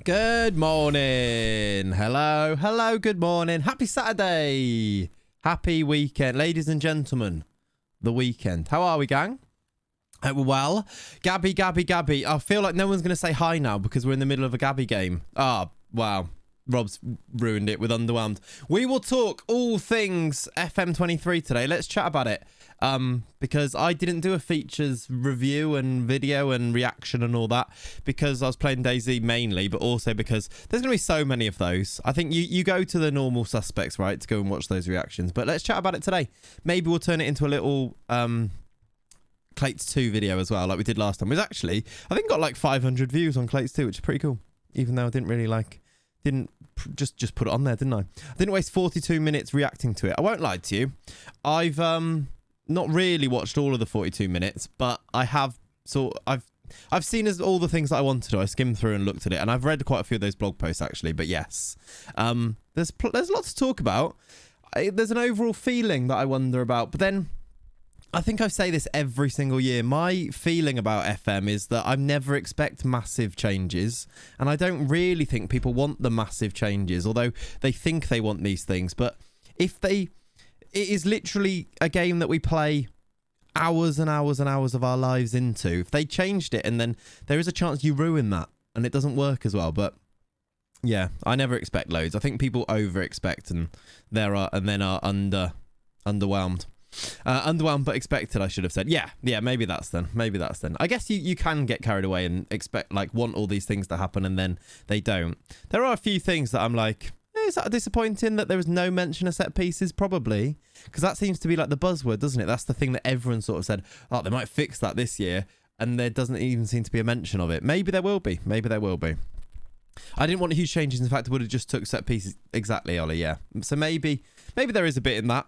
Good morning. Hello, good morning. Happy Saturday. Happy weekend. Ladies and gentlemen, the weekend. How are we, gang? Well, Gabby. I feel like no one's going to say hi now because we're in the middle of a Gabby game. Oh, wow. Rob's ruined it with underwhelmed. We will talk all things FM23 today. Let's chat about it. Because I didn't do a features review and video and reaction and all that because I was playing DayZ mainly, but also because there's going to be so many of those. I think you go to the normal suspects, right, to go and watch those reactions. But let's chat about it today. Maybe we'll turn it into a little Clates 2 video as well, like we did last time. It was actually, I think, got like 500 views on Clates 2, which is pretty cool. Even though I didn't really just put it on there, didn't I? I didn't waste 42 minutes reacting to it. I won't lie to you. I've not really watched all of the 42 minutes, but I have I've seen all the things that I wanted to. I skimmed through and looked at it, and I've read quite a few of those blog posts actually. But yes, there's lots to talk about. There's an overall feeling that I wonder about, but then I think I say this every single year. My feeling about FM is that I never expect massive changes, and I don't really think people want the massive changes, although they think they want these things. But it is literally a game that we play hours and hours and hours of our lives into. If they changed it, and then there is a chance you ruin that and it doesn't work as well. But yeah, I never expect loads. I think people over expect and then are underwhelmed. Underwhelmed but expected, I should have said. Yeah, maybe that's then. I guess you can get carried away and want all these things to happen and then they don't. There are a few things that I'm like, is that disappointing that there was no mention of set pieces? Probably, because that seems to be like the buzzword, doesn't it? That's the thing that everyone sort of said, oh, they might fix that this year, and there doesn't even seem to be a mention of it. Maybe there will be. I didn't want huge changes. In fact, I would have just took set pieces. Exactly, Ollie, yeah. So maybe there is a bit in that.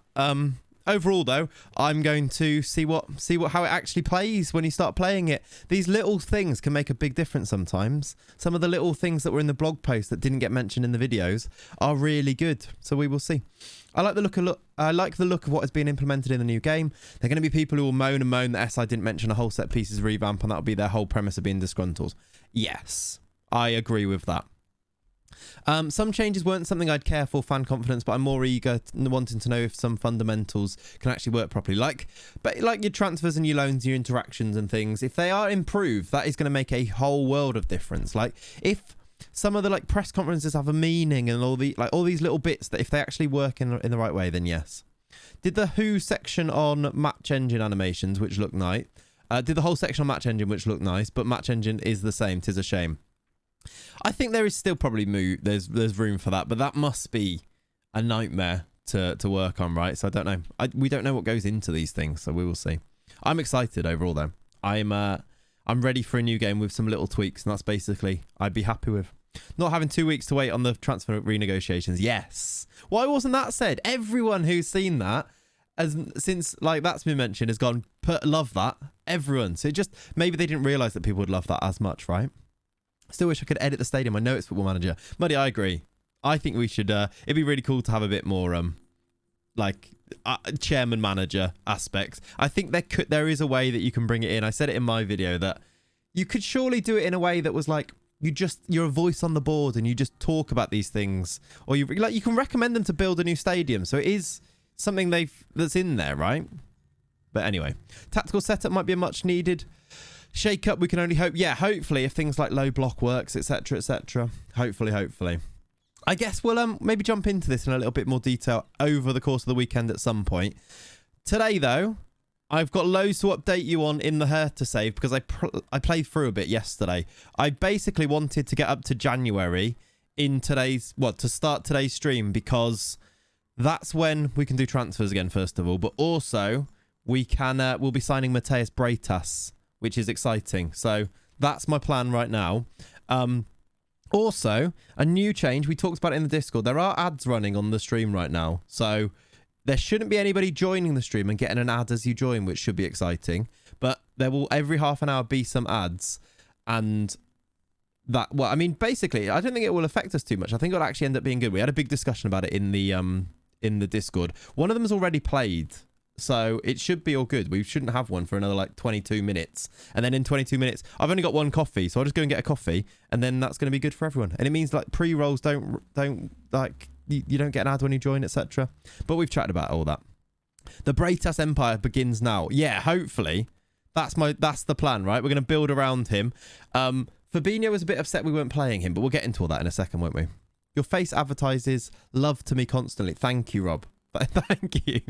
Overall, though, I'm going to see how it actually plays when you start playing it. These little things can make a big difference sometimes. Some of the little things that were in the blog post that didn't get mentioned in the videos are really good. So we will see. I like the look of what has been implemented in the new game. There are going to be people who will moan that SI didn't mention a whole set pieces revamp, and that'll be their whole premise of being disgruntled. Yes, I agree with that. Some changes weren't something I'd care for fan confidence, but I'm more eager wanting to know if some fundamentals can actually work properly. Like your transfers and your loans, your interactions and things. If they are improved, that is going to make a whole world of difference. Like if some of the press conferences have a meaning and all these little bits that if they actually work in the right way, then yes. Did the Who section on match engine animations, which looked nice. Did the whole section on match engine, which looked nice, but match engine is the same. 'Tis a shame. I think there is still probably there's room for that, but that must be a nightmare to work on, right? So I don't know. We don't know what goes into these things, so we will see. I'm excited overall, though. I'm ready for a new game with some little tweaks, and that's basically I'd be happy with. Not having 2 weeks to wait on the transfer renegotiations. Yes. Why wasn't that said? Everyone who's seen that, since that's been mentioned, has gone, love that. Everyone. So maybe they didn't realise that people would love that as much, right? Still wish I could edit the stadium. I know it's Football Manager. Muddy, I agree. I think we should, it'd be really cool to have a bit more, chairman manager aspects. I think there is a way that you can bring it in. I said it in my video that you could surely do it in a way that was like, you're a voice on the board and you just talk about these things, or you can recommend them to build a new stadium. So it is something that's in there, right? But anyway, tactical setup might be a much needed shake up. We can only hope. Yeah, hopefully, if things like low block works, etc., etc. Hopefully. I guess we'll maybe jump into this in a little bit more detail over the course of the weekend at some point. Today, though, I've got loads to update you on in the Hertha save because I played through a bit yesterday. I basically wanted to get up to January in to start today's stream, that's when we can do transfers again, first of all, but also we'll be signing Mateus Breitas, which is exciting. So that's my plan right now. Also, a new change. We talked about it in the Discord. There are ads running on the stream right now. So there shouldn't be anybody joining the stream and getting an ad as you join, which should be exciting. But there will every half an hour be some ads. And basically, I don't think it will affect us too much. I think it'll actually end up being good. We had a big discussion about it in the Discord. One of them is already played. So it should be all good. We shouldn't have one for another like 22 minutes. And then in 22 minutes, I've only got one coffee. So I'll just go and get a coffee. And then that's going to be good for everyone. And it means like pre-rolls don't like, you don't get an ad when you join, etc. But we've chatted about all that. The Braitas Empire begins now. Yeah, hopefully. That's the plan, right? We're going to build around him. Fabinho was a bit upset we weren't playing him, but we'll get into all that in a second, won't we? Your face advertises love to me constantly. Thank you, Rob. Thank you.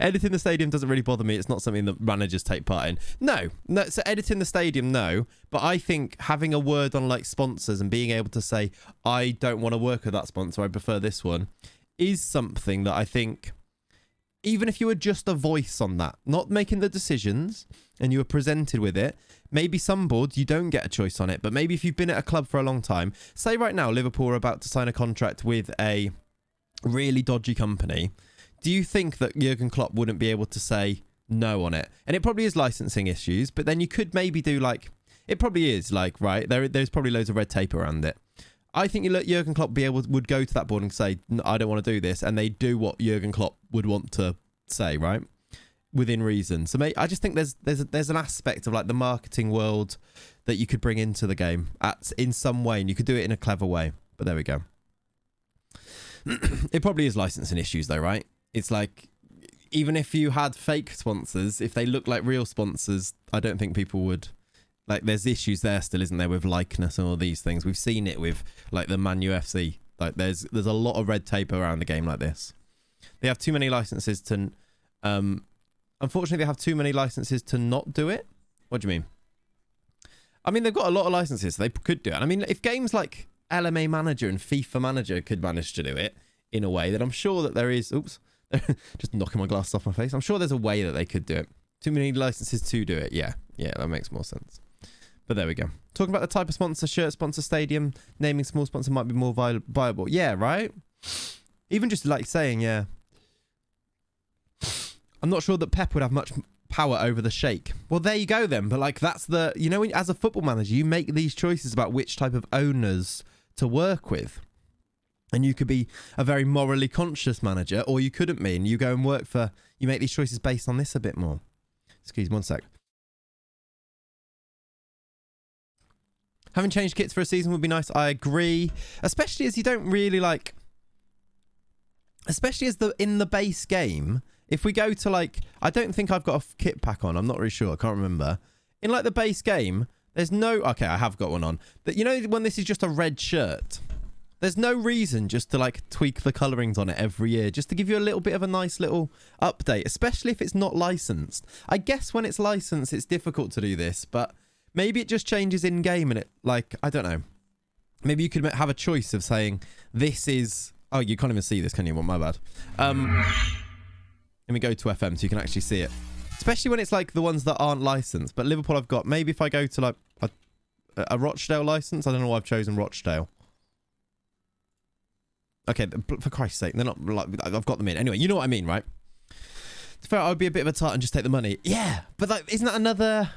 Editing the stadium doesn't really bother me. It's not something that managers take part in. No. So editing the stadium, no. But I think having a word on like sponsors and being able to say, I don't want to work with that sponsor, I prefer this one, is something that I think, even if you were just a voice on that, not making the decisions, and you were presented with it, maybe some boards you don't get a choice on it, but maybe if you've been at a club for a long time, say right now Liverpool are about to sign a contract with a really dodgy company, do you think that Jurgen Klopp wouldn't be able to say no on it? And it probably is licensing issues, but then you could maybe do like, it probably is like, right, there's probably loads of red tape around it. I think Jurgen Klopp would go to that board and say, no, I don't want to do this, and they do what Jurgen Klopp would want to say, right? Within reason. So I just think there's an aspect of like the marketing world that you could bring into the game in some way, and you could do it in a clever way. But there we go. It probably is licensing issues though, right? It's like, even if you had fake sponsors, if they look like real sponsors, I don't think people would. Like, there's issues there still, isn't there, with likeness and all these things. We've seen it with like the Man UFC. Like there's a lot of red tape around the game like this. They have too many licenses to unfortunately they have too many licenses to not do it. What do you mean? I mean, they've got a lot of licenses, so they could do it. I mean, if games like LMA Manager and FIFA Manager could manage to do it in a way, then I'm sure that there is, oops, just knocking my glasses off my face. I'm sure there's a way that they could do it. Too many licenses to do it. Yeah, that makes more sense. But there we go. Talking about the type of sponsor, shirt sponsor, stadium, naming small sponsor might be more viable. Yeah, right? Even just like saying, yeah. I'm not sure that Pep would have much power over the sheikh. Well, there you go then. But like, that's the, you know, as a football manager, you make these choices about which type of owners to work with. And you could be a very morally conscious manager, or you couldn't be. And you go and work for, you make these choices based on this a bit more. Excuse me, one sec. Having changed kits for a season would be nice. I agree. Especially as you don't really like, especially as in the base game, if we go to like, I don't think I've got a kit pack on. I'm not really sure. I can't remember. In like the base game, there's no, okay, I have got one on. But you know, when this is just a red shirt, there's no reason just to like tweak the colorings on it every year, just to give you a little bit of a nice little update, especially if it's not licensed. I guess when it's licensed, it's difficult to do this, but maybe it just changes in game and it, like, I don't know. Maybe you could have a choice of saying, this is, oh, you can't even see this, can you? Well, my bad. Let me go to FM so you can actually see it. Especially when it's like the ones that aren't licensed. But Liverpool I've got, maybe if I go to like a Rochdale license, I don't know why I've chosen Rochdale. Okay, for Christ's sake, they're not like, I've got them in. Anyway, you know what I mean, right? It's fair, I would be a bit of a tart and just take the money. Yeah, but like, isn't that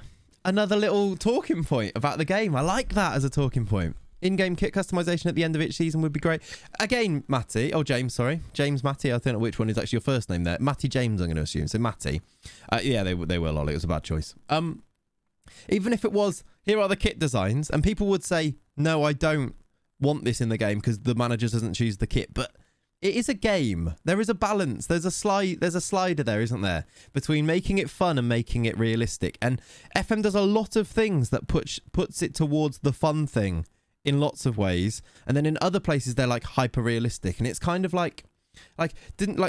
another little talking point about the game? I like that as a talking point. In-game kit customization at the end of each season would be great. Again, Matty. Oh, James, sorry. James Matty. I don't know which one is actually your first name there. Matty James, I'm going to assume. So Matty. Yeah, they were, Ollie. It was a bad choice. Even if it was, here are the kit designs, and people would say, no, I don't want this in the game because the manager doesn't choose the kit. But it is a game. There is a balance. There's a slider there, isn't there? Between making it fun and making it realistic. And FM does a lot of things that puts it towards the fun thing in lots of ways, and then in other places they're like hyper realistic, and it's kind of like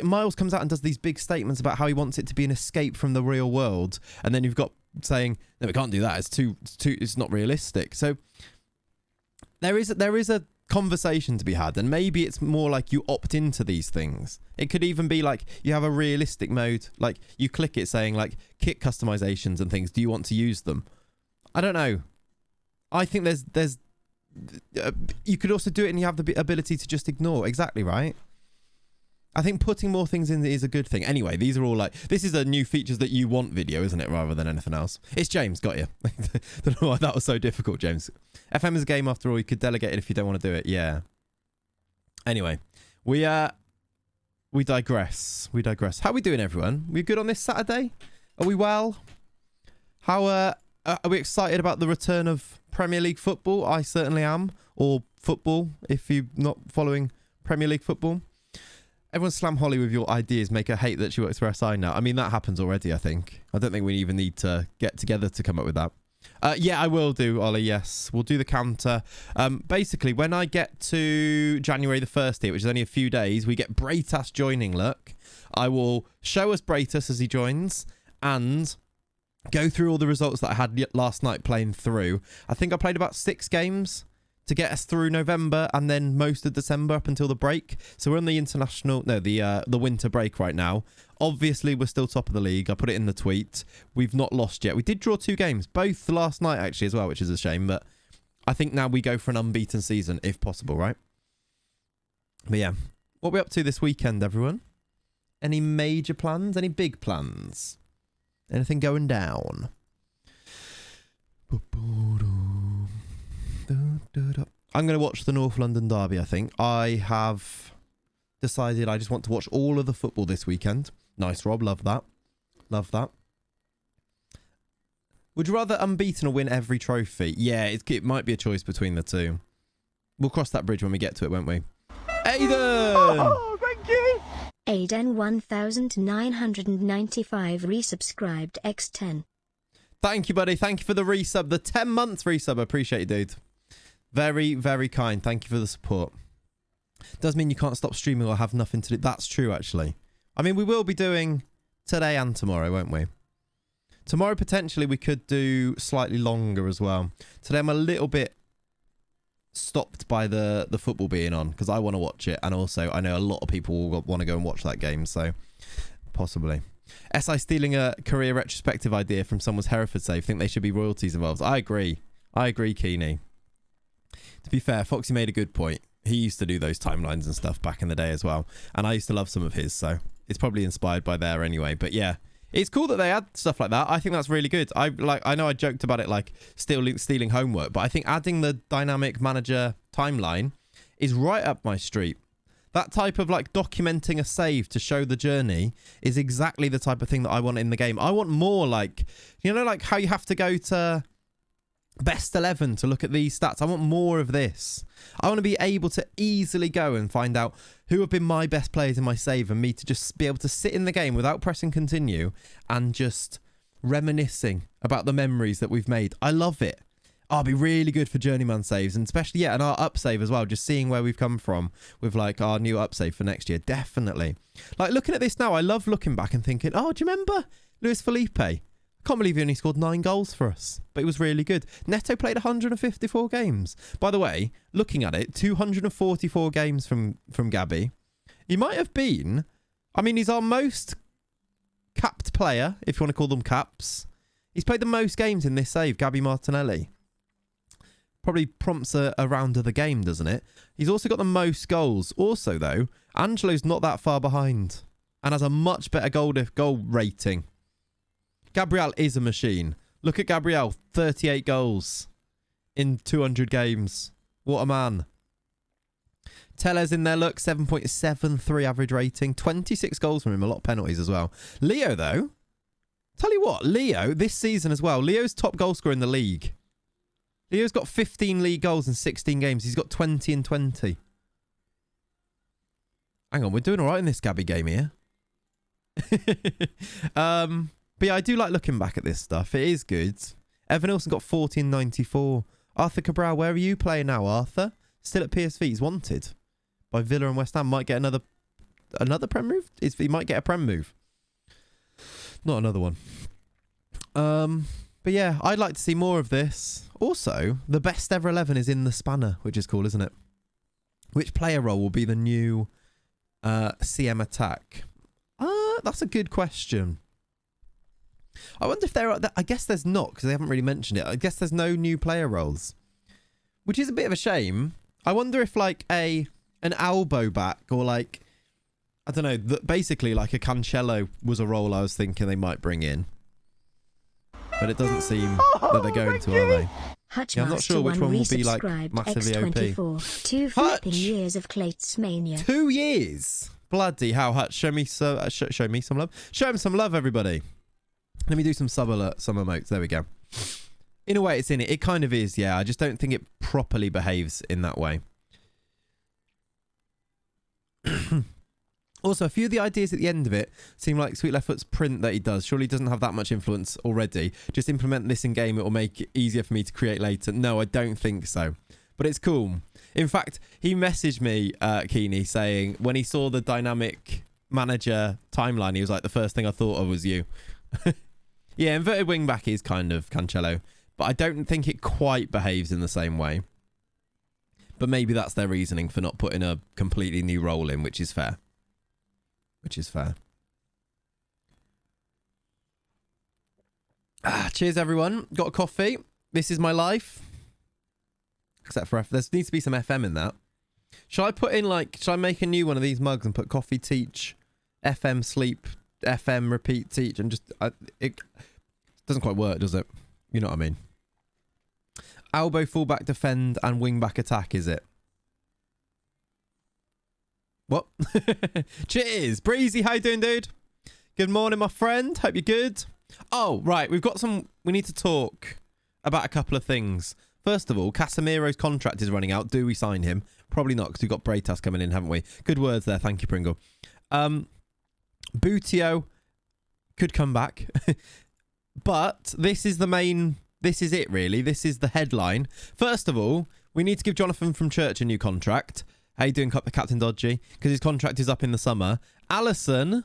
Miles comes out and does these big statements about how he wants it to be an escape from the real world, and then you've got saying, no, we can't do that, it's not realistic. So there is a conversation to be had, and maybe it's more like you opt into these things. It could even be like you have a realistic mode, like you click it saying like kit customizations and things, do you want to use them? I don't know. I think there's you could also do it and you have the ability to just ignore. Exactly right. I think putting more things in is a good thing. Anyway, these are all like, this is a new features that you want video, isn't it? Rather than anything else. It's James, got you. Don't know why that was so difficult, James. FM is a game after all. You could delegate it if you don't want to do it. Yeah. Anyway, we We digress. We digress. How are we doing, everyone? We good on this Saturday? Are we well? How are we excited about the return of Premier League football? I certainly am. Or football, if you're not following Premier League football. Everyone slam Holly with your ideas. Make her hate that she works for SI now. I mean, that happens already, I think. I don't think we even need to get together to come up with that. Yeah, I will do, Ollie, yes. We'll do the counter. Basically, when I get to January the 1st here, which is only a few days, we get Braytas joining, look. I will show us Braytas as he joins and go through all the results that I had last night playing through. I think I played about 6 games to get us through November and then most of December up until the break. So we're on the the winter break right now. Obviously, we're still top of the league. I put it in the tweet. We've not lost yet. We did draw 2 games, both last night actually as well, which is a shame. But I think now we go for an unbeaten season if possible, right? But yeah, what are we up to this weekend, everyone? Any major plans? Any big plans? Anything going down? I'm going to watch the North London derby, I think. I have decided I just want to watch all of the football this weekend. Nice, Rob. Love that. Love that. Would you rather unbeaten or win every trophy? Yeah, it might be a choice between the two. We'll cross that bridge when we get to it, won't we? Aiden! Oh, thank you! Aiden 1995 resubscribed x10. Thank you, buddy. Thank you for the resub. The 10 months resub. I appreciate it, dude. Very, very kind. Thank you for the support. Does mean you can't stop streaming or have nothing to do. That's true, actually. I mean, we will be doing today and tomorrow, won't we? Tomorrow, potentially, we could do slightly longer as well. Today, I'm a little bit stopped by the football being on because I want to watch it. And also, I know a lot of people will want to go and watch that game. So, possibly. SI stealing a career retrospective idea from someone's Hereford save. Think they should be royalties involved. I agree. I agree, Keeney. To be fair, Foxy made a good point. He used to do those timelines and stuff back in the day as well. And I used to love some of his, so it's probably inspired by there anyway. But yeah, it's cool that they add stuff like that. I think that's really good. I know I joked about it like stealing homework, but I think adding the dynamic manager timeline is right up my street. That type of like documenting a save to show the journey is exactly the type of thing that I want in the game. I want more like, you know, like how you have to go to best 11 to look at these stats. I want more of this. I want to be able to easily go and find out who have been my best players in my save and me to just be able to sit in the game without pressing continue and just reminiscing about the memories that we've made. I love it. I'll be really good for journeyman saves and especially, yeah, and our up save as well. Just seeing where we've come from with like our new up save for next year. Definitely. Like looking at this now, I love looking back and thinking, oh, do you remember Luis Felipe? Can't believe he only scored 9 goals for us, but he was really good. Neto played 154 games. By the way, looking at it, 244 games from Gabby. He might have been, I mean, he's our most capped player, if you want to call them caps. He's played the most games in this save, Gabby Martinelli. Probably prompts a round of the game, doesn't it? He's also got the most goals. Also, though, Angelo's not that far behind and has a much better goal rating. Gabriel is a machine. Look at Gabriel, 38 goals in 200 games. What a man. Tellez in there, look, 7.73 average rating. 26 goals from him, a lot of penalties as well. Leo, though, tell you what, Leo, this season as well, Leo's top goal scorer in the league. Leo's got 15 league goals in 16 games. He's got 20 and 20. Hang on, we're doing all right in this Gabby game here. But yeah, I do like looking back at this stuff. It is good. Evan Nilsson got 14.94. Arthur Cabral, where are you playing now, Arthur? Still at PSV. He's wanted by Villa and West Ham. Might get another Prem move? He might get a Prem move. Not another one. But yeah, I'd like to see more of this. Also, the best ever 11 is in the spanner, which is cool, isn't it? Which player role will be the new CM attack? That's a good question. I wonder if there are... I guess there's not, because they haven't really mentioned it. I guess there's no new player roles, which is a bit of a shame. I wonder if like an elbow back or like, I don't know, basically like a Cancelo was a role I was thinking they might bring in. But it doesn't seem that they're going to, are they? Yeah, I'm not sure which one will be like massively OP. 2 flipping years of Clates Mania. 2 years? Bloody hell, Hutch. Show me some love. Show him some love, everybody. Let me do some sub emotes. There we go. In a way, it's in it. It kind of is, yeah. I just don't think it properly behaves in that way. Also, a few of the ideas at the end of it seem like Sweet Left Foot's print that he does. Surely he doesn't have that much influence already. Just implement this in game. It will make it easier for me to create later. No, I don't think so. But it's cool. In fact, he messaged me, Keeney, saying when he saw the dynamic manager timeline, he was like, the first thing I thought of was you. Yeah, inverted wing back is kind of Cancelo. But I don't think it quite behaves in the same way. But maybe that's their reasoning for not putting a completely new role in, which is fair. Which is fair. Cheers, everyone. Got a coffee. This is my life. Except for there needs to be some FM in that. Shall I put in shall I make a new one of these mugs and put coffee teach, FM sleep, FM repeat teach, and just it doesn't quite work, does it? You know what I mean? Elbow fullback defend and wing back attack, is it? What? Cheers. Breezy, how you doing, dude? Good morning, my friend. Hope you're good. Oh, right. We need to talk about a couple of things. First of all, Casemiro's contract is running out. Do we sign him? Probably not, because we've got Braytas coming in, haven't we? Good words there. Thank you, Pringle. Boutio could come back. But this is it, really. This is the headline. First of all, we need to give Jonathan from Church a new contract. How you doing, Captain Dodgy? Because his contract is up in the summer. Allison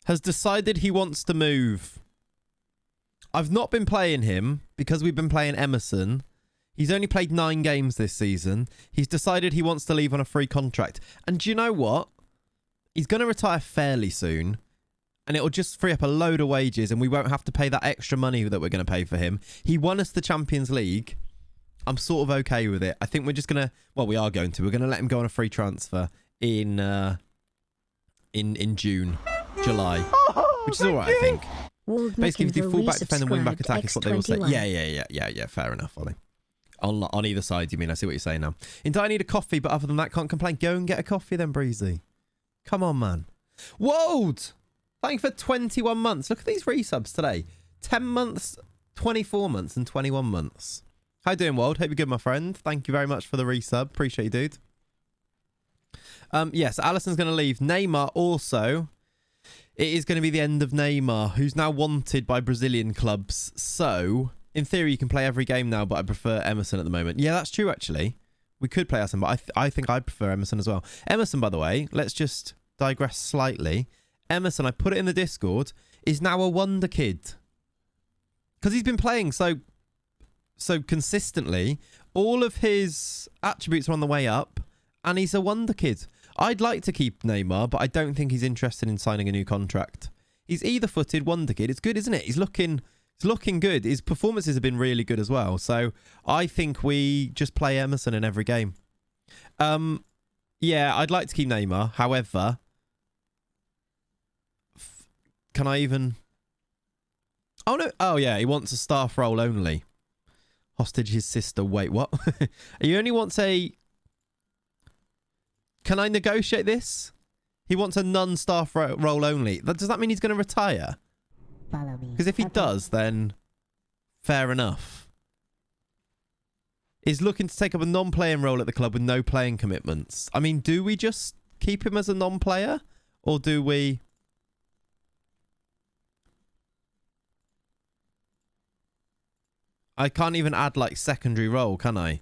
has decided he wants to move. I've not been playing him because we've been playing Emerson. He's only played 9 games this season. He's decided he wants to leave on a free contract. And do you know what? He's going to retire fairly soon. And it'll just free up a load of wages and we won't have to pay that extra money that we're going to pay for him. He won us the Champions League. I'm sort of okay with it. I think we're just going to... Well, we are going to. We're going to let him go on a free transfer in June, July. Which is all right, I think. Basically, if you do full-back defend and wing-back attack is what they will say. Yeah. Fair enough, Ollie. On either side, you mean? I see what you're saying now. I need a coffee, but other than that, can't complain. Go and get a coffee then, Breezy. Come on, man. Wold! Thank you for 21 months. Look at these resubs today. 10 months, 24 months, and 21 months. How you doing, Wold? Hope you're good, my friend. Thank you very much for the resub. Appreciate you, dude. Yes, Alisson's going to leave. Neymar also. It is going to be the end of Neymar, who's now wanted by Brazilian clubs. So, in theory, you can play every game now, but I prefer Emerson at the moment. Yeah, that's true, actually. We could play Emerson, but I think I prefer Emerson as well. Emerson, by the way, let's just digress slightly. Emerson, I put it in the Discord, is now a wonder kid. Because he's been playing so consistently. All of his attributes are on the way up, and he's a wonder kid. I'd like to keep Neymar, but I don't think he's interested in signing a new contract. He's either-footed wonder kid. It's good, isn't it? He's looking good. His performances have been really good as well. So I think we just play Emerson in every game. Yeah, I'd like to keep Neymar. However, can I even... Oh, no. Oh, yeah. He wants a staff role only. Hostage his sister. Wait, what? He only wants a... Can I negotiate this? He wants a non-staff role only. Does that mean he's going to retire? Follow me. Because if he does, then fair enough. Is looking to take up a non-playing role at the club with no playing commitments. I mean, do we just keep him as a non-player? Or do we... I can't even add, like, secondary role, can I?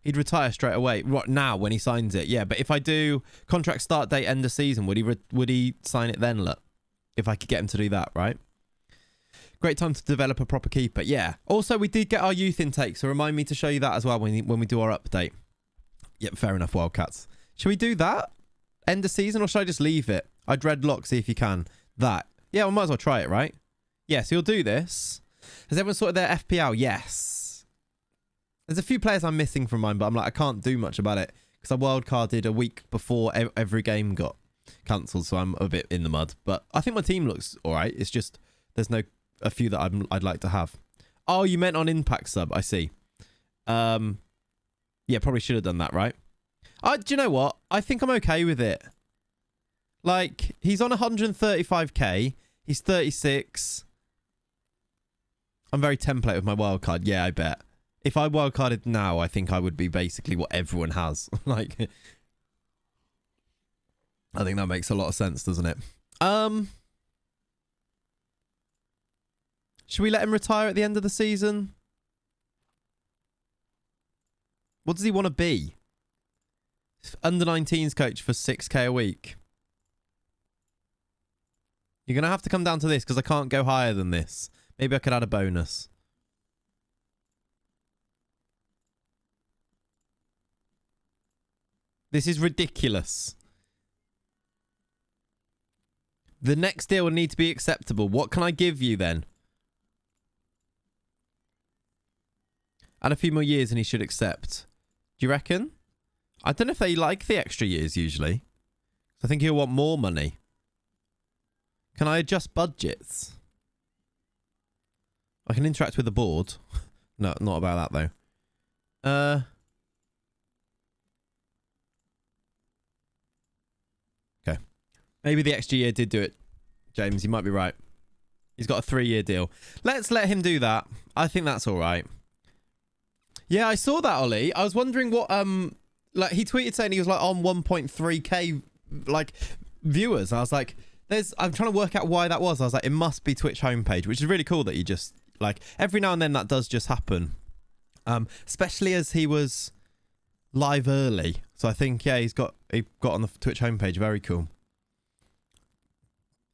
He'd retire straight away. Right now, when he signs it. Yeah, but if I do contract start date, end of season, would he sign it then, look? If I could get him to do that, right? Great time to develop a proper keeper. Yeah. Also, we did get our youth intake, so remind me to show you that as well when we do our update. Yep, fair enough, Wildcats. Should we do that? End of season, or should I just leave it? I dreadlock, see if you can. That. Yeah, we might as well try it, right? Yeah, so you'll do this. Has everyone sorted their FPL? Yes. There's a few players I'm missing from mine, but I'm like, I can't do much about it because I wildcarded a week before every game got cancelled, so I'm a bit in the mud. But I think my team looks all right. It's just there's a few that I'd like to have. Oh, you meant on Impact sub. I see. Yeah, probably should have done that, right? Do you know what? I think I'm okay with it. Like, he's on 135k. He's 36. I'm very template with my wildcard. Yeah, I bet. If I wildcarded now, I think I would be basically what everyone has. Like, I think that makes a lot of sense, doesn't it? Should we let him retire at the end of the season? What does he want to be? Under 19s coach for 6k a week. You're going to have to come down to this because I can't go higher than this. Maybe I could add a bonus. This is ridiculous. The next deal will need to be acceptable. What can I give you then? Add a few more years and he should accept. Do you reckon? I don't know if they like the extra years usually. I think he'll want more money. Can I adjust budgets? I can interact with the board. No, not about that though. Okay. Maybe the extra year did do it, James. You might be right. He's got a 3-year deal. Let's let him do that. I think that's all right. Yeah, I saw that, Ollie. I was wondering what like he tweeted saying he was like on 1.3k like viewers. I was like, I'm trying to work out why that was. I was like, it must be Twitch homepage, which is really cool that you just like every now and then that does just happen. Especially as he was live early. So I think yeah, he got on the Twitch homepage. Very cool.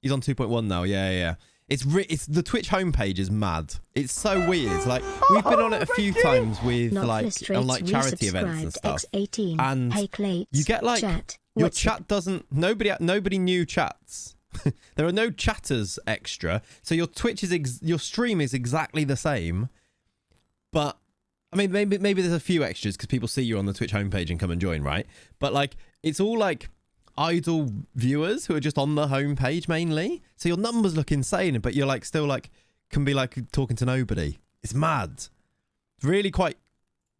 He's on 2.1 now. Yeah. It's the Twitch homepage is mad. It's so weird. Like we've been on it a few times with like on like charity events and stuff. And you get like your chat doesn't. Nobody new chats. There are no chatters extra. So your Twitch is your stream is exactly the same. But I mean, maybe there's a few extras because people see you on the Twitch homepage and come and join, right? But like it's all like idle viewers who are just on the homepage mainly, so your numbers look insane, but you're like still like can be like talking to nobody. It's mad. It's really quite.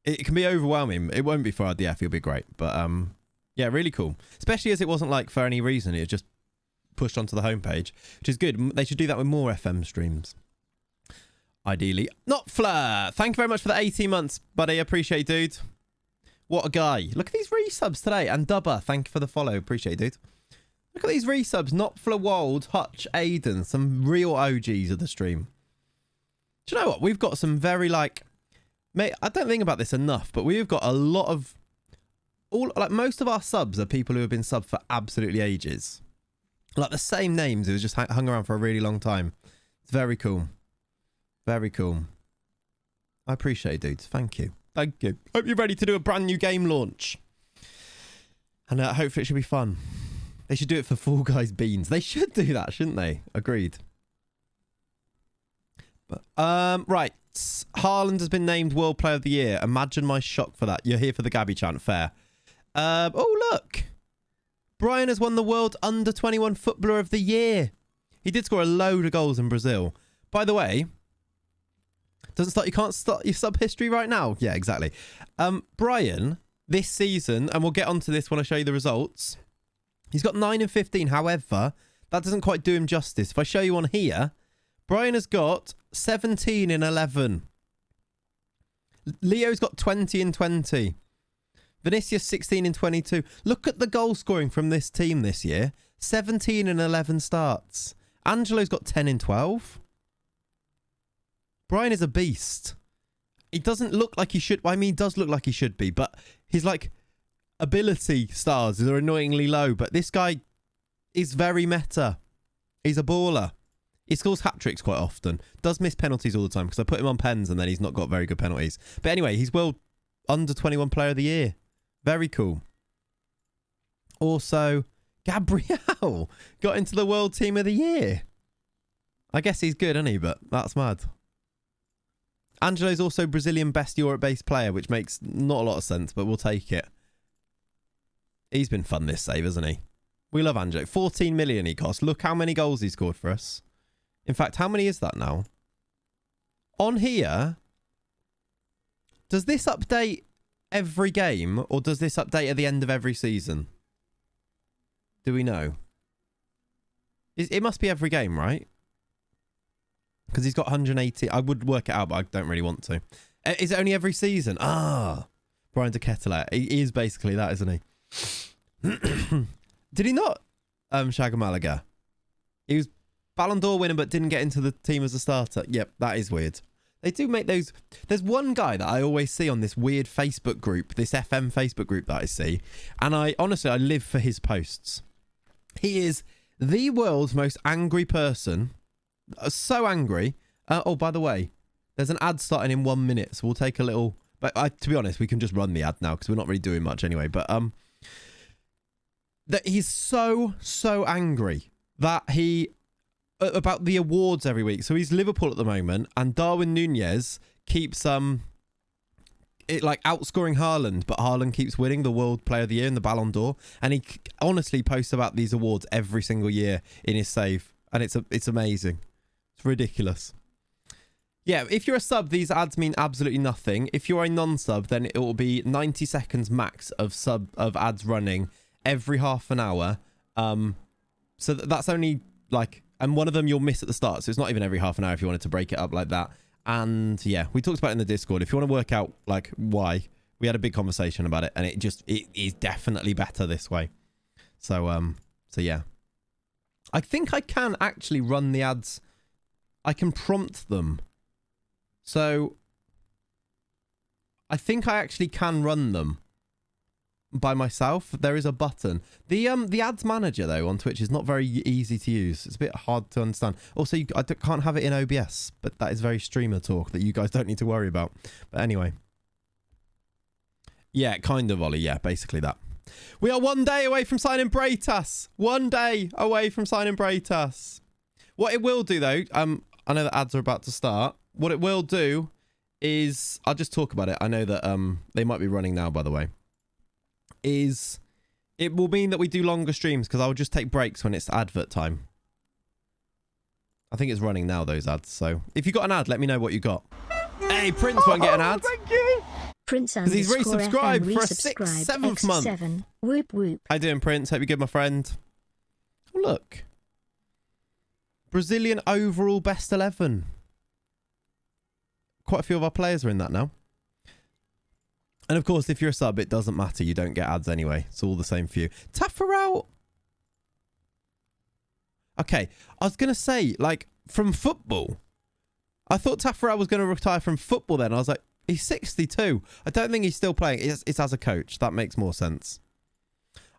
It can be overwhelming. It won't be for RDF. You'll be great, but yeah, really cool. Especially as it wasn't like for any reason. It was just pushed onto the homepage, which is good. They should do that with more FM streams. Ideally, not Fleur. Thank you very much for the 18 months, buddy. Appreciate it, dude. What a guy. Look at these resubs today. And Dubber, thank you for the follow. Appreciate it, dude. Look at these resubs. Not Flawald, Hutch, Aiden. Some real OGs of the stream. Do you know what? We've got some very like... Mate, I don't think about this enough, but we've got a lot of... most of our subs are people who have been subbed for absolutely ages. Like the same names who have just hung around for a really long time. It's very cool. Very cool. I appreciate it, dudes. Thank you. Thank you. Hope you're ready to do a brand new game launch. And hopefully it should be fun. They should do it for Fall Guys Beans. They should do that, shouldn't they? Agreed. But, right. Haaland has been named World Player of the Year. Imagine my shock for that. You're here for the Gabby chant. Fair. Oh, look. Brian has won the World Under-21 Footballer of the Year. He did score a load of goals in Brazil. By the way... you can't start your sub history right now. Yeah, exactly. Brian, this season, and we'll get onto this when I show you the results. He's got 9 and 15. However, that doesn't quite do him justice. If I show you on here, Brian has got 17 and 11. Leo's got 20 and 20. Vinicius 16 and 22. Look at the goal scoring from this team this year. 17 and 11 starts. Angelo's got 10 and 12. Brian is a beast. He doesn't look like he should. I mean, he does look like he should be, but his like ability stars are annoyingly low. But this guy is very meta. He's a baller. He scores hat-tricks quite often. Does miss penalties all the time because I put him on pens and then he's not got very good penalties. But anyway, he's World Under-21 Player of the Year. Very cool. Also, Gabriel got into the World Team of the Year. I guess he's good, isn't he? But that's mad. Angelo's also Brazilian best Europe-based player, which makes not a lot of sense, but we'll take it. He's been fun this save, hasn't he? We love Angelo. 14 million he cost. Look how many goals he scored for us. In fact, how many is that now? On here, does this update every game, or does this update at the end of every season? Do we know? It must be every game, right? Because he's got 180. I would work it out, but I don't really want to. Is it only every season? Brian de Ketteler. He is basically that, isn't he? Did he not? Shagger Malaga. He was Ballon d'Or winner, but didn't get into the team as a starter. Yep, that is weird. They do make those. There's one guy that I always see on this weird Facebook group, this FM Facebook group that I see. And I live for his posts. He is the world's most angry person. So angry. Oh, by the way, there's an ad starting in 1 minute, so we'll take a little. But to be honest, we can just run the ad now because we're not really doing much anyway. But that he's so angry that he about the awards every week. So he's Liverpool at the moment, and Darwin Núñez keeps outscoring Haaland, but Haaland keeps winning the World Player of the Year and the Ballon d'Or. And he honestly posts about these awards every single year in his save, and it's amazing. It's ridiculous. Yeah, if you're a sub, these ads mean absolutely nothing. If you're a non-sub, then it will be 90 seconds max of ads running every half an hour. So that's only and one of them you'll miss at the start. So it's not even every half an hour if you wanted to break it up like that. And yeah, we talked about it in the Discord. If you want to work out why, we had a big conversation about it, and it is definitely better this way. So yeah, I think I can actually run the ads. I can prompt them. So I think I actually can run them by myself. There is a button. The ads manager though on Twitch is not very easy to use. It's a bit hard to understand. Also, I can't have it in OBS, but that is very streamer talk that you guys don't need to worry about. But anyway, yeah, kind of, Ollie. Yeah, basically that. We are 1 day away from signing Breitas. 1 day away from signing Breitas. What it will do though, I know that ads are about to start. What it will do is, I'll just talk about it. I know that they might be running now, by the way. It will mean that we do longer streams because I'll just take breaks when it's advert time. I think it's running now, those ads. So if you got an ad, let me know what you got. Hey, Prince won't get an ad. Thank you. Prince because he's resubscribed for a 7th month. X7. Whoop whoop. How you doing, Prince? Hope you're good, my friend. Oh, look. Brazilian overall best 11. Quite a few of our players are in that now. And of course, if you're a sub, it doesn't matter. You don't get ads anyway. It's all the same for you. Taffarel. Okay. I was going to say, from football. I thought Taffarel was going to retire from football then. I was like, he's 62. I don't think he's still playing. It's as a coach. That makes more sense.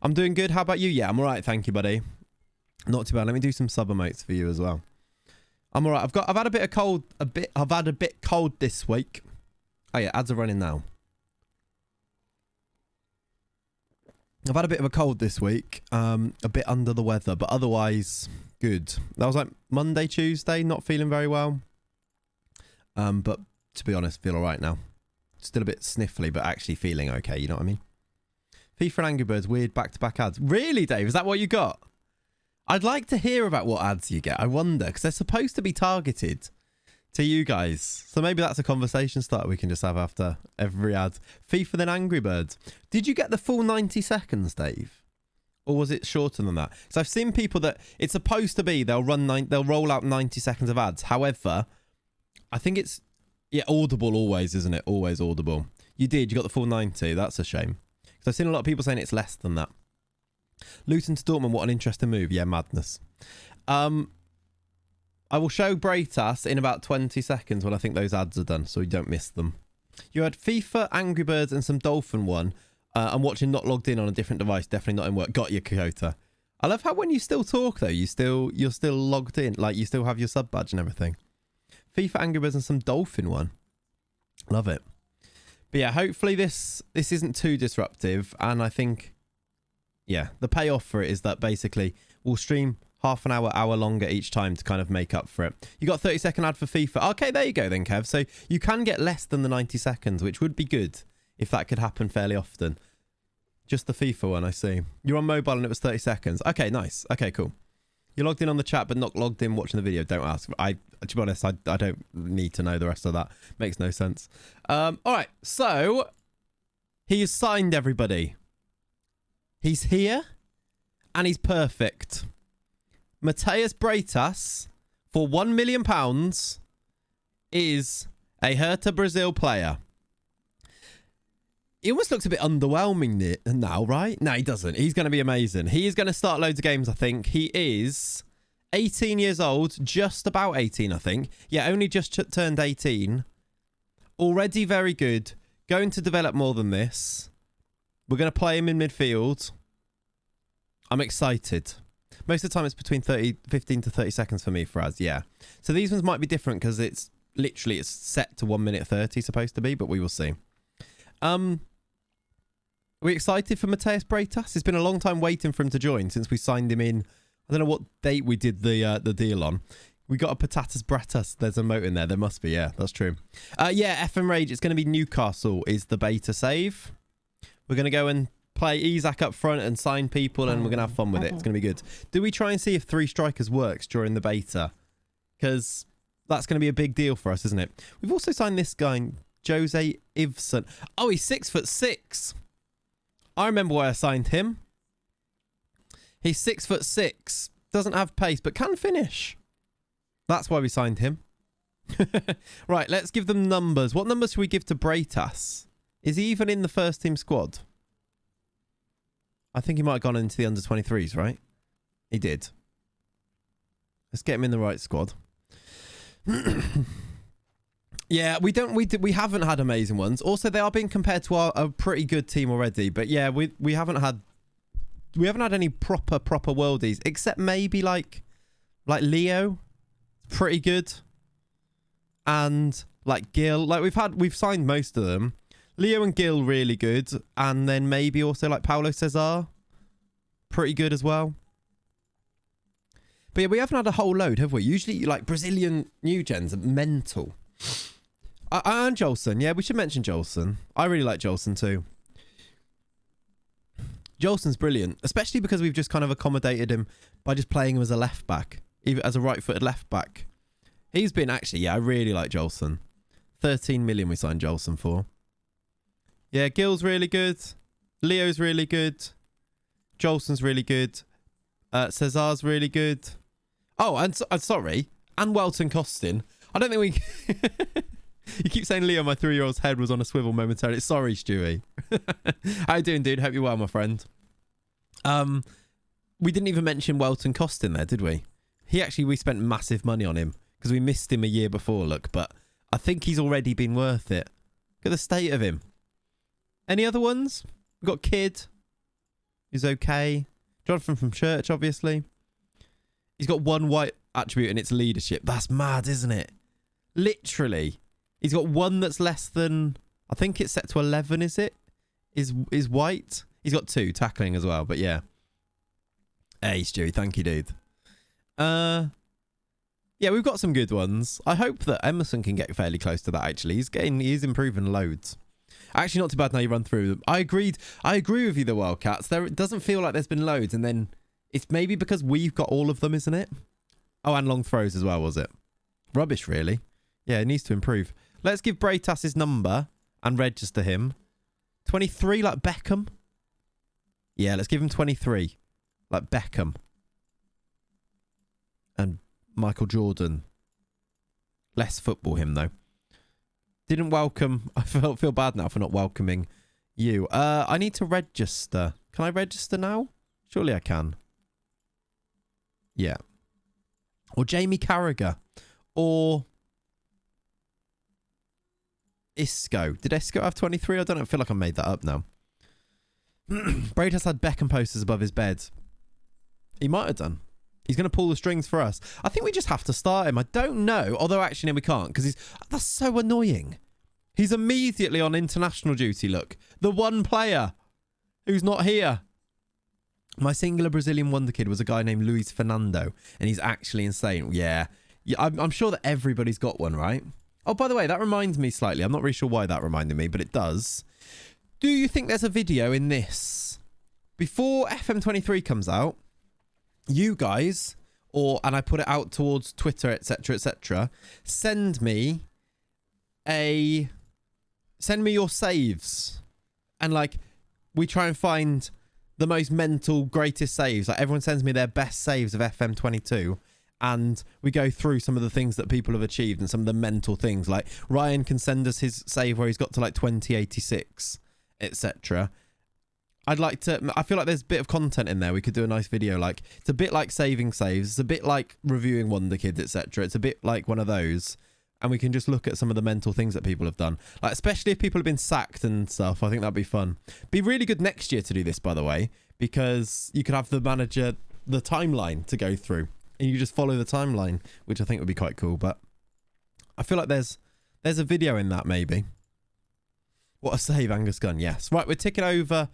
I'm doing good. How about you? Yeah, I'm all right. Thank you, buddy. Not too bad. Let me do some sub emotes for you as well. I'm all right. I've had a bit of cold. I've had a bit cold this week. Oh yeah, ads are running now. I've had a bit of a cold this week. A bit under the weather, but otherwise good. That was Monday, Tuesday. Not feeling very well. But to be honest, feel all right now. Still a bit sniffly, but actually feeling okay. You know what I mean? FIFA and Angry Birds weird back-to-back ads. Really, Dave? Is that what you got? I'd like to hear about what ads you get. I wonder, because they're supposed to be targeted to you guys. So maybe that's a conversation starter we can just have after every ad. FIFA then Angry Birds. Did you get the full 90 seconds, Dave? Or was it shorter than that? Because I've seen people that it's supposed to be they'll roll out 90 seconds of ads. However, I think it's Audible always, isn't it? Always Audible. You did. You got the full 90. That's a shame. Because I've seen a lot of people saying it's less than that. Luton to Dortmund, what an interesting move. Yeah, madness. I will show Breitas in about 20 seconds when I think those ads are done, so you don't miss them. You had FIFA, Angry Birds, and some Dolphin one. I'm watching not logged in on a different device, definitely not in work. Got you, Kokota. I love how when you still talk, though, you're still logged in. You still have your sub badge and everything. FIFA, Angry Birds, and some Dolphin one. Love it. But yeah, hopefully this isn't too disruptive, and I think... Yeah, the payoff for it is that basically we'll stream half an hour longer each time to kind of make up for it. You got a 30-second ad for FIFA. Okay, there you go then, Kev. So you can get less than the 90 seconds, which would be good if that could happen fairly often. Just the FIFA one, I see. You're on mobile and it was 30 seconds. Okay, nice. Okay, cool. You're logged in on the chat, but not logged in watching the video. Don't ask. To be honest, I don't need to know the rest of that. Makes no sense. All right, so he has signed everybody. He's here, and he's perfect. Mateus Bretas for £1 million is a Hertha Brazil player. He almost looks a bit underwhelming now, right? No, he doesn't. He's going to be amazing. He is going to start loads of games, I think. He is 18 years old, just about 18, I think. Yeah, only just turned 18. Already very good. Going to develop more than this. We're going to play him in midfield. I'm excited. Most of the time it's between 15 to 30 seconds for me, Fraz. Yeah. So these ones might be different because it's set to 1 minute 30 supposed to be, but we will see. Are we excited for Mateus Bretas? It's been a long time waiting for him to join since we signed him in. I don't know what date we did the deal on. We got a Patatas Bretas. There's a moat in there. There must be. Yeah, that's true. Yeah, FM Rage. It's going to be Newcastle is the beta save. We're going to go and play Isak up front and sign people, and we're going to have fun with it. It's going to be good. Do we try and see if 3 strikers works during the beta? Because that's going to be a big deal for us, isn't it? We've also signed this guy, Jose Ivson. Oh, he's 6'6". I remember why I signed him. He's 6'6". Doesn't have pace, but can finish. That's why we signed him. Right, let's give them numbers. What numbers should we give to Bretas? Is he even in the first team squad? I think he might have gone into the under-23s, right? He did. Let's get him in the right squad. Yeah, we haven't had amazing ones. Also, they are being compared to a pretty good team already. But yeah, we haven't had any proper worldies, except maybe like Leo, pretty good, and like Gil. Like we've signed most of them. Leo and Gil really good, and then maybe also like Paulo Cesar, pretty good as well. But yeah, we haven't had a whole load, have we? Usually, like Brazilian new gens are mental. And Jolson. Yeah, we should mention Jolson. I really like Jolson too. Jolson's brilliant, especially because we've just kind of accommodated him by just playing him as a left back, even as a right-footed left back. He's been actually, yeah, I really like Jolson. 13 million we signed Jolson for. Yeah, Gil's really good. Leo's really good. Jolson's really good. Cesar's really good. Oh, and sorry, and Welton Costin. I don't think we... You keep saying Leo, my 3-year-old's head was on a swivel momentarily. Sorry, Stewie. How you doing, dude? Hope you're well, my friend. We didn't even mention Welton Costin there, did we? We spent massive money on him because we missed him a year before, look. But I think he's already been worth it. Look at the state of him. Any other ones? We've got Kid. He's okay. Jonathan from Church, obviously. He's got one white attribute and it's leadership. That's mad, isn't it? Literally. He's got one that's less than... I think it's set to 11, is it? Is white? He's got 2, tackling as well, but yeah. Hey, Stewie, thank you, dude. Yeah, we've got some good ones. I hope that Emerson can get fairly close to that, actually. He's improving loads. Actually, not too bad now you run through them. I agree with you, the Wildcats. It doesn't feel like there's been loads, and then it's maybe because we've got all of them, isn't it? Oh, and long throws as well, was it? Rubbish, really. Yeah, it needs to improve. Let's give Bretas his number and register him. 23 like Beckham. Yeah, let's give him 23 like Beckham. And Michael Jordan. Less football him, though. Didn't welcome... I feel bad now for not welcoming you. I need to register. Can I register now? Surely I can. Yeah. Or Jamie Carragher. Or... Isco. Did Isco have 23? I don't know. I feel like I made that up now. Bretas had Beckham posters above his bed. He might have done. He's going to pull the strings for us. I think we just have to start him. I don't know. Although, actually, no, we can't. Because that's so annoying. He's immediately on international duty, look. The one player who's not here. My singular Brazilian wonder kid was a guy named Luis Fernando. And he's actually insane. Yeah. I'm sure that everybody's got one, right? Oh, by the way, that reminds me slightly. I'm not really sure why that reminded me, but it does. Do you think there's a video in this? Before FM23 comes out, you guys, and I put it out towards Twitter, etc., send me your saves. And, like, we try and find the most mental, greatest saves. Like everyone sends me their best saves of FM22. And we go through some of the things that people have achieved and some of the mental things. Like Ryan can send us his save where he's got to like 2086, etc. I feel like there's a bit of content in there. We could do a nice video. Like it's a bit like saving saves. It's a bit like reviewing Wonder Kids, etc. It's a bit like one of those. And we can just look at some of the mental things that people have done. Like, especially if people have been sacked and stuff. I think that'd be fun. Be really good next year to do this, by the way, because you could have the manager, the timeline to go through. And you just follow the timeline, which I think would be quite cool. But I feel like there's a video in that, maybe. What a save, Angus Gunn. Yes. Right, we're ticking over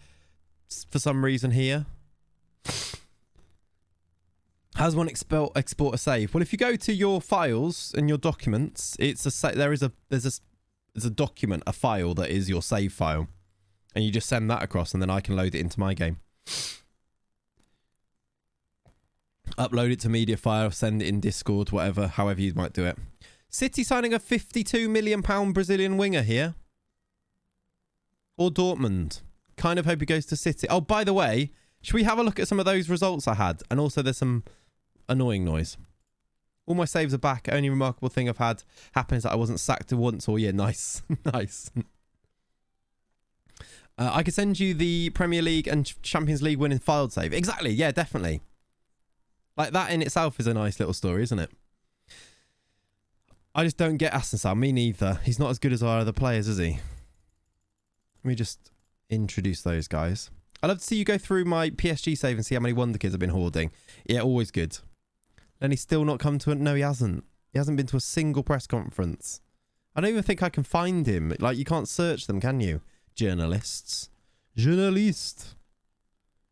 for some reason here. How does one export a save? Well, if you go to your files and your documents, there's a document, a file that is your save file, and you just send that across, and then I can load it into my game. Upload it to media file, send it in Discord, whatever, however you might do it. City signing a £52 million Brazilian winger here, or Dortmund. Kind of hope he goes to City. Oh, by the way, should we have a look at some of those results I had? And also, there's some annoying noise. All my saves are back. Only remarkable thing I've had happen is that I wasn't sacked once all year. Nice. Nice. I could send you the Premier League and Champions League winning filed save. Exactly. Yeah, definitely. Like, that in itself is a nice little story, isn't it? I just don't get Asensal. Me neither. He's not as good as our other players, is he? Let me just introduce those guys. I'd love to see you go through my PSG save and see how many Wonder Kids I've been hoarding. Yeah, always good. And he's still not come to it. No, he hasn't. He hasn't been to a single press conference. I don't even think I can find him. Like, you can't search them, can you? Journalists. Journalist.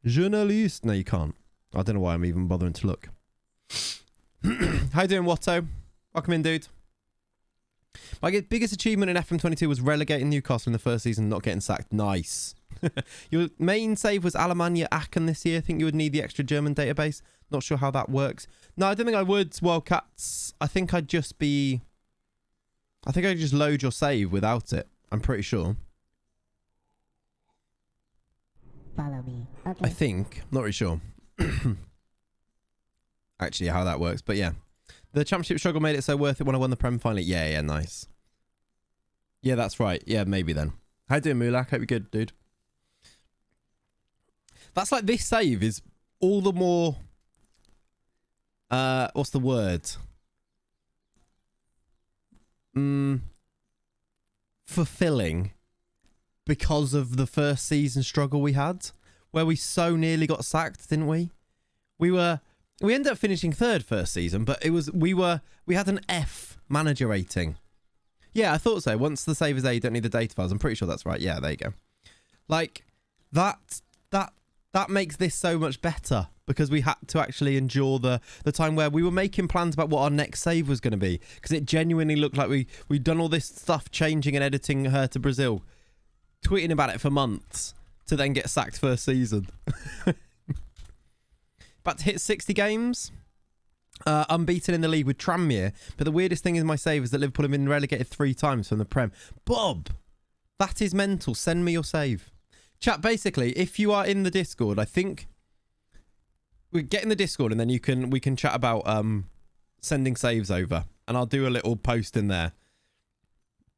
Journalist. No, you can't. I don't know why I'm even bothering to look. How you doing, Watto? Welcome in, dude. My biggest achievement in FM22 was relegating Newcastle in the first season, not getting sacked. Nice. Your main save was Alemannia Aachen this year. I think you would need the extra German database. Not sure how that works. No, I don't think I would, Wildcats. I think I'd just load your save without it. I'm pretty sure. Follow me. Okay. I think. Not really sure. Actually, how that works. But yeah. The championship struggle made it so worth it when I won the Prem finally. Yeah, nice. Yeah, that's right. Yeah, maybe then. How you doing, Mulak? Hope you're good, dude. That's like, this save is all the more... what's the word? Fulfilling. Because of the first season struggle we had. Where we so nearly got sacked, didn't we? We ended up finishing third first season, but we had an F manager rating. Yeah, I thought so. Once the save is there, you don't need the data files. I'm pretty sure that's right. Yeah, there you go. Like, that makes this so much better, because we had to actually endure the time where we were making plans about what our next save was going to be, because it genuinely looked like we'd done all this stuff, changing and editing Hertha Brazil, tweeting about it for months, to then get sacked first season. About to hit 60 games. Unbeaten in the league with Tranmere. But the weirdest thing in my save is that Liverpool have been relegated 3 times from the Prem. Bob, that is mental. Send me your save. Chat, basically, if you are in the Discord, I think we get in the Discord and then we can chat about sending saves over. And I'll do a little post in there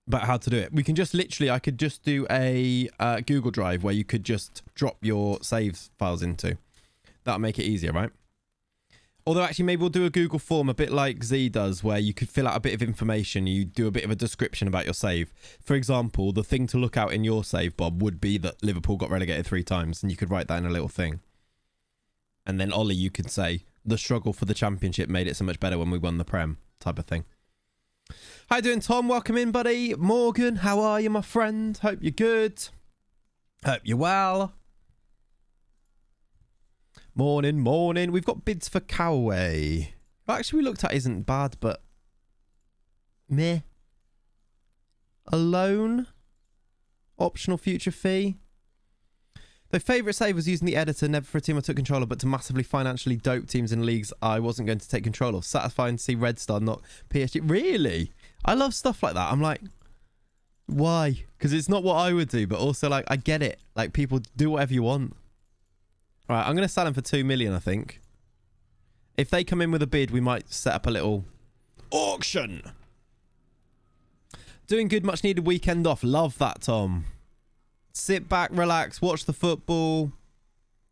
about how to do it. We can just literally, I could just do a Google Drive where you could just drop your saves files into. That'll make it easier, right? Although actually maybe we'll do a Google form a bit like Z does, where you could fill out a bit of information. You do a bit of a description about your save. For example, the thing to look out in your save, Bob, would be that Liverpool got relegated 3 times, and you could write that in a little thing. And then Ollie, you could say, the struggle for the championship made it so much better when we won the Prem, type of thing. How you doing, Tom? Welcome in, buddy. Morgan, how are you, my friend? Hope you're good. Hope you're well. Morning, morning. We've got bids for Coway. Actually, we looked at isn't bad, but meh. A loan. Optional future fee. The favourite save was using the editor, never for a team I took control of, but to massively financially dope teams in leagues I wasn't going to take control of. Satisfying to see Red Star, not PSG. Really? I love stuff like that. I'm like, why? Because it's not what I would do, but also, like, I get it. Like, people do whatever you want. Right, I'm going to sell him for 2 million, I think. If they come in with a bid, we might set up a little auction. Doing good, much needed weekend off. Love that, Tom. Sit back, relax, watch the football,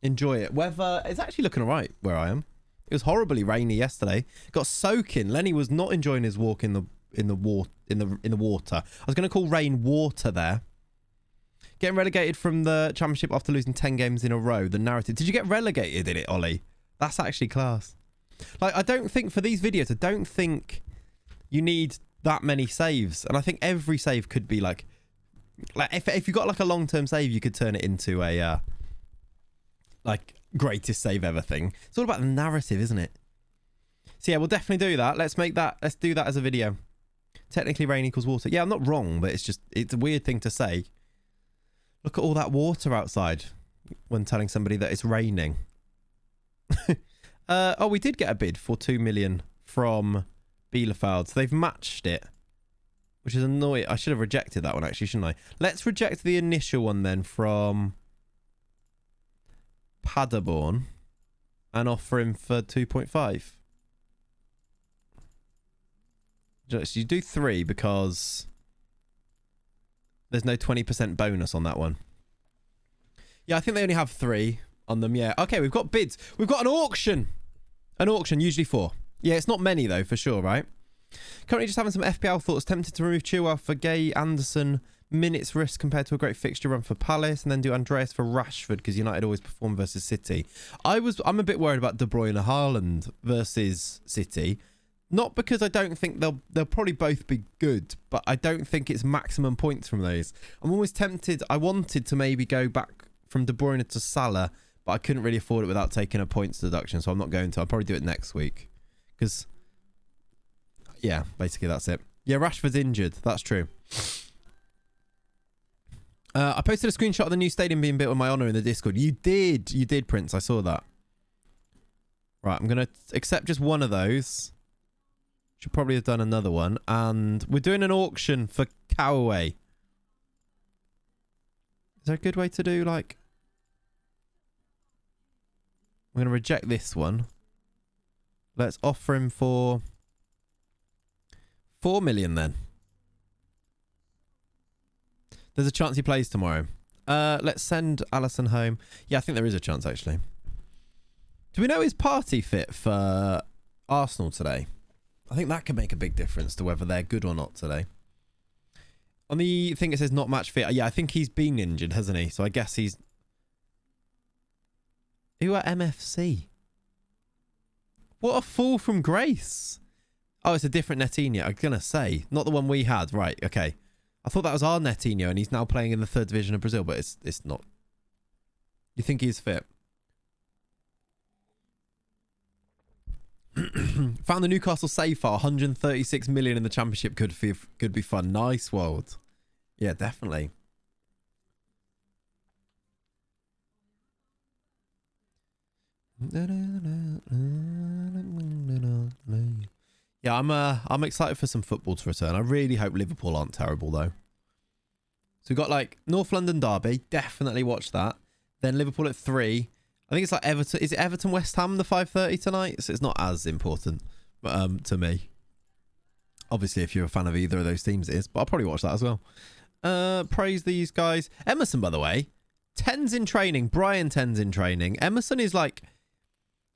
enjoy it. Weather is actually looking all right where I am. It was horribly rainy yesterday. Got soaking. Lenny was not enjoying his walk in the water. I was going to call rain water there. Getting relegated from the championship after losing 10 games in a row. The narrative. Did you get relegated in it, Ollie? That's actually class. Like, I don't think for these videos, I don't think you need that many saves. And I think every save could be like if you got like a long-term save, you could turn it into a like greatest save ever thing. It's all about the narrative, isn't it? So yeah, we'll definitely do that. Let's do that as a video. Technically rain equals water. Yeah, I'm not wrong, but it's a weird thing to say. Look at all that water outside when telling somebody that it's raining. Oh, we did get a bid for 2 million from Bielefeld. So they've matched it, which is annoying. I should have rejected that one actually, shouldn't I? Let's reject the initial one then from Paderborn and offer him for 2.5. So you do 3 because there's no 20% bonus on that one. Yeah, I think they only have 3 on them. Yeah. Okay, we've got bids. We've got an auction. An auction, usually 4. Yeah, it's not many though, for sure, right? Currently just having some FPL thoughts. Tempted to remove Chilwell for Gay, Anderson. Minutes risk compared to a great fixture run for Palace, and then do Andreas for Rashford because United always perform versus City. I'm a bit worried about De Bruyne and Haaland versus City. Not because I don't think they'll probably both be good, but I don't think it's maximum points from those. I'm always tempted. I wanted to maybe go back from De Bruyne to Salah, but I couldn't really afford it without taking a points deduction, so I'm not going to. I'll probably do it next week. Because, yeah, basically that's it. Yeah, Rashford's injured. That's true. I posted a screenshot of the new stadium being built in my honour in the Discord. You did, Prince. I saw that. Right, I'm going to accept just one of those. Should probably have done another one. And we're doing an auction for Cowaway. Is there a good way to do, like... I'm going to reject this one. Let's offer him for 4 million then. There's a chance he plays tomorrow. Let's send Alisson home. Yeah, I think there is a chance, actually. Do we know his party fit for Arsenal today? I think that could make a big difference to whether they're good or not today. On the thing it says not match fit. Yeah, I think he's been injured, hasn't he? So I guess he's... Who are MFC? What a fall from grace. Oh, it's a different Netinho. I'm going to say. Not the one we had. Right, okay. I thought that was our Netinho and he's now playing in the 3rd division of Brazil, but it's not. You think he's fit? Found the Newcastle save file. 136 million in the championship could be fun. Nice, World. Yeah, definitely. Yeah, I'm excited for some football to return. I really hope Liverpool aren't terrible though. So we've got like North London derby, definitely watch that. Then Liverpool at 3. I think it's like Everton. Is it Everton West Ham the 5:30 tonight? So it's not as important to me. Obviously, if you're a fan of either of those teams, it is. But I'll probably watch that as well. Praise these guys. Emerson, by the way, 10's in training. Brian 10's in training. Emerson is like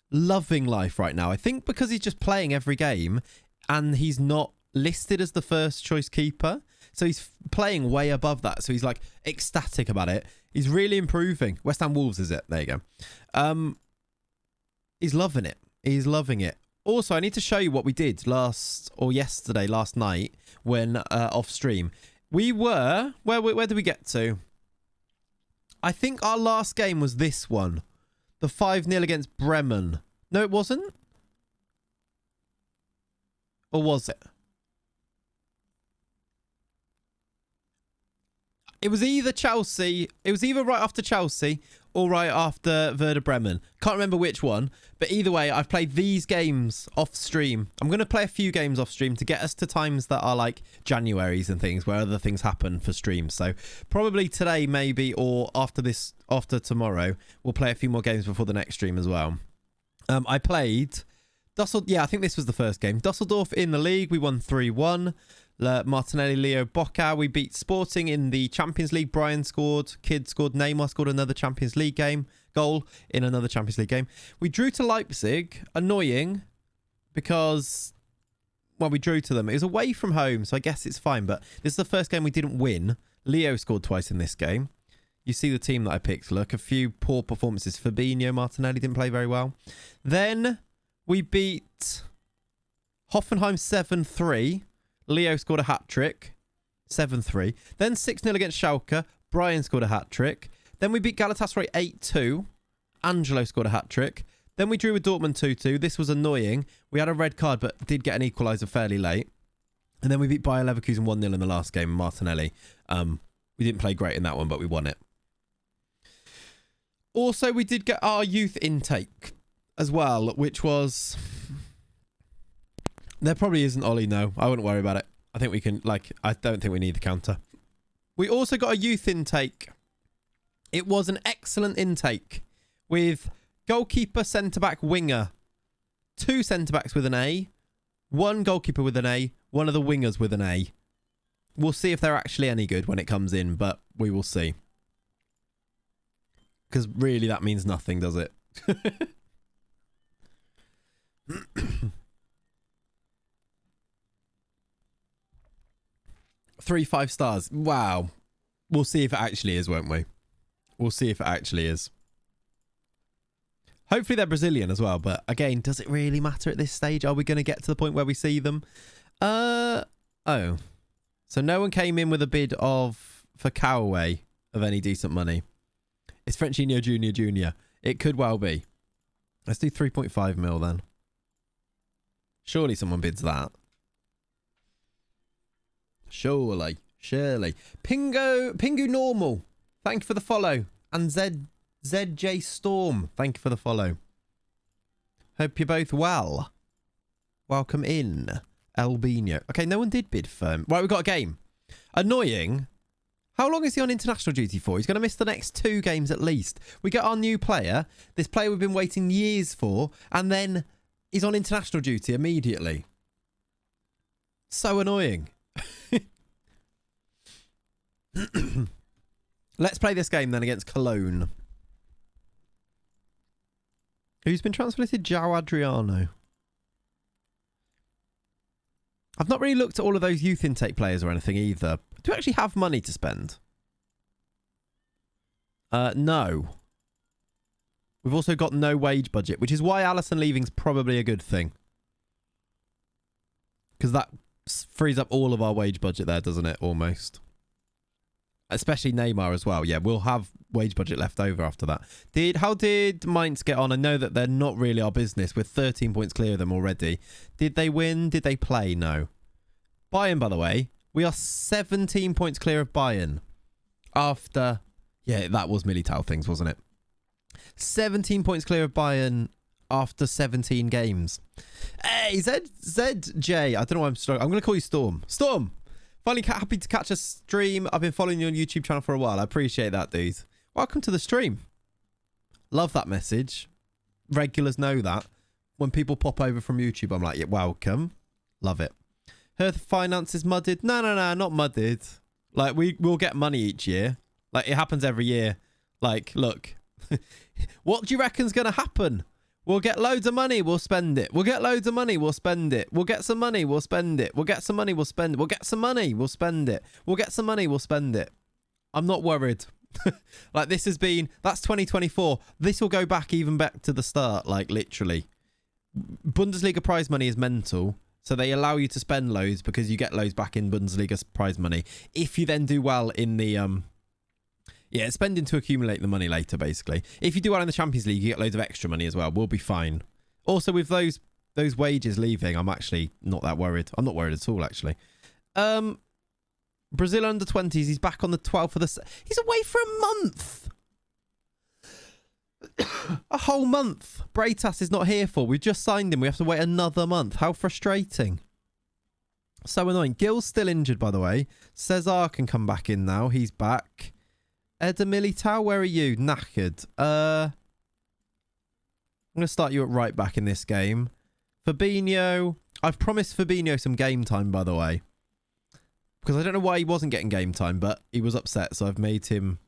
loving life right now. I think because he's just playing every game and he's not listed as the first choice keeper. So he's playing way above that. So he's like ecstatic about it. He's really improving. West Ham Wolves, is it? There you go. He's loving it. He's loving it. Also, I need to show you what we did last night when off stream. We were, where did we get to? I think our last game was this one. The 5-0 against Bremen. No, it wasn't? Or was it? It was either Chelsea. It was either right after Chelsea all right after Werder Bremen. Can't remember which one, but either way, I've played these games off stream. I'm going to play a few games off stream to get us to times that are like Januaries and things where other things happen for streams. So probably today, maybe, or after tomorrow, we'll play a few more games before the next stream as well. I played I think this was the first game. Dusseldorf in the league. We won 3-1. Martinelli, Leo, Bocca. We beat Sporting in the Champions League. Brian scored. Kid scored. Neymar scored another Champions League goal in another Champions League game. We drew to Leipzig. Annoying because, well, we drew to them. It was away from home, so I guess it's fine. But this is the first game we didn't win. Leo scored twice in this game. You see the team that I picked. Look, a few poor performances. Fabinho, Martinelli didn't play very well. Then we beat Hoffenheim 7-3. Leo scored a hat-trick. 7-3. Then 6-0 against Schalke. Brian scored a hat-trick. Then we beat Galatasaray 8-2. Angelo scored a hat-trick. Then we drew with Dortmund 2-2. This was annoying. We had a red card, but did get an equaliser fairly late. And then we beat Bayer Leverkusen 1-0 in the last game. Martinelli. We didn't play great in that one, but we won it. Also, we did get our youth intake as well, which was... There probably isn't Ollie, no. I wouldn't worry about it. I think we can, I don't think we need the counter. We also got a youth intake. It was an excellent intake with goalkeeper, centre-back, winger. 2 centre-backs with an A. 1 goalkeeper with an A. 1 of the wingers with an A. We'll see if they're actually any good when it comes in, but we will see. Because really that means nothing, does it? 3 5 stars. Wow. We'll see if it actually is, won't we? We'll see if it actually is. Hopefully they're Brazilian as well, but again, does it really matter at this stage? Are we going to get to the point where we see them? Oh. So no one came in with a bid for Cowaway of any decent money. It's Frenchinho Junior. It could well be. Let's do 3.5 mil then. Surely someone bids that. Surely. Pingu Normal. Thank you for the follow. And ZJ Storm. Thank you for the follow. Hope you're both well. Welcome in. Albino. Okay, no one did bid firm. Right, we've got a game. Annoying. How long is he on international duty for? He's going to miss the next 2 games at least. We get our new player. This player we've been waiting years for. And then he's on international duty immediately. So annoying. Let's play this game then against Cologne. Who's been transferred to João Adriano? I've not really looked at all of those youth intake players or anything either. Do we actually have money to spend? No. We've also got no wage budget, which is why Alisson leaving's probably a good thing. Because that frees up all of our wage budget there, doesn't it? Almost. Especially Neymar as well. Yeah, we'll have wage budget left over after that. How did Mainz get on? I know that they're not really our business. We're 13 points clear of them already. Did they win? Did they play? No. Bayern, by the way. We are 17 points clear of Bayern. After... Yeah, that was Militao things, wasn't it? 17 points clear of Bayern after 17 games. Hey, ZJ. I don't know why I'm struggling. I'm going to call you Storm. Storm! Finally happy to catch a stream. I've been following you on YouTube channel for a while. I appreciate that, dude. Welcome to the stream. Love that message. Regulars know that. When people pop over from YouTube, I'm like, yeah, welcome. Love it. Hertha finances mudded. No, not mudded. Like, we'll get money each year. Like, it happens every year. Like, look. What do you reckon's going to happen? We'll get loads of money, we'll spend it. We'll get loads of money, we'll spend it. We'll get some money, we'll spend it. We'll get some money, we'll spend it. We'll get some money, we'll spend it. We'll get some money, we'll spend it. I'm not worried. Like, this has been... That's 2024. This will go back even back to the start, like, literally. Bundesliga prize money is mental. So they allow you to spend loads because you get loads back in Bundesliga prize money. If you then do well in the... Yeah, spending to accumulate the money later, basically. If you do well in the Champions League, you get loads of extra money as well. We'll be fine. Also, with those wages leaving, I'm actually not that worried. I'm not worried at all, actually. Brazil under 20s. He's back on the 12th of the... He's away for a month. A whole month. Braytas is not here for. We've just signed him. We have to wait another month. How frustrating. So annoying. Gil's still injured, by the way. Cesar can come back in now. He's back. Eder Militao, where are you? Knackered. I'm going to start you at right back in this game. Fabinho. I've promised Fabinho some game time, by the way. Because I don't know why he wasn't getting game time, but he was upset. So I've made him...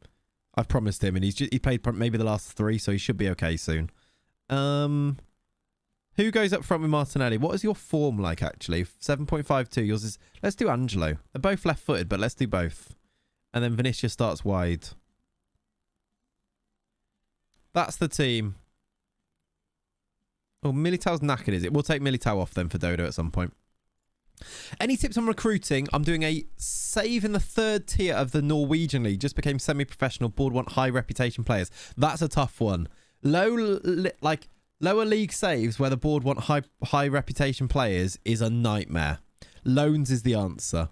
I've promised him, and he played maybe the last 3, so he should be okay soon. Who goes up front with Martinelli? What is your form like, actually? 7.52. Yours is... Let's do Angelo. They're both left-footed, but let's do both. And then Vinicius starts wide. That's the team. Oh, Militao's knackered, is it? We'll take Militao off then for Dodo at some point. Any tips on recruiting? I'm doing a save in the 3rd tier of the Norwegian League. Just became semi-professional. Board want high reputation players. That's a tough one. Lower league saves where the board want high reputation players is a nightmare. Loans is the answer.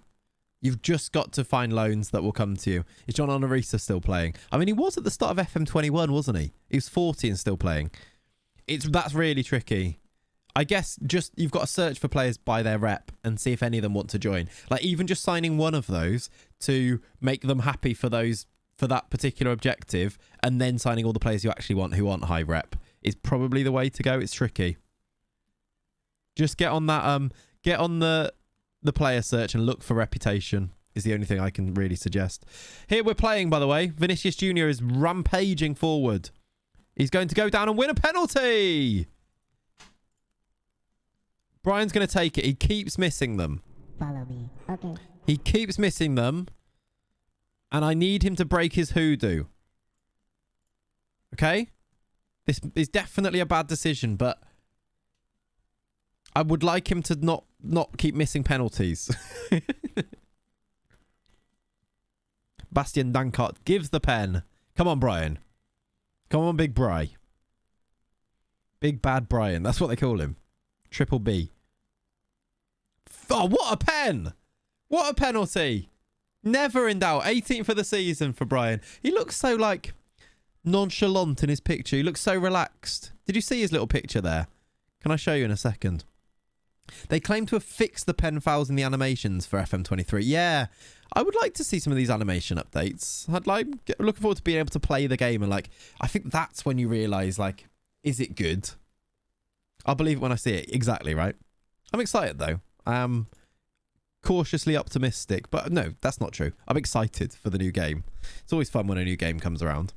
You've just got to find loans that will come to you. Is John Onorisa still playing? I mean, he was at the start of FM21, wasn't he? He was 40 and still playing. That's really tricky. I guess just you've got to search for players by their rep and see if any of them want to join. Like even just signing one of those to make them happy for that particular objective, and then signing all the players you actually want who aren't high rep is probably the way to go. It's tricky. Just get on that get on the player search and look for reputation is the only thing I can really suggest. Here we're playing, by the way. Vinicius Jr. is rampaging forward. He's going to go down and win a penalty. Brian's going to take it. He keeps missing them. Follow me. Okay. He keeps missing them. And I need him to break his hoodoo. Okay? This is definitely a bad decision, but I would like him to not keep missing penalties. Bastian Dankart gives the pen. Come on, Brian. Come on, Big Bri. Big Bad Brian. That's what they call him. Triple B. Oh, what a pen! What a penalty! Never in doubt. 18th of the season for Brian. He looks so, like, nonchalant in his picture. He looks so relaxed. Did you see his little picture there? Can I show you in a second? They claim to have fixed the pen fouls in the animations for FM23. Yeah, I would like to see some of these animation updates. Looking forward to being able to play the game and, like, I think that's when you realise, like, is it good? I'll believe it when I see it. Exactly, right? I'm excited, though. I am cautiously optimistic, but no, that's not true. I'm excited for the new game. It's always fun when a new game comes around.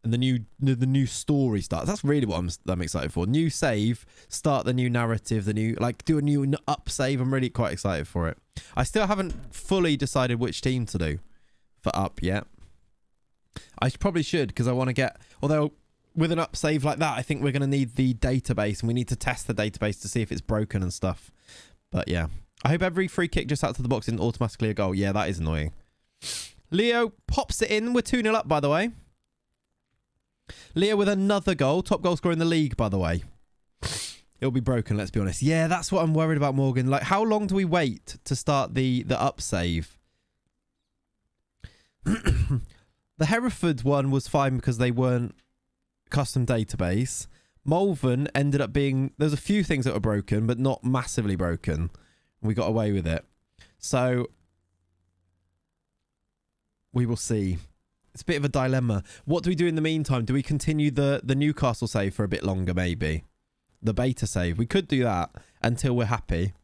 And the new story starts. That's really what I'm excited for. New save, start the new narrative, do a new up save. I'm really quite excited for it. I still haven't fully decided which team to do for up yet. I probably should, because I want to get... Although... With an up save like that, I think we're going to need the database, and we need to test the database to see if it's broken and stuff. But yeah. I hope every free kick just out to the box isn't automatically a goal. Yeah, that is annoying. Leo pops it in. We're 2-0 up, by the way. Leo with another goal. Top goal scorer in the league, by the way. It'll be broken, let's be honest. Yeah, that's what I'm worried about, Morgan. Like, how long do we wait to start the up save? The Hereford one was fine because they weren't custom database. Malvern ended up being... There's a few things that were broken, but not massively broken. We got away with it. So, we will see. It's a bit of a dilemma. What do we do in the meantime? Do we continue the Newcastle save for a bit longer, maybe? The beta save. We could do that until we're happy.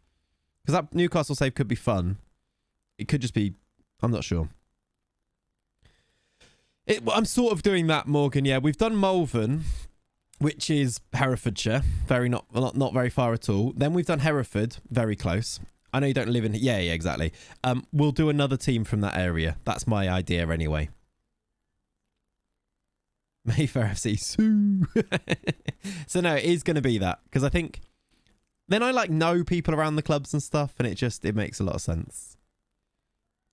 Because that Newcastle save could be fun. It could just be... I'm not sure. I'm sort of doing that, Morgan. Yeah, we've done Malvern, which is Herefordshire. Not very far at all. Then we've done Hereford, very close. I know you don't live in... Yeah, exactly. We'll do another team from that area. That's my idea anyway. Mayfair FC. Sue. So no, it is going to be that. Because I think... Then I know people around the clubs and stuff, and it makes a lot of sense.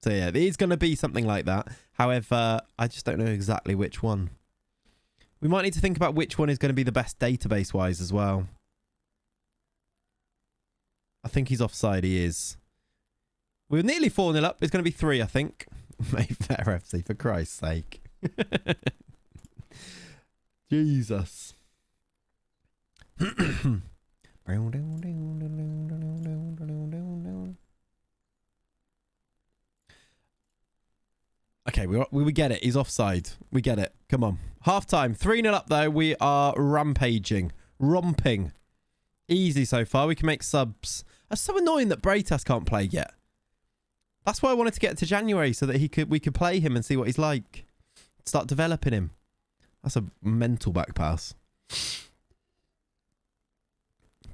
So yeah, it is going to be something like that. However, I just don't know exactly which one. We might need to think about which one is going to be the best database-wise as well. I think he's offside. He is. We're nearly 4-0 up. It's going to be 3, I think. Mayfair FC, for Christ's sake. Jesus. Okay, we get it. He's offside. We get it. Come on. Half time. 3-0 up though. We are rampaging. Romping. Easy so far. We can make subs. It's so annoying that Braytas can't play yet. That's why I wanted to get to January so that we could play him and see what he's like. Start developing him. That's a mental back pass.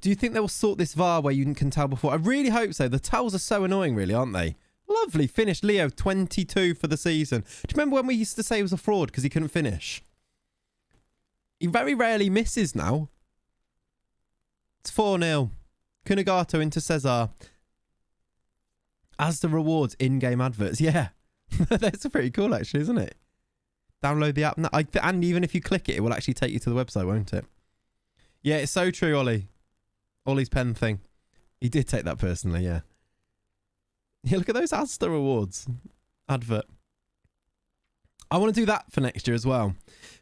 Do you think they will sort this VAR where you can tell before? I really hope so. The tells are so annoying, really, aren't they? Lovely. Finished Leo 22 for the season. Do you remember when we used to say he was a fraud because he couldn't finish? He very rarely misses now. It's 4-0. Kunagato into Cesar. As the rewards, in-game adverts. Yeah. That's pretty cool, actually, isn't it? Download the app. And even if you click it, it will actually take you to the website, won't it? Yeah, it's so true, Ollie. Ollie's pen thing. He did take that personally, yeah. Yeah, look at those Asda rewards. Advert. I want to do that for next year as well.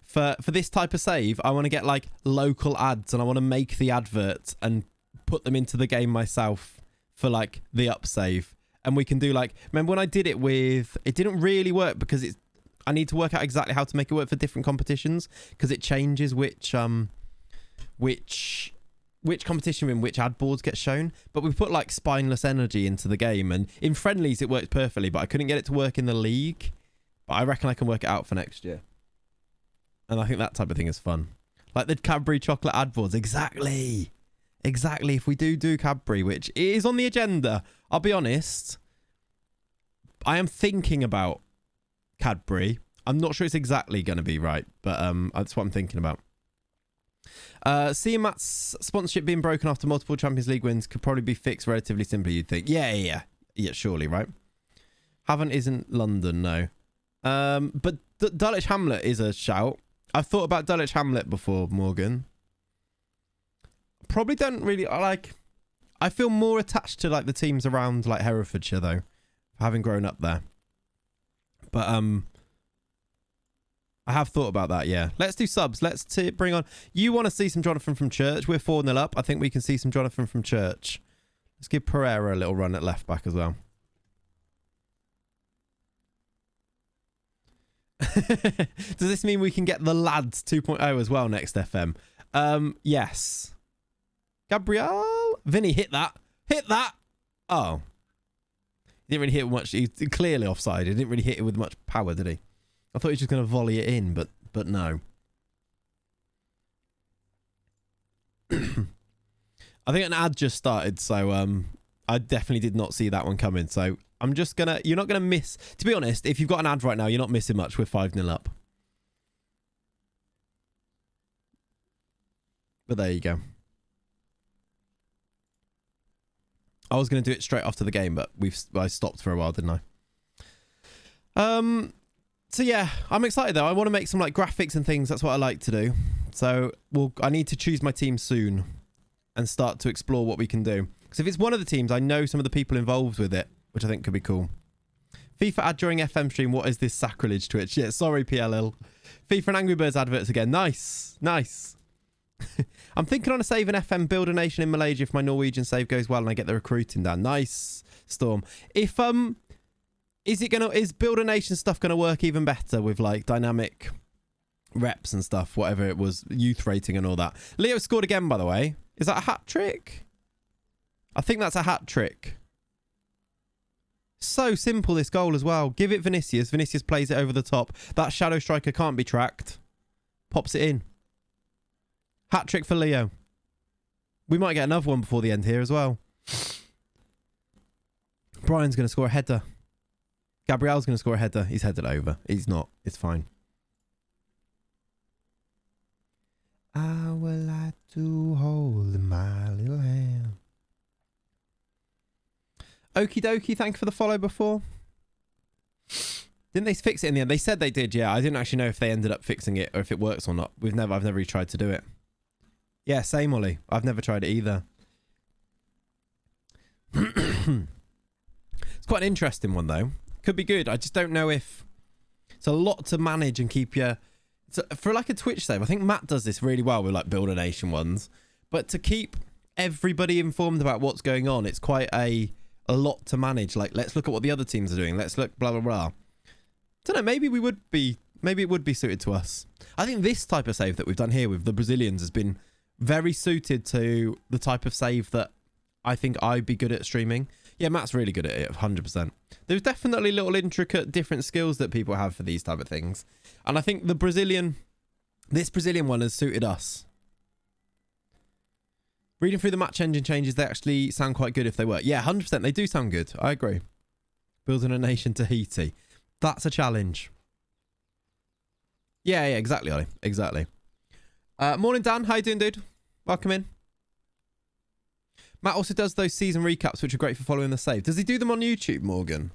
For this type of save, I want to get like local ads and I want to make the adverts and put them into the game myself for like the up save. And we can do like, remember when I did it with, it didn't really work because I need to work out exactly how to make it work for different competitions because it changes which competition in which ad boards get shown. But we put like spineless energy into the game and in friendlies it worked perfectly, but I couldn't get it to work in the league. But I reckon I can work it out for next year. And I think that type of thing is fun. Like the Cadbury chocolate ad boards. Exactly. Exactly. If we do Cadbury, which is on the agenda, I'll be honest, I am thinking about Cadbury. I'm not sure it's exactly going to be right, but that's what I'm thinking about. Seeing Matt's sponsorship being broken after multiple Champions League wins could probably be fixed relatively simply, you'd think. Yeah, surely, right? Haven't isn't London, no. But Dulwich Hamlet is a shout. I've thought about Dulwich Hamlet before, Morgan. Probably don't really I feel more attached to like the teams around like Herefordshire though, having grown up there. But I have thought about that, yeah. Let's do subs. Let's bring on... You want to see some Jonathan from Church? We're 4-0 up. I think we can see some Jonathan from Church. Let's give Pereira a little run at left back as well. Does this mean we can get the lads 2.0 as well next FM? Yes. Gabriel? Vinny, hit that. Hit that! Oh. He didn't really hit it much. He's clearly offside. He didn't really hit it with much power, did he? I thought he was just going to volley it in, but no. I think an ad just started, so I definitely did not see that one coming. So I'm just going to... You're not going to miss... To be honest, if you've got an ad right now, you're not missing much. We're 5-0 up. But there you go. I was going to do it straight after the game, but I stopped for a while, didn't I? So yeah, I'm excited though. I want to make some like graphics and things. That's what I like to do. So I need to choose my team soon and start to explore what we can do. Because if it's one of the teams, I know some of the people involved with it, which I think could be cool. FIFA ad during FM stream. What is this sacrilege, Twitch? Yeah, sorry, PLL. FIFA and Angry Birds adverts again. Nice. Nice. I'm thinking on a save an FM Build a Nation in Malaysia if my Norwegian save goes well and I get the recruiting down. Nice, Storm. If is Build a Nation stuff gonna work even better with like dynamic reps and stuff, whatever it was, youth rating and all that? Leo scored again, by the way. Is that a hat trick? I think that's a hat trick. So simple, this goal as well. Give it Vinicius. Vinicius plays it over the top. That shadow striker can't be tracked. Pops it in. Hat trick for Leo. We might get another one before the end here as well. Brian's going to score a header. Gabriel's going to score a header. He's headed over. He's not. It's fine. I would like to hold my little hand. Okie dokie. Thank you for the follow before. Didn't they fix it in the end? They said they did, yeah. I didn't actually know if they ended up fixing it or if it works or not. I've never really tried to do it. Yeah, same, Ollie. I've never tried it either. It's quite an interesting one, though. Could be good. I just don't know if... It's a lot to manage and keep your So for like a Twitch save, I think Matt does this really well with like Builder Nation ones. But to keep everybody informed about what's going on, it's quite a lot to manage. Like, let's look at what the other teams are doing. Let's look, blah, blah, blah. Don't know, maybe it would be suited to us. I think this type of save that we've done here with the Brazilians has been very suited to the type of save that I think I'd be good at streaming. Yeah, Matt's really good at it, 100%. There's definitely little intricate different skills that people have for these type of things. And I think this Brazilian one has suited us. Reading through the match engine changes, they actually sound quite good if they work. Yeah, 100%. They do sound good. I agree. Building a nation Tahiti. That's a challenge. Yeah, exactly, Ollie. Exactly. Morning, Dan. How you doing, dude? Welcome in. Matt also does those season recaps, which are great for following the save. Does he do them on YouTube, Morgan?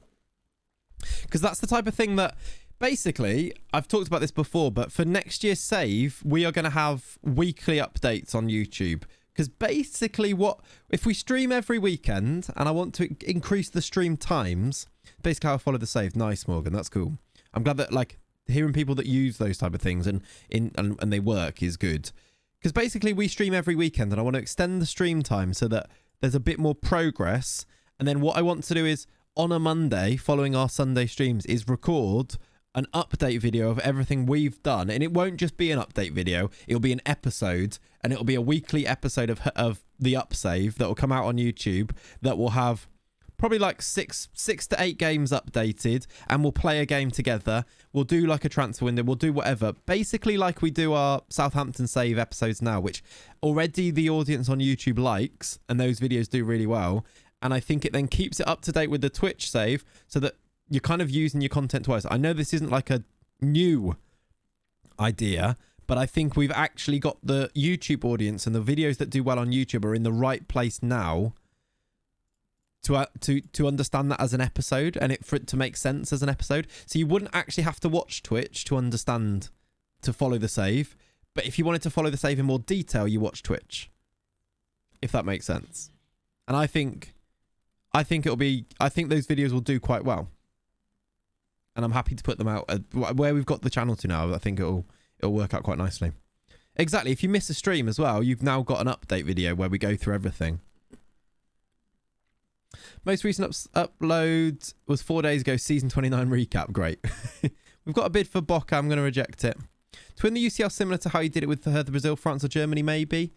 Because that's the type of thing that, basically, I've talked about this before, but for next year's save, we are going to have weekly updates on YouTube. Because basically if we stream every weekend, and I want to increase the stream times, basically how I follow the save. Nice, Morgan. That's cool. I'm glad that, like, hearing people that use those type of things and they work is good. Because basically we stream every weekend and I want to extend the stream time so that there's a bit more progress. And then what I want to do is on a Monday following our Sunday streams is record an update video of everything we've done. And it won't just be an update video. It'll be an episode, and it'll be a weekly episode of the upsave that will come out on YouTube that will have probably like six to 8 games updated, and we'll play a game together. We'll do like a transfer window. We'll do whatever. Basically like we do our Southampton save episodes now, which already the audience on YouTube likes, and those videos do really well. And I think it then keeps it up to date with the Twitch save so that you're kind of using your content twice. I know this isn't like a new idea, but I think we've actually got the YouTube audience, and the videos that do well on YouTube are in the right place now to understand that as an episode, and for it to make sense as an episode. So you wouldn't actually have to watch Twitch to understand, to follow the save. But if you wanted to follow the save in more detail, you watch Twitch. If that makes sense. And I think those videos will do quite well. And I'm happy to put them out where we've got the channel to now. I think it'll work out quite nicely. Exactly. If you miss a stream as well, you've now got an update video where we go through everything. Most recent upload was 4 days ago. Season 29 recap. Great. We've got a bid for Boca. I'm going to reject it. To win the UCL similar to how you did it with the Hertha, Brazil, France or Germany, maybe.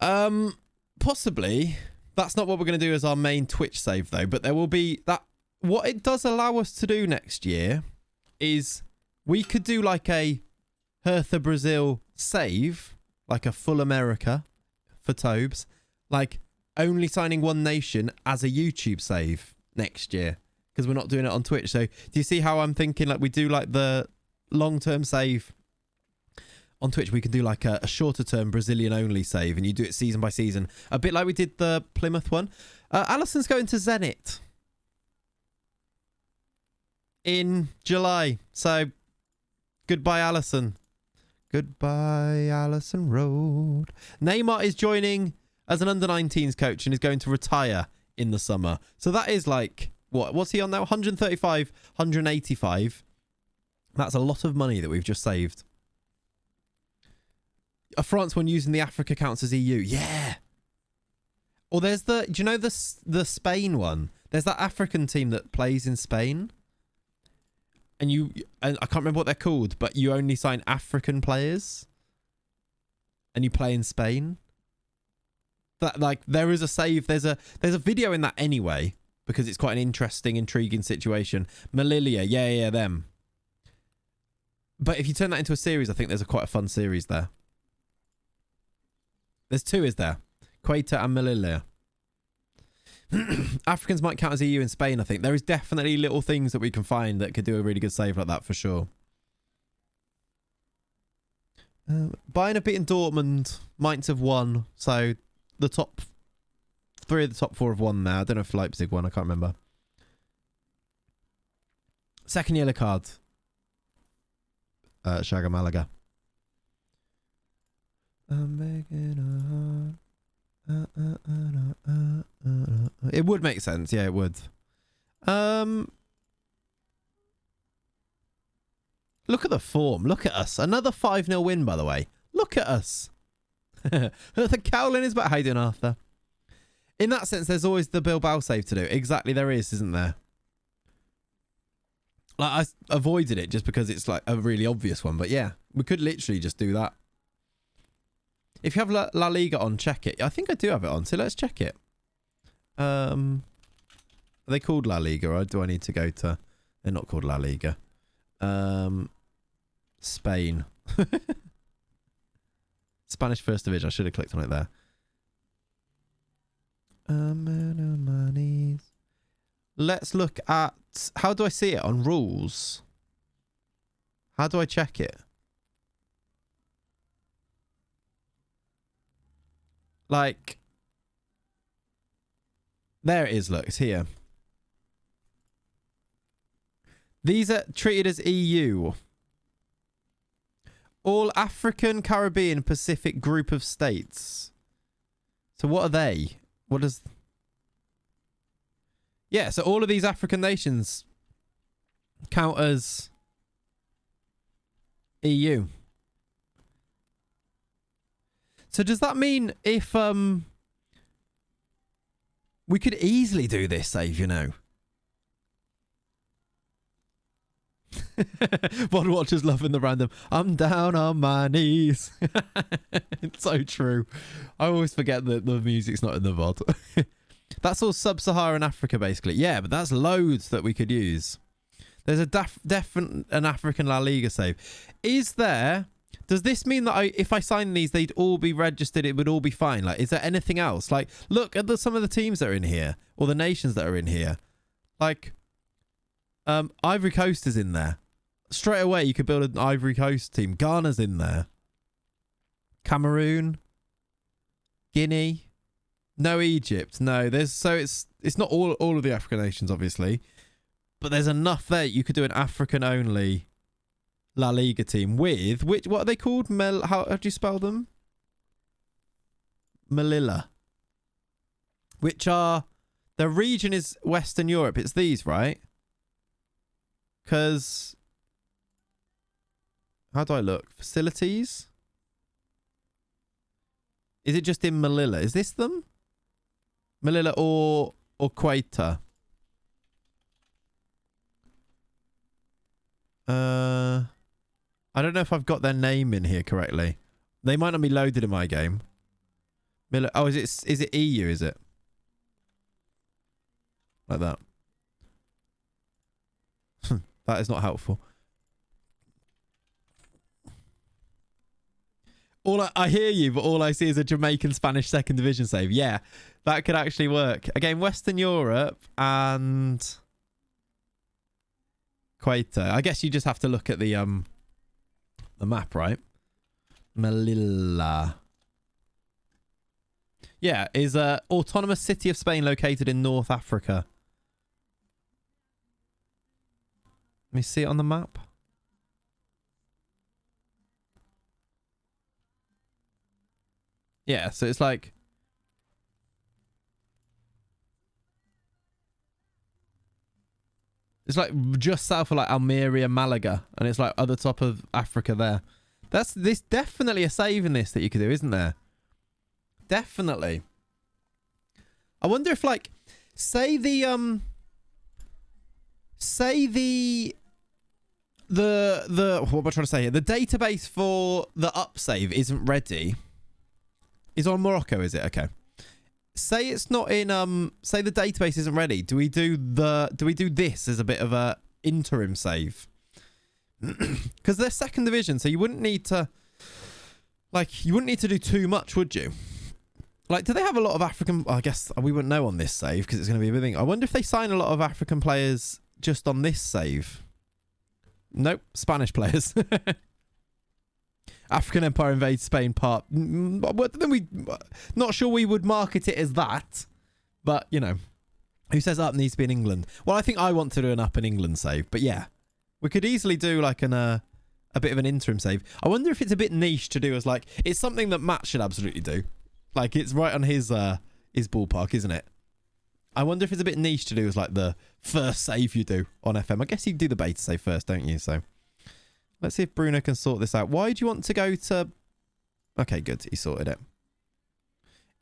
Possibly. That's not what we're going to do as our main Twitch save, though. But there will be that. What it does allow us to do next year is we could do like a Hertha, Brazil save, like a full America for Tobes, like only signing one nation as a YouTube save next year, because we're not doing it on Twitch. So do you see how I'm thinking? Like we do like the long-term save on Twitch, we can do like a shorter term Brazilian only save, and you do it season by season, a bit like we did the Plymouth one. Allison's going to Zenit in July, so goodbye Allison. Goodbye Allison Road. Neymar is joining as an under-19s coach and is going to retire in the summer. So that is like, what's he on now? 135, 185. That's a lot of money that we've just saved. A France one using the Africa counts as EU. Yeah. Or there's do you know the Spain one? There's that African team that plays in Spain. And I can't remember what they're called, but you only sign African players. And you play in Spain. That, like, there is a save. There's a video in that anyway, because it's quite an interesting, intriguing situation. Melilla, yeah, them. But if you turn that into a series, I think there's quite a fun series there. There's two, is there? Queta and Melilla. Africans might count as EU in Spain, I think. There is definitely little things that we can find that could do a really good save like that, for sure. Bayern have beaten Dortmund. Mainz have won. So the top 3 of the top 4 have won now. I don't know if Leipzig won. I can't remember. Second yellow card. Shaga Malaga. I'm making a heart. It would make sense. Yeah, it would. Look at the form. Look at us. Another 5-0 win, by the way. Look at us. The Cowlin is back. How you doing, Arthur? In that sense, there's always the Bilbao save to do. Exactly, there is, isn't there? Like, I avoided it just because it's like a really obvious one. But yeah, we could literally just do that. If you have La Liga on, check it. I think I do have it on, so let's check it. Are they called La Liga, or do I need to go to... They're not called La Liga. Spain. Spanish First Division. I should have clicked on it there. Let's look at... How do I see it on rules? How do I check it? Like... There it is, look. It's here. These are treated as EU. All African, Caribbean, Pacific group of states. So what are they? What does... Yeah, so all of these African nations count as EU. So does that mean if... we could easily do this save, you know. Bod Watchers loving the random. I'm down on my knees. It's so true. I always forget that the music's not in the VOD. That's all sub-Saharan Africa, basically. Yeah, but that's loads that we could use. There's a definite an African La Liga save. Is there... Does this mean that if I sign these, they'd all be registered? It would all be fine. Like, is there anything else? Like, look at some of the teams that are in here, or the nations that are in here. Like, Ivory Coast is in there. Straight away, you could build an Ivory Coast team. Ghana's in there. Cameroon, Guinea. No Egypt. No, it's not all of the African nations, obviously, but there's enough there. You could do an African only La Liga team with what are they called? How do you spell them? Melilla. Which are the region is Western Europe. It's these, right? Because how do I look? Facilities? Is it just in Melilla? Is this them? Melilla or Quetta? I don't know if I've got their name in here correctly. They might not be loaded in my game. Oh, is it EU, is it? Like that. That is not helpful. I hear you, but all I see is a Jamaican Spanish second division save. Yeah, that could actually work. Again, Western Europe and Quetta. I guess you just have to look at the map, right? Melilla. Yeah, is a autonomous city of Spain located in North Africa. Let me see it on the map. Yeah, so it's like... It's like just south of like Almeria, Malaga. And it's like at the top of Africa there. There's definitely a save in this that you could do, isn't there? Definitely. I wonder if like... Say the... What am I trying to say here? The database for the upsave isn't ready. Is on Morocco, is it? Okay. Say it's not in say the database isn't ready. Do we do this as a bit of a interim save? Because they're second division, so you wouldn't need to do too much, would you? Like, do they have a lot of African... I guess we wouldn't know on this save because it's going to be a big thing. I wonder if they sign a lot of African players just on this save. Nope, Spanish players. African Empire invades Spain part. Then not sure we would market it as that, but you know, who says up needs to be in England? Well, I think I want to do an up in England save, but yeah, we could easily do like a bit of an interim save. I wonder if it's a bit niche to do as like it's something that Matt should absolutely do. Like it's right on his ballpark, isn't it? I wonder if it's a bit niche to do as like the first save you do on FM. I guess you do the beta save first, don't you? So Let's see if Bruno can sort this out. Why do you want to go to... Okay, good. He sorted it.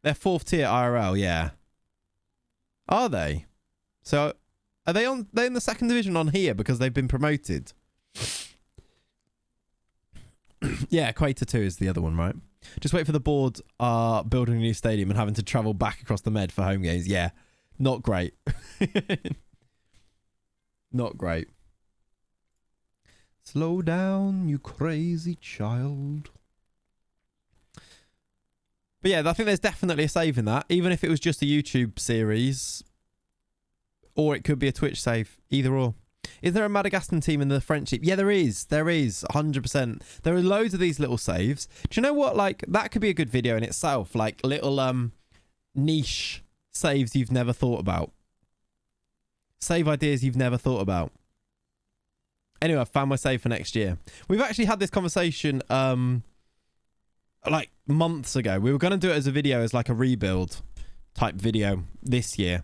They're 4th tier IRL, yeah. Are they? So, are they on? They're in the 2nd division on here because they've been promoted. Yeah, Equator 2 is the other one, right? Just wait for the board building a new stadium and having to travel back across the Med for home games. Yeah, not great. Not great. Slow down, you crazy child. But yeah, I think there's definitely a save in that. Even if it was just a YouTube series. Or it could be a Twitch save. Either or. Is there a Madagascar team in the Friendship? Yeah, there is. There is. 100%. There are loads of these little saves. Do you know what? Like, that could be a good video in itself. Like, little niche saves you've never thought about. Save ideas you've never thought about. Anyway, I found my save for next year. We've actually had this conversation like months ago. We were going to do it as a video, as like a rebuild type video this year.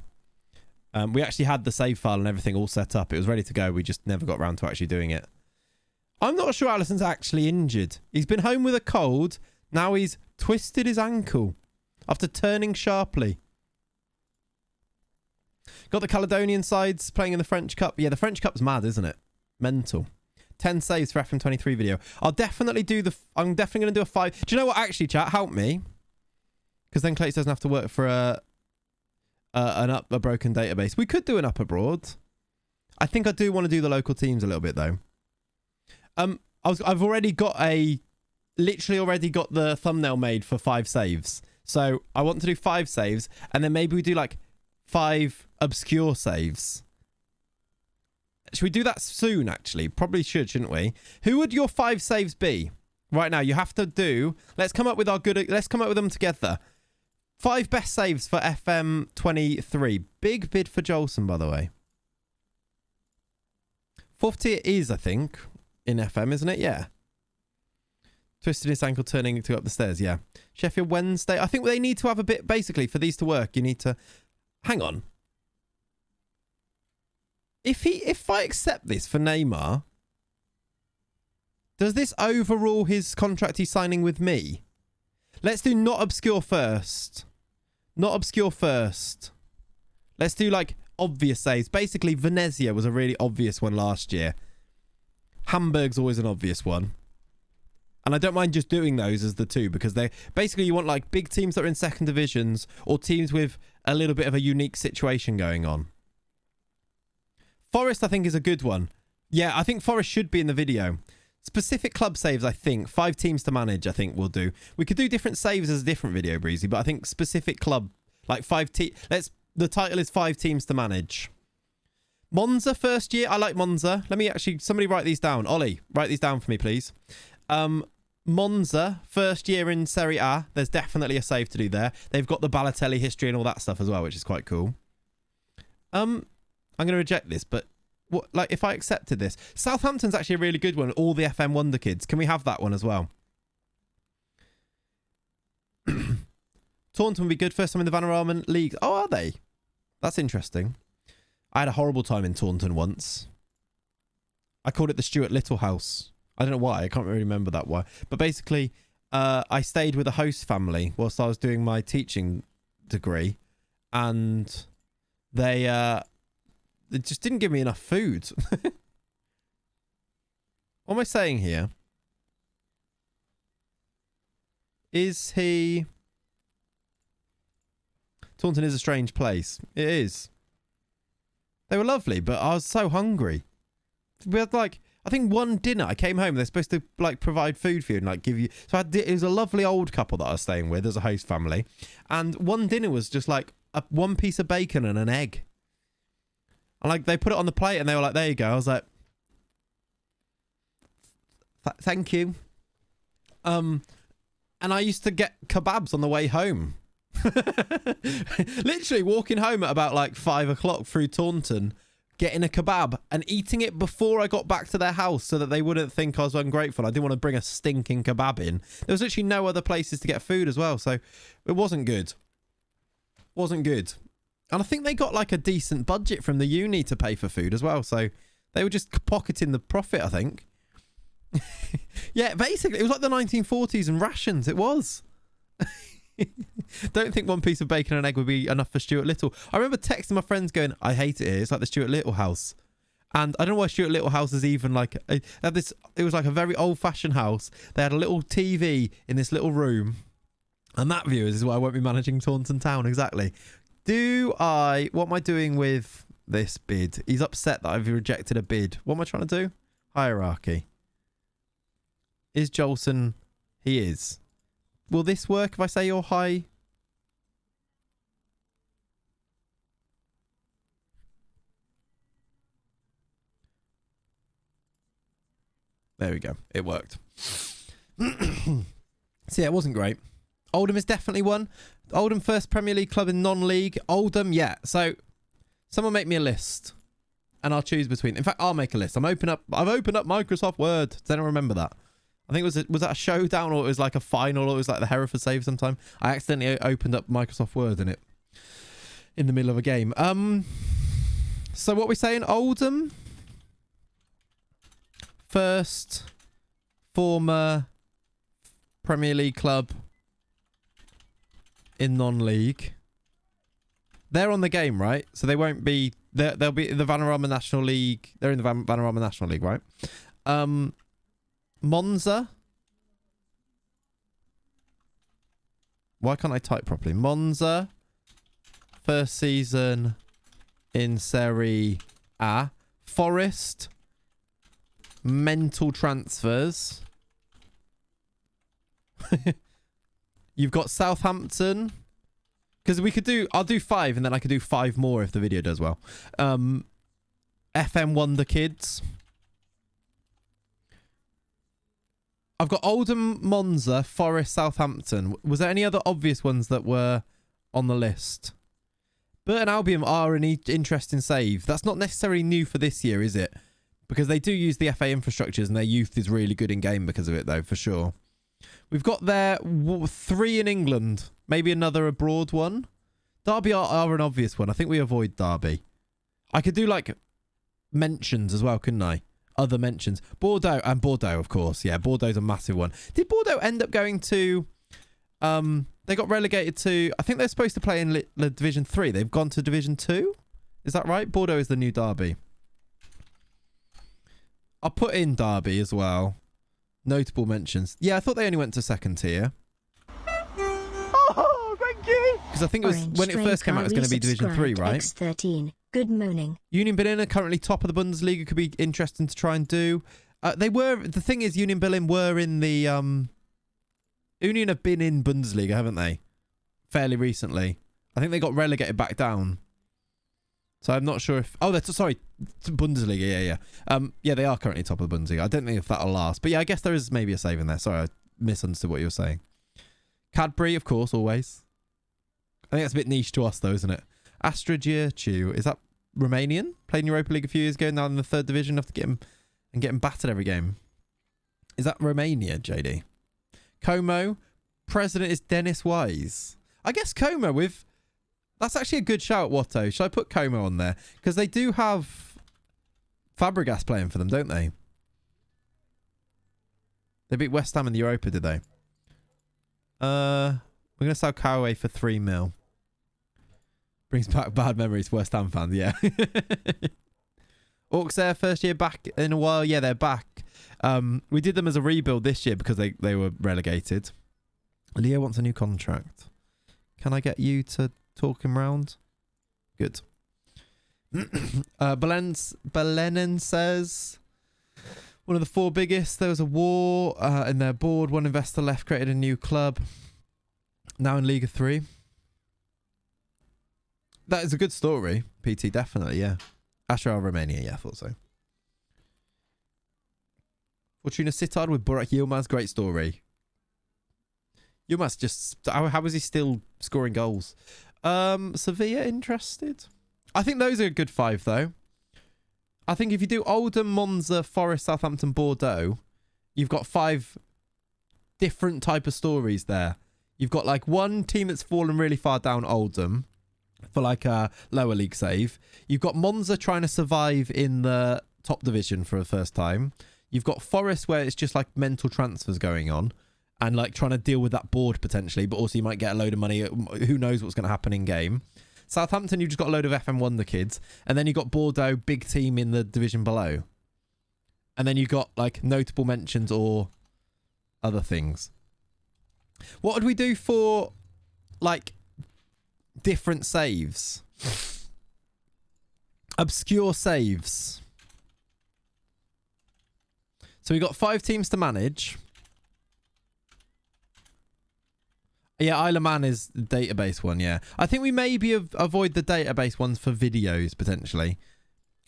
We actually had the save file and everything all set up. It was ready to go. We just never got around to actually doing it. I'm not sure Alisson's actually injured. He's been home with a cold. Now he's twisted his ankle after turning sharply. Got the Caledonian sides playing in the French Cup. Yeah, the French Cup's mad, isn't it? Mental. 10 saves for FM23 video. I'll definitely do the... I'm definitely going to do a 5... Do you know what? Actually, chat, help me. Because then Clates doesn't have to work for a broken database. We could do an up abroad. I think I do want to do the local teams a little bit, though. I've already got literally already got the thumbnail made for 5 saves. So I want to do 5 saves, and then maybe we do like 5 obscure saves. Should we do that soon, actually? Probably should, shouldn't we? Who would your 5 saves be? Right now, you have to do... Let's come up with them together. 5 best saves for FM23. Big bid for Jolson, by the way. 4th tier is, I think, in FM, isn't it? Yeah. Twisted his ankle turning to go up the stairs, yeah. Sheffield Wednesday. I think they need to have a bit... Basically, for these to work, you need to... Hang on. If I accept this for Neymar, does this overrule his contract he's signing with me? Let's do not obscure first. Not obscure first. Let's do like obvious saves. Basically, Venezia was a really obvious one last year. Hamburg's always an obvious one. And I don't mind just doing those as the 2 because they basically you want like big teams that are in 2nd divisions or teams with a little bit of a unique situation going on. Forest, I think, is a good one. Yeah, I think Forest should be in the video. Specific club saves, I think. 5 teams to manage, I think we'll do. We could do different saves as a different video, Breezy, but I think specific club, like 5 teams. The title is 5 teams to manage. Monza first year. I like Monza. Let me actually, somebody write these down. Ollie, write these down for me, please. Monza, first year in Serie A. There's definitely a save to do there. They've got the Balotelli history and all that stuff as well, which is quite cool. I'm going to reject this, but what, like if I accepted this, Southampton's actually a really good one. All the FM Wonder Kids. Can we have that one as well? Taunton would be good. First time in the Vanarama League. Oh, are they? That's interesting. I had a horrible time in Taunton once. I called it the Stuart Little House. I don't know why. I can't really remember that why. But basically, I stayed with a host family whilst I was doing my teaching degree, and they just didn't give me enough food. What am I saying here? Is he... Taunton is a strange place. It is. They were lovely, but I was so hungry. We had like, I think 1 dinner. I came home. They're supposed to like provide food for you and like give you. So it was a lovely old couple that I was staying with as a host family. And 1 dinner was just like 1 piece of bacon and an egg. And like they put it on the plate and they were like, there you go. I was like, thank you. And I used to get kebabs on the way home. Literally walking home at about like 5 o'clock through Taunton, getting a kebab and eating it before I got back to their house so that they wouldn't think I was ungrateful. I didn't want to bring a stinking kebab in. There was literally no other places to get food as well. So it wasn't good. Wasn't good. And I think they got like a decent budget from the uni to pay for food as well. So they were just pocketing the profit, I think. Yeah, basically, it was like the 1940s and rations. It was. Don't think one piece of bacon and egg would be enough for Stuart Little. I remember texting my friends going, I hate it here. It's like the Stuart Little house. And I don't know why Stuart Little house is even like... It was like a very old-fashioned house. They had a little TV in this little room. And that, viewers, is why I won't be managing Taunton Town, exactly. What am I doing with this bid? He's upset that I've rejected a bid. What am I trying to do? Hierarchy. Is Jolson... He is. Will this work if I say you're high? There we go. It worked. So yeah, it wasn't great. Oldham is definitely one. Oldham first Premier League club in non-league. Oldham, yeah. So someone make me a list and I'll choose between. In fact, I'll make a list. I've opened up Microsoft Word. Does anyone remember that? I think was that a showdown or it was like a final or it was like the Hertha save sometime. I accidentally opened up Microsoft Word in the middle of a game. So what are we saying? Oldham, first former Premier League club in non-league. They're on the game, right? So they won't be. They'll be in the Vanarama National League. They're in the Vanarama National League, right? Monza. Why can't I type properly? Monza. First season in Serie A. Forest. Mental transfers. You've got Southampton. Because I'll do 5 and then I could do 5 more if the video does well. FM Wonder Kids. I've got Oldham, Monza, Forest, Southampton. Was there any other obvious ones that were on the list? Burton Albion are an interesting save. That's not necessarily new for this year, is it? Because they do use the FA infrastructures and their youth is really good in game because of it, though, for sure. We've got there 3 in England. Maybe another abroad one. Derby are an obvious one. I think we avoid Derby. I could do, like, mentions as well, couldn't I? Other mentions. Bordeaux, of course. Yeah, Bordeaux's a massive one. Did Bordeaux end up going to... they got relegated to... I think they're supposed to play in Division 3. They've gone to Division 2? Is that right? Bordeaux is the new Derby. I'll put in Derby as well. Notable mentions. Yeah, I thought they only went to second tier. Oh, thank you! Because I think it was when it first came out, it was going to be Division 3, right? X13. Good morning. Union Berlin are currently top of the Bundesliga. Could be interesting to try and do. The thing is, Union Berlin were in the... Union have been in Bundesliga, haven't they? Fairly recently. I think they got relegated back down. So I'm not sure if... Oh, sorry. Bundesliga, yeah. Yeah, they are currently top of the Bundesliga. I don't think if that'll last. But yeah, I guess there is maybe a save in there. Sorry, I misunderstood what you were saying. Cadbury, of course, always. I think that's a bit niche to us, though, isn't it? Astra Giurgiu, is that Romanian? Played in Europa League a few years ago, now in the 3rd division, have to get him battered every game. Is that Romania, JD? Como, president is Dennis Wise. I guess Como with... That's actually a good shout, Watto. Should I put Como on there? Because they do have Fabregas playing for them, don't they? They beat West Ham in the Europa, did they? We're going to sell Cowaway for 3 mil. Brings back bad memories for West Ham fans, yeah. Orcs Air, first year back in a while. Yeah, they're back. We did them as a rebuild this year because they were relegated. Leo wants a new contract. Can I get you to talk him round? Good. Belenin says... One of the 4 biggest. There was a war in their board. One investor left, created a new club. Now in Liga 3. That is a good story. PT, definitely, yeah. Ashrar, Romania, yeah, I thought so. Fortuna Sittard with Burak Yilmaz, great story. Yilmaz just... How is he still scoring goals? Sevilla interested? I think those are a good 5, though. I think if you do Oldham, Monza, Forest, Southampton, Bordeaux, you've got 5 different type of stories there. You've got like one team that's fallen really far down, Oldham, for like a lower league save. You've got Monza trying to survive in the top division for the first time. You've got Forest where it's just like mental transfers going on and like trying to deal with that board potentially, but also you might get a load of money. Who knows what's going to happen in game. Southampton, you've just got a load of FM Wonder kids. And then you've got Bordeaux, big team in the division below. And then you've got like notable mentions or other things. What would we do for like different saves? Obscure saves. So we got 5 teams to manage. Yeah, Isle of Man is the database one, yeah. I think we maybe avoid the database ones for videos, potentially.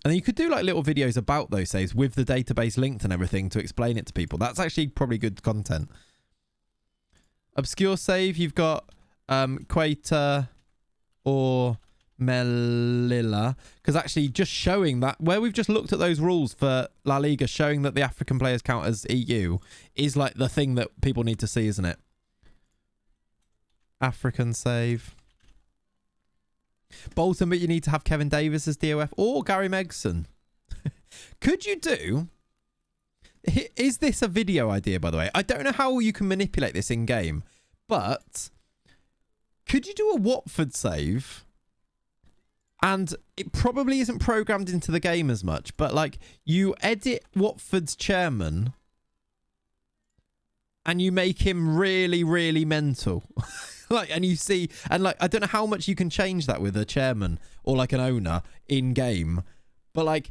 And then you could do like little videos about those saves with the database linked and everything to explain it to people. That's actually probably good content. Obscure save, you've got Quater or Melilla. Because actually just showing that, where we've just looked at those rules for La Liga, showing that the African players count as EU is like the thing that people need to see, isn't it? African save. Bolton, but you need to have Kevin Davis as DOF or Gary Megson. Could you do... Is this a video idea, by the way? I don't know how you can manipulate this in-game, but could you do a Watford save? And it probably isn't programmed into the game as much, but like you edit Watford's chairman and you make him really, really mental. Like, and you see, and like, I don't know how much you can change that with a chairman or like an owner in game, but like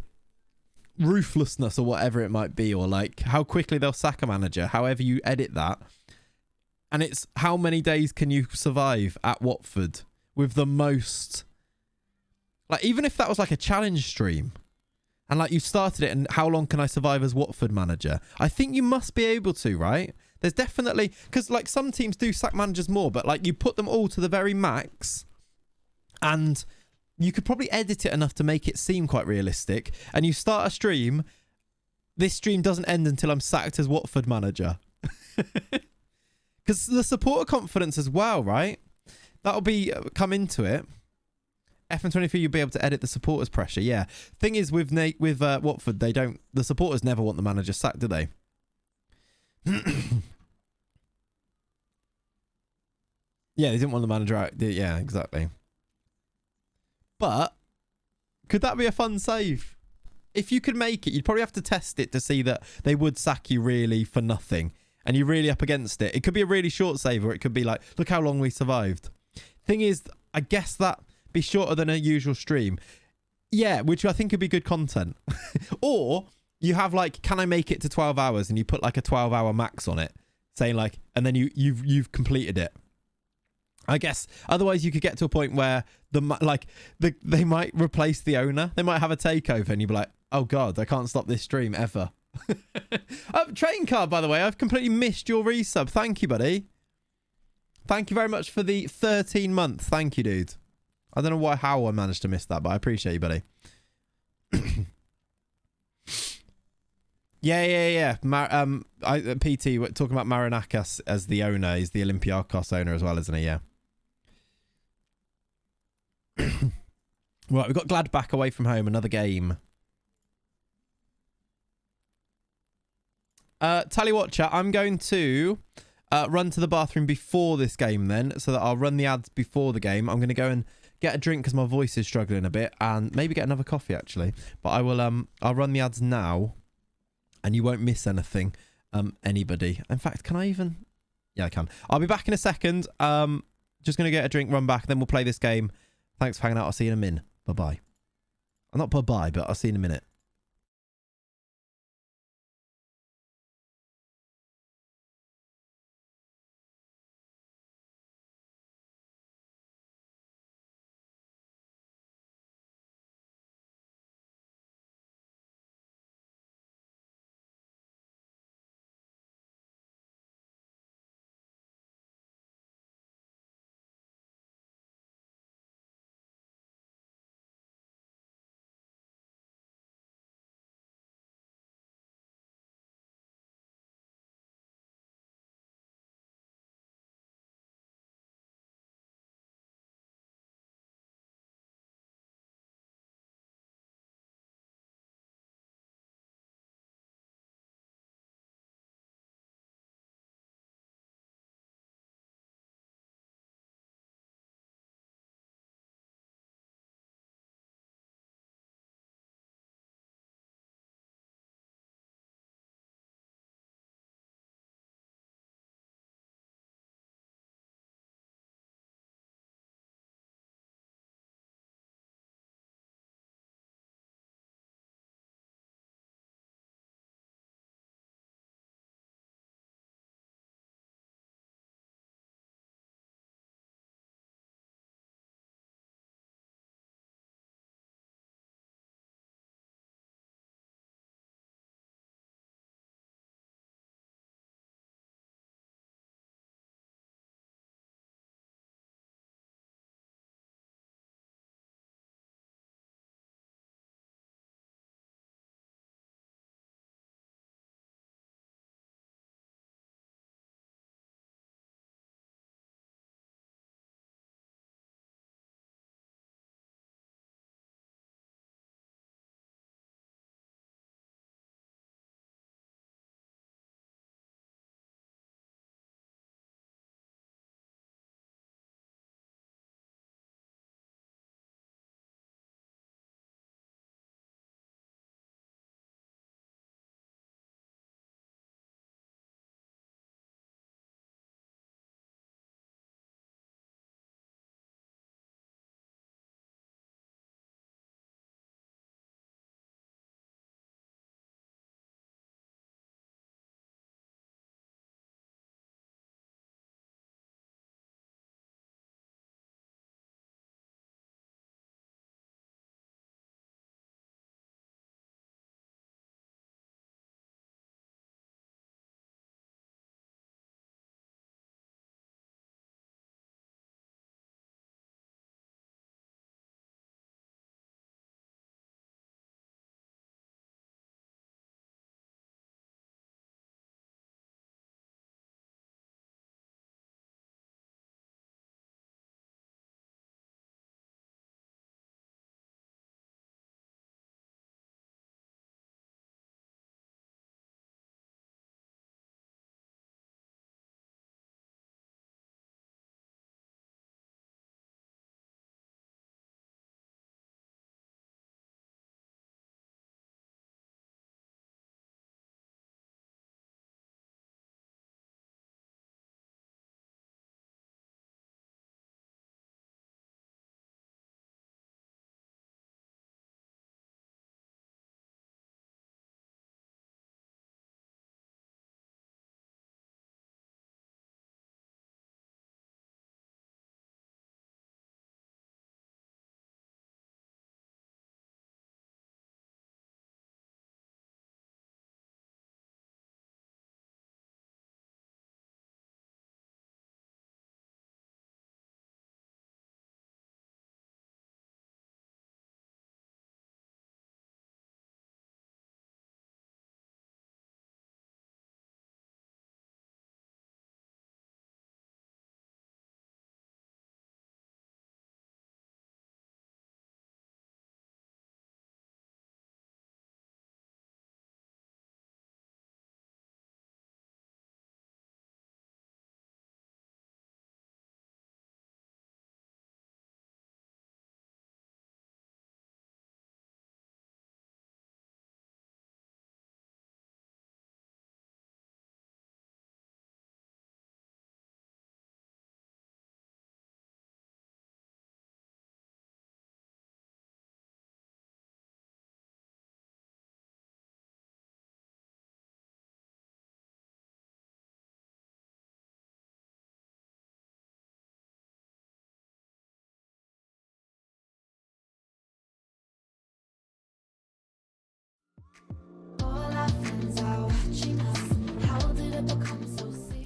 ruthlessness or whatever it might be, or like how quickly they'll sack a manager, however you edit that. And it's how many days can you survive at Watford with the most, like, even if that was like a challenge stream and like you started it and how long can I survive as Watford manager? I think you must be able to, right? There's definitely, because like some teams do sack managers more, but like you put them all to the very max and you could probably edit it enough to make it seem quite realistic. And you start a stream, this stream doesn't end until I'm sacked as Watford manager. Because the supporter confidence as well, right? That'll be, come into it. FM23, you'll be able to edit the supporters' pressure. Yeah. Thing is with Watford, the supporters never want the manager sacked, do they? Yeah, they didn't want the manager out. Yeah, exactly. But could that be a fun save? If you could make it, you'd probably have to test it to see that they would sack you really for nothing and you're really up against it. It could be a really short save, or it could be like, look how long we survived. Thing is, I guess that be shorter than a usual stream. Yeah, which I think could be good content. Or you have like, can I make it to 12 hours? And you put like a 12-hour max on it, saying like, and then you've completed it. I guess otherwise you could get to a point where they might replace the owner. They might have a takeover, and you'd be like, oh god, I can't stop this stream ever. Train card, by the way, I've completely missed your resub. Thank you, buddy. Thank you very much for the 13-month. Thank you, dude. I don't know how I managed to miss that, but I appreciate you, buddy. Yeah. PT, we're talking about Marinakis as the owner. He's the Olympiakos owner as well, isn't he? Yeah. Right, we've got Gladbach away from home. Another game. Tell you what, chat. I'm going to run to the bathroom before this game then, so that I'll run the ads before the game. I'm going to go and get a drink because my voice is struggling a bit, and maybe get another coffee actually. But I will. I'll run the ads now, and you won't miss anything. Anybody. In fact, can I even? Yeah, I can. I'll be back in a second. Just going to get a drink, run back, then we'll play this game. Thanks for hanging out. I'll see you in a min. Bye-bye. Not bye-bye, but I'll see you in a minute.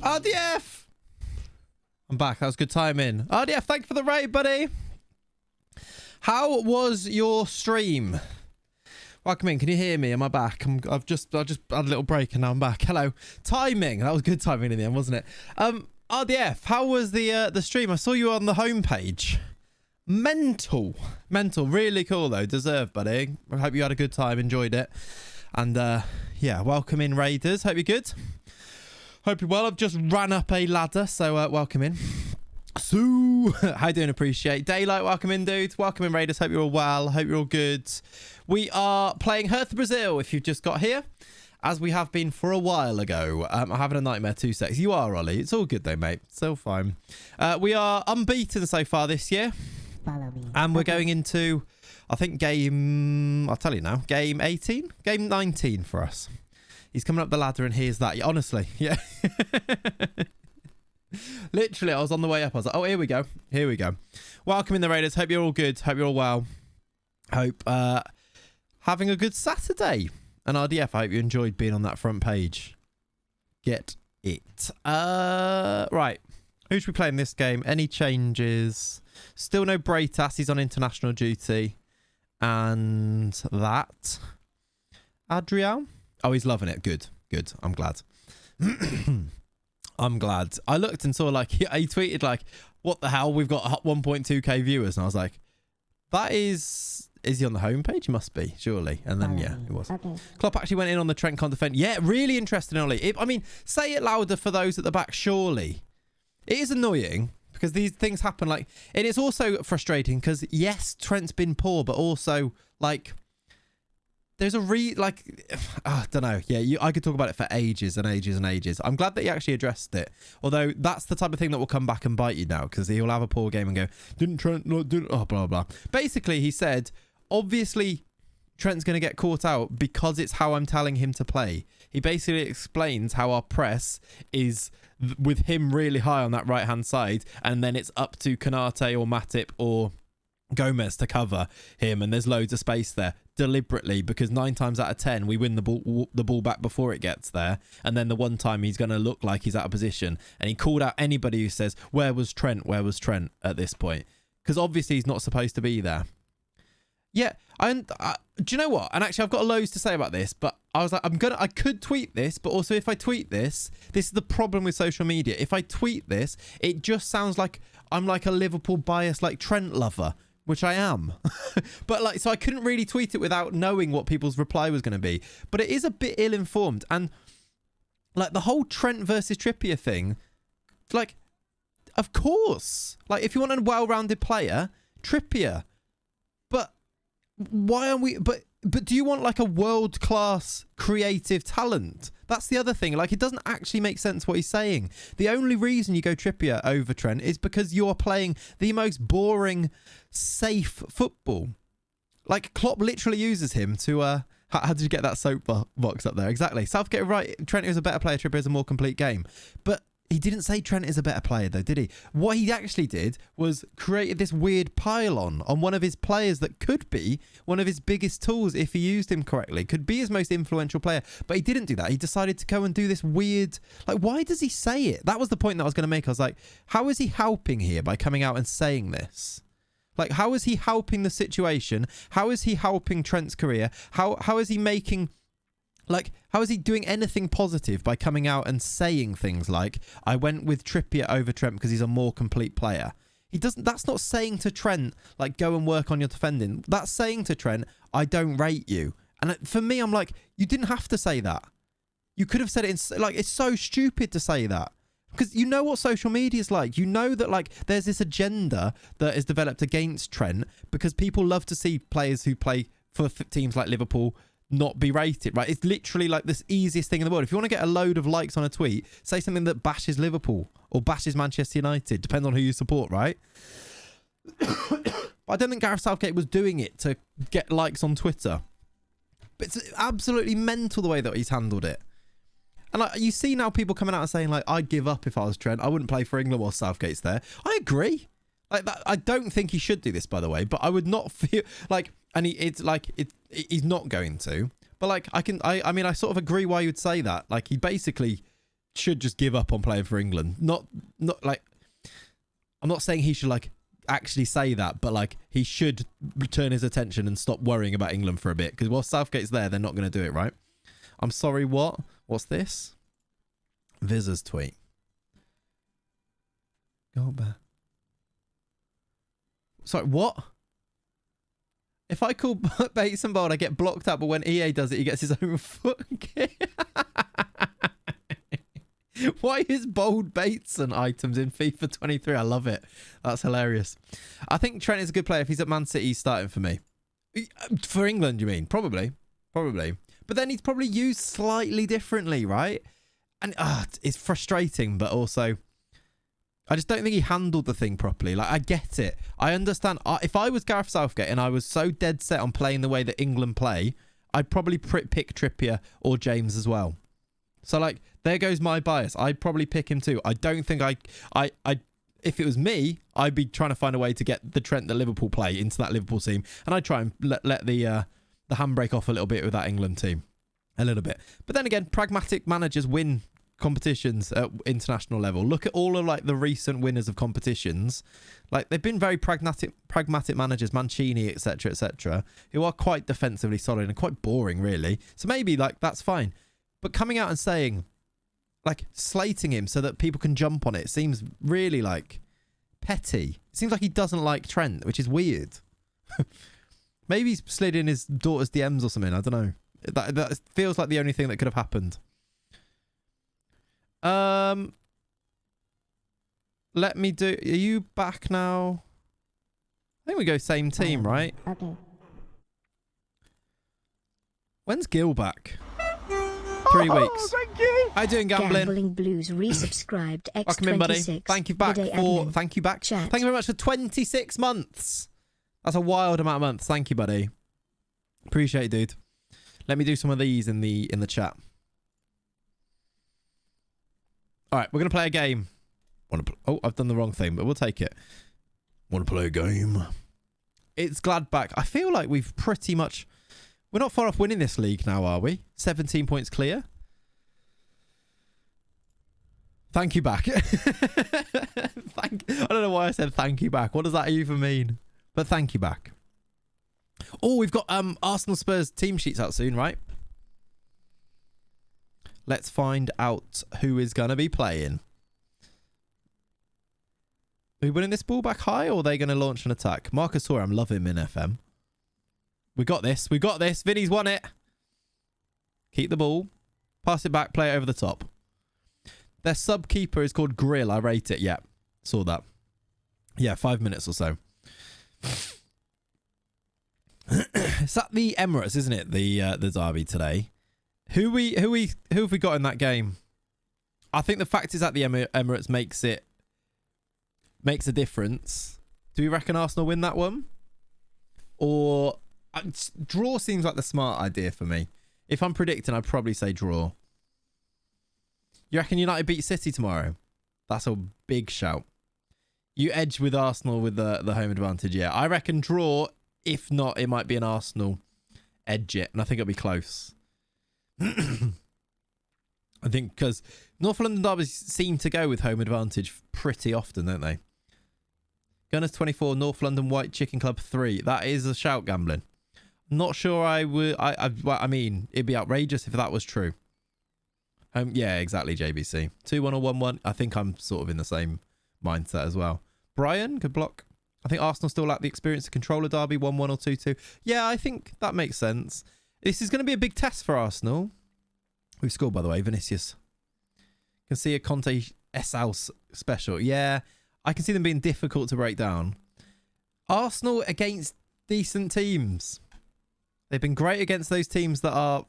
RDF! I'm back. That was good timing. RDF, thank you for the raid, buddy. How was your stream? Welcome in. Can you hear me? Am I back? I've just had a little break and now I'm back. Hello. Timing. That was good timing in the end, wasn't it? RDF, how was the stream? I saw you on the homepage. Mental. Really cool though. Deserved, buddy. I hope you had a good time. Enjoyed it. And yeah, welcome in, Raiders. Hope you're good. Hope you're well. I've just ran up a ladder, so welcome in. So, how you doing? Appreciate Daylight. Welcome in, dude. Welcome in, Raiders. Hope you're all well. Hope you're all good. We are playing Hertha, Brazil. If you've just got here, as we have been for a while ago. I'm having a nightmare 2 secs. You are, Ollie. It's all good though, mate. Still fine. We are unbeaten so far this year, and we're going into, I think, I'll tell you now, game 18, game 19 for us. He's coming up the ladder and here's that. Honestly, yeah. Literally, I was on the way up. I was like, oh, here we go. Welcome in, the Raiders. Hope you're all good. Hope you're all well. Hope having a good Saturday. And RDF, I hope you enjoyed being on that front page. Get it. Right. Who should we play in this game? Any changes? Still no Braytas. He's on international duty. And that. Adriel? Oh, he's loving it. Good. I'm glad. I'm glad. I looked and saw, like, he tweeted, like, what the hell? We've got 1.2k viewers. And I was like, that is he on the homepage? He must be, surely. And then, yeah, it was. Okay. Klopp actually went in on the Trent Con defense. Yeah, really interesting, Ollie. I mean, say it louder for those at the back, surely. It is annoying because these things happen, like, and it's also frustrating because, yes, Trent's been poor, but also, like, there's I don't know. Yeah, I could talk about it for ages and ages and ages. I'm glad that he actually addressed it. Although that's the type of thing that will come back and bite you now, because he'll have a poor game and go, didn't Trent, no, didn't, oh, blah, blah. Basically, he said, obviously, Trent's going to get caught out because it's how I'm telling him to play. He basically explains how our press is with him really high on that right-hand side, and then it's up to Kanate or Matip or Gomez to cover him, and there's loads of space there deliberately, because 9 times out of 10 we win the ball back before it gets there, and then the one time he's going to look like he's out of position. And he called out anybody who says, where was Trent at this point, because obviously he's not supposed to be there. Yeah, do you know what? And actually, I've got loads to say about this, but I was like, I could tweet this, but also if I tweet this is the problem with social media. If I tweet this, it just sounds like I'm like a Liverpool biased, like, Trent lover, which I am. But, like, so I couldn't really tweet it without knowing what people's reply was going to be. But it is a bit ill-informed. And, like, the whole Trent versus Trippier thing, like, of course. Like, if you want a well-rounded player, Trippier. But why are we... But do you want, like, a world-class creative talent? That's the other thing. Like, it doesn't actually make sense what he's saying. The only reason you go Trippier over Trent is because you're playing the most boring, safe football. Like, Klopp literally uses him to... how did you get that soapbox up there? Exactly. Southgate, right. Trent is a better player. Trippier is a more complete game. But he didn't say Trent is a better player, though, did he? What he actually did was created this weird pylon on one of his players that could be one of his biggest tools if he used him correctly. Could be his most influential player. But he didn't do that. He decided to go and do this weird... Like, why does he say it? That was the point that I was going to make. I was like, how is he helping here by coming out and saying this? Like, how is he helping the situation? How is he helping Trent's career? How is he making... Like, how is he doing anything positive by coming out and saying things like, I went with Trippier over Trent because he's a more complete player? He doesn't. That's not saying to Trent, like, go and work on your defending. That's saying to Trent, I don't rate you. And for me, I'm like, you didn't have to say that. You could have said it in, like, it's so stupid to say that. Because you know what social media is like. You know that, like, there's this agenda that is developed against Trent because people love to see players who play for teams like Liverpool not be rated, right? It's literally like this easiest thing in the world. If you want to get a load of likes on a tweet, say something that bashes Liverpool or bashes Manchester United, depends on who you support, right? But I don't think Gareth Southgate was doing it to get likes on Twitter. But it's absolutely mental the way that he's handled it. And like, you see now people coming out and saying, like, I'd give up if I was Trent. I wouldn't play for England while Southgate's there. I agree. Like that, I don't think he should do this, by the way, but I would not feel like, and he's not going to, but like, I mean, I sort of agree why you'd say that. Like, he basically should just give up on playing for England. Not like, I'm not saying he should like actually say that, but like he should turn his attention and stop worrying about England for a bit, because while Southgate's there, they're not going to do it, right? I'm sorry, what? What's this? Viz's tweet. Go back. Sorry, what? If I call Bates and Bold, I get blocked out, but when EA does it, he gets his own foot kick. Why is Bold Bateson items in FIFA 23? I love it. That's hilarious. I think Trent is a good player. If he's at Man City, he's starting for me. For England, you mean? Probably. But then he's probably used slightly differently, right? And it's frustrating, but also I just don't think he handled the thing properly. Like, I get it. I understand. If I was Gareth Southgate and I was so dead set on playing the way that England play, I'd probably pick Trippier or James as well. So, like, there goes my bias. I'd probably pick him too. I don't think if it was me, I'd be trying to find a way to get the Trent that Liverpool play into that Liverpool team. And I'd try and let the handbrake off a little bit with that England team. A little bit. But then again, pragmatic managers win competitions at international level. Look at all of like the recent winners of competitions. Like, they've been very pragmatic managers, Mancini, etc., who are quite defensively solid and quite boring, really. So maybe like that's fine. But coming out and saying, like, slating him so that people can jump on it seems really, like, petty. It seems like he doesn't like Trent, which is weird. Maybe he's slid in his daughter's DMs or something. I don't know. That feels like the only thing that could have happened. Let me do... Are you back now? I think we go same team, right? Okay. When's Gil back? 3 weeks. Thank you. How you doing, Gambling? Gambling Blues resubscribed Welcome in, buddy. X26. Thank you back Good day, for... admin. Thank you back. Chat. Thank you very much for 26 months. That's a wild amount of months. Thank you, buddy. Appreciate it, dude. Let me do some of these in the chat. All right, we're going to play a game. Oh, I've done the wrong thing, but we'll take it. Want to play a game? It's Gladbach. I feel like we've pretty much... We're not far off winning this league now, are we? 17 points clear. Thank you back. I don't know why I said thank you back. What does that even mean? But thank you back. Oh, we've got Arsenal Spurs team sheets out soon, right? Let's find out who is going to be playing. Are we winning this ball back high, or are they going to launch an attack? Marcus Thuram, love him in FM. We got this. We got this. Vinny's won it. Keep the ball. Pass it back. Play it over the top. Their sub keeper is called Grill. I rate it. Yeah. Saw that. Yeah, 5 minutes or so. It's at the Emirates, isn't it? The derby today. Who have we got in that game? I think the fact it's at the Emirates makes a difference. Do we reckon Arsenal win that one? Or draw seems like the smart idea for me. If I'm predicting, I'd probably say draw. You reckon United beat City tomorrow? That's a big shout. You edge with Arsenal with the home advantage. Yeah, I reckon draw. If not, it might be an Arsenal edge it, and I think it'll be close. I think because North London derbies seem to go with home advantage pretty often, don't they? Gunners 24, North London White Chicken Club 3. That is a shout, Gambling. Not sure I would... I mean, it'd be outrageous if that was true. Yeah, exactly, JBC. 2-1 or 1-1. I think I'm sort of in the same mindset as well. Brian, good block. I think Arsenal still lack the experience to control a derby, 1-1 or 2-2. Yeah, I think that makes sense. This is going to be a big test for Arsenal. We've scored, by the way, Vinicius. Can see a Conte S-House special. Yeah, I can see them being difficult to break down. Arsenal against decent teams. They've been great against those teams that are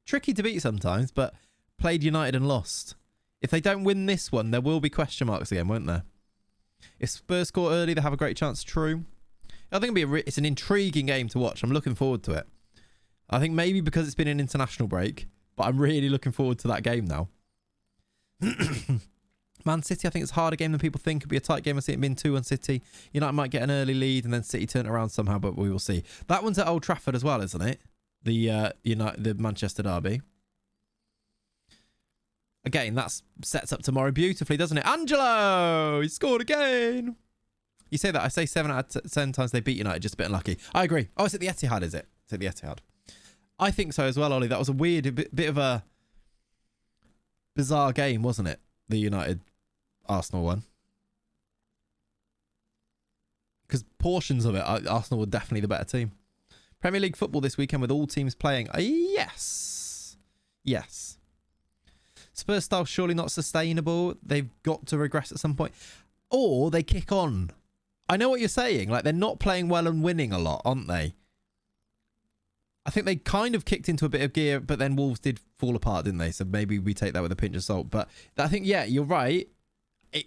tricky to beat sometimes, but played United and lost. If they don't win this one, there will be question marks again, won't there? If Spurs score early, they have a great chance. True. I think it's an intriguing game to watch. I'm looking forward to it. I think maybe because it's been an international break, but I'm really looking forward to that game now. Man City, I think it's a harder game than people think. It'll be a tight game. I see it being 2-1 City. United might get an early lead and then City turn it around somehow, but we will see. That one's at Old Trafford as well, isn't it? The Manchester derby. Again, that sets up tomorrow beautifully, doesn't it? Angelo! He scored again! You say that. I say 7 out of 10 times they beat United. Just a bit unlucky. I agree. Oh, it's at the Etihad, is it? It's at the Etihad. I think so as well, Ollie. That was a weird, bit of a bizarre game, wasn't it? The United-Arsenal one. Because portions of it, Arsenal were definitely the better team. Premier League football this weekend with all teams playing. Yes. Yes. Spurs style surely not sustainable. They've got to regress at some point. Or they kick on. I know what you're saying. Like, they're not playing well and winning a lot, aren't they? I think they kind of kicked into a bit of gear, but then Wolves did fall apart, didn't they? So maybe we take that with a pinch of salt. But I think, yeah, you're right.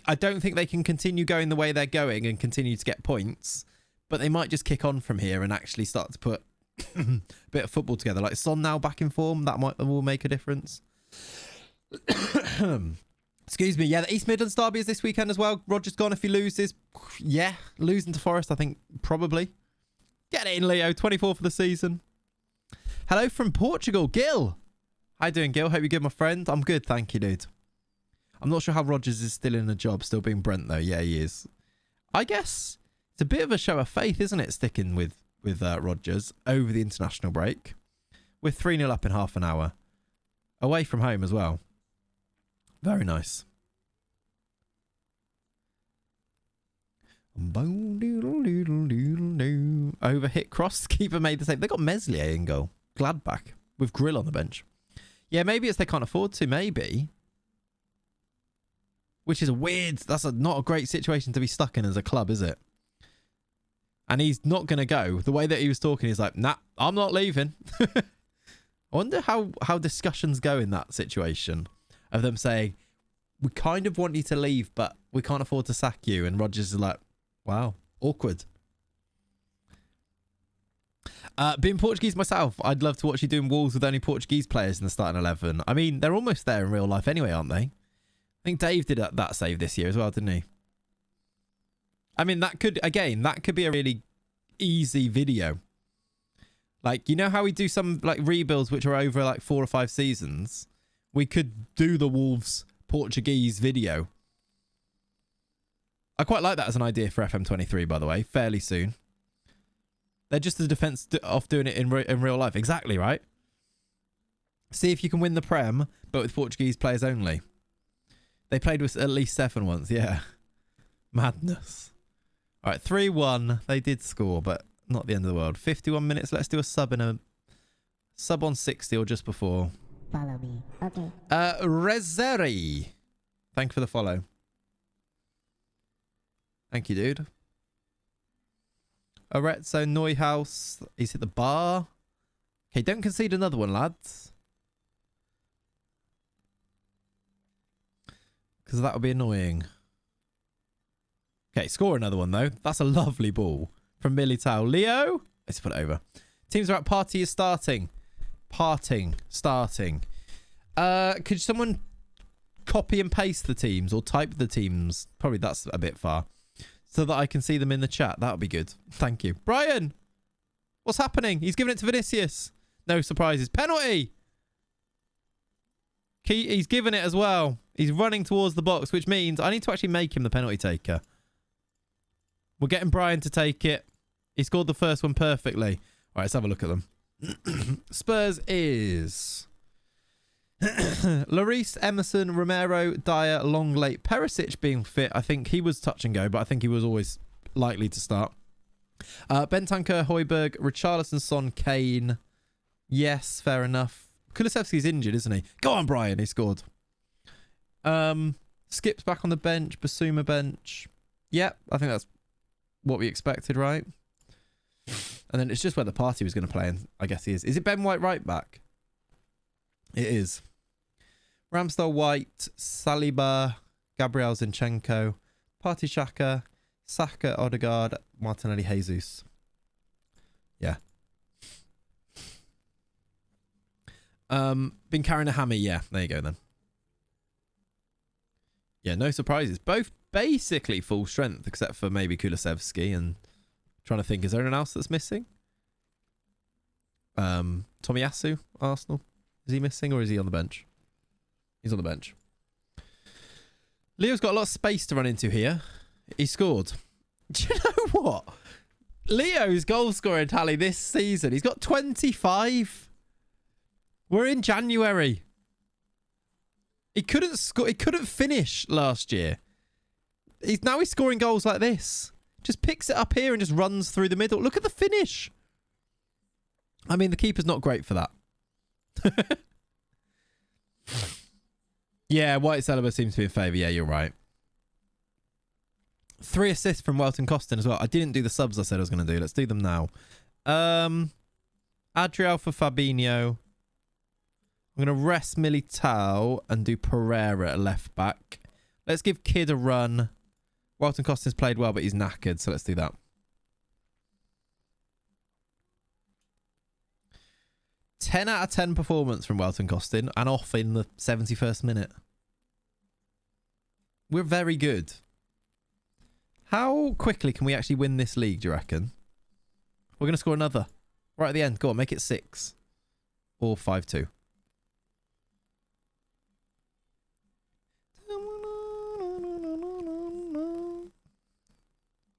I don't think they can continue going the way they're going and continue to get points. But they might just kick on from here and actually start to put a bit of football together. Like Son now back in form. That will make a difference. Excuse me. Yeah, the East Midlands derby is this weekend as well. Rodgers gone if he loses. Yeah, losing to Forest, I think, probably. Get it in, Leo. 24 for the season. Hello from Portugal, Gil. How you doing, Gil? Hope you're good, my friend. I'm good, thank you, dude. I'm not sure how Rodgers is still in a job, still being Brent, though. Yeah, he is. I guess it's a bit of a show of faith, isn't it, sticking with Rodgers over the international break. We're 3-0 up in half an hour. Away from home as well. Very nice. Overhit cross. Keeper made the save. They got Meslier in goal. Gladbach with Grill on the bench. Yeah, maybe it's they can't afford to. Maybe. Which is a weird... That's not a great situation to be stuck in as a club, is it? And he's not going to go. The way that he was talking, he's like, nah, I'm not leaving. I wonder how discussions go in that situation. Of them saying, we kind of want you to leave, but we can't afford to sack you. And Rodgers is like, wow, awkward. Being Portuguese myself, I'd love to watch you doing Wolves with only Portuguese players in the starting 11. I mean, they're almost there in real life anyway, aren't they? I think Dave did that save this year as well, didn't he? I mean, that could be a really easy video. Like, you know how we do some like rebuilds which are over like 4 or 5 seasons? We could do the Wolves Portuguese video. I quite like that as an idea for FM23, by the way, fairly soon. They're just the defence off doing it in real life. Exactly, right? See if you can win the Prem, but with Portuguese players only. They played with at least 7 once, yeah. Madness. All right, 3-1. They did score, but not the end of the world. 51 minutes. Let's do a sub on 60 or just before. Follow me. Okay. Rezeri. Thank you for the follow. Thank you, dude. Arezzo Neuhaus. He's hit the bar. Okay, don't concede another one, lads. Because that would be annoying. Okay, score another one, though. That's a lovely ball from Militao. Leo? Let's put it over. Teams are at party is starting. Starting. Could someone copy and paste the teams or type the teams? Probably that's a bit far. So that I can see them in the chat. That would be good. Thank you. Brian! What's happening? He's giving it to Vinicius. No surprises. Penalty! He's given it as well. He's running towards the box, which means I need to actually make him the penalty taker. We're getting Brian to take it. He scored the first one perfectly. All right, let's have a look at them. Spurs is... Lloris, Emerson, Romero, Dyer, Longley, Perisic being fit. I think he was touch and go, but I think he was always likely to start. Bentancur, Højbjerg, Richarlison, Son, Kane. Yes, fair enough. Kulusevski's injured, isn't he? Go on, Brian. He scored. Skip's back on the bench. Basuma bench. Yep, I think that's what we expected, right? And then it's just where the party was going to play, and I guess he is. Is it Ben White right back? It is. Ramsdale, White, Saliba, Gabriel Zinchenko, Partey Xhaka, Saka, Odegaard, Martinelli, Jesus. Yeah. Been carrying a hammy. Yeah, there you go then. Yeah, no surprises. Both basically full strength, except for maybe Kulusevski. And trying to think, is there anyone else that's missing? Tomiyasu, Arsenal. Is he missing or is he on the bench? He's on the bench. Leo's got a lot of space to run into here. He scored. Do you know what? Leo's goal scoring tally this season, he's got 25. We're in January. He couldn't score. He couldn't finish last year. He's scoring goals like this. Just picks it up here and just runs through the middle. Look at the finish. I mean, the keeper's not great for that. Yeah, White Celeber seems to be in favour. Yeah, you're right. 3 assists from Welton Costin as well. I didn't do the subs I said I was going to do. Let's do them now. Adriel for Fabinho. I'm going to rest Militao and do Pereira at left back. Let's give Kid a run. Welton Costin's played well, but he's knackered, so let's do that. 10 out of 10 performance from Welton Costin and off in the 71st minute. We're very good. How quickly can we actually win this league, do you reckon? We're going to score another. Right at the end. Go on, make it 6. Or 5-2.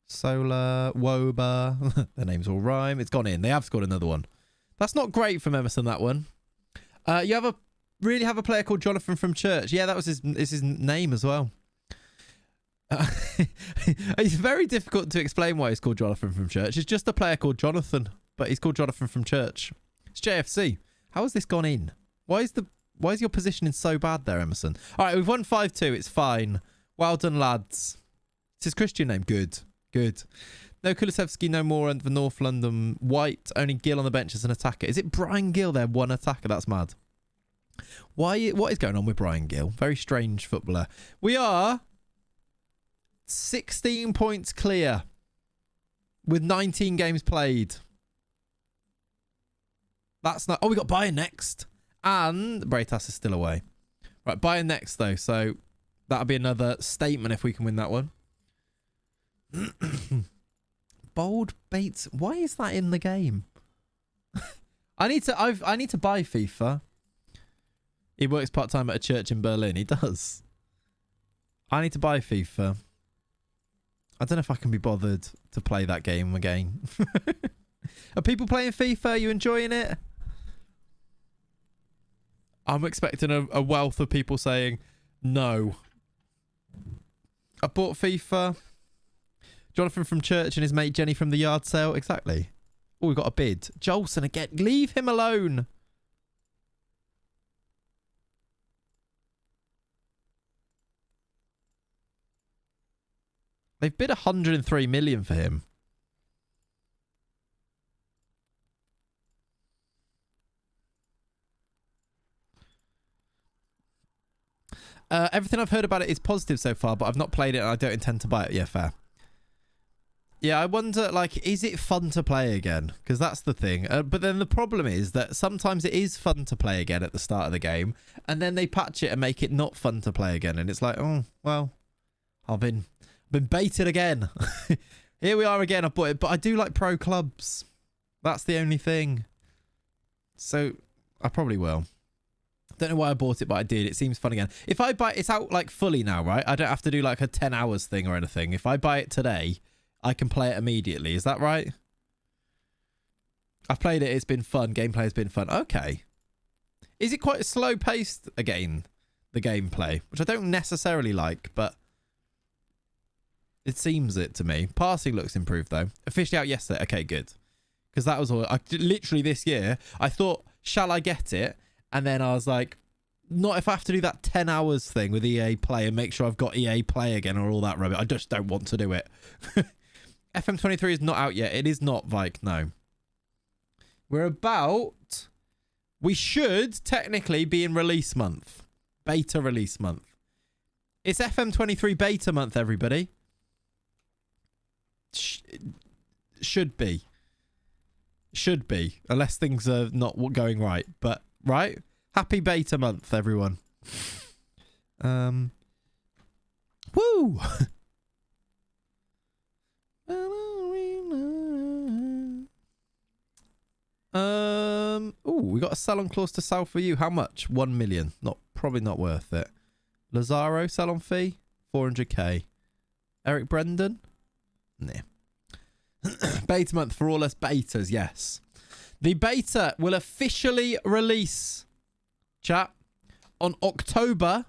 Solar, Woba. Their names all rhyme. It's gone in. They have scored another one. That's not great from Emerson, that one. You really have a player called Jonathan from Church. Yeah, that was his name as well. It's very difficult to explain why he's called Jonathan from Church. It's just a player called Jonathan, but he's called Jonathan from Church. It's JFC. How has this gone in? Why is your positioning so bad there, Emerson? All right, we've won 5-2. It's fine. Well done, lads. It's his Christian name. Good. Good. No Kulusevski, no more under the North London White. Only Gill on the bench as an attacker. Is it Brian Gill there? One attacker. That's mad. What is going on with Brian Gill? Very strange footballer. We are 16 points clear with 19 games played. That's not... Oh, we got Bayern next. And Breitas is still away. Right, Bayern next, though. So that'll be another statement if we can win that one. Bold Bates. Why is that in the game? I need to buy FIFA. He works part-time at a church in Berlin. He does. I need to buy FIFA. I don't know if I can be bothered to play that game again. Are people playing FIFA? Are you enjoying it? I'm expecting a wealth of people saying no. I bought FIFA. Jonathan from Church and his mate Jenny from the yard sale. Exactly. Oh, we've got a bid. Jolson again. Leave him alone. They've bid 103 million for him. Everything I've heard about it is positive so far, but I've not played it and I don't intend to buy it. Yeah, fair. Yeah, I wonder, like, is it fun to play again? Because that's the thing. But then the problem is that sometimes it is fun to play again at the start of the game, and then they patch it and make it not fun to play again. And it's like, oh, well, I've been baited again. Here we are again. I bought it, but I do like pro clubs. That's the only thing. So I probably will. Don't know why I bought it, but I did. It seems fun again. If I buy it's out like fully now, right? I don't have to do like a 10 hours thing or anything. If I buy it today, I can play it immediately. Is that right? I've played it. It's been fun. Gameplay has been fun. Okay. Is it quite slow paced again, the gameplay? Which I don't necessarily like, but it seems it to me. Passing looks improved though. Officially out yesterday. Okay, good. Because that was all. Literally this year, I thought, shall I get it? And then I was like, not if I have to do that 10 hours thing with EA Play and make sure I've got EA Play again or all that rubbish. I just don't want to do it. FM23 is not out yet. It is not, Vike, no. We should technically be in release month. Beta release month. It's FM23 beta month, everybody. Should be. Should be. Unless things are not going right. But, right? Happy beta month, everyone. Woo! Oh, we got a sell-on clause to sell for you. How much? 1 million. Probably not worth it. Lazaro sell-on fee 400k. Eric Brendan? Nah. Beta month for all us betas, yes. The beta will officially release, chat, on October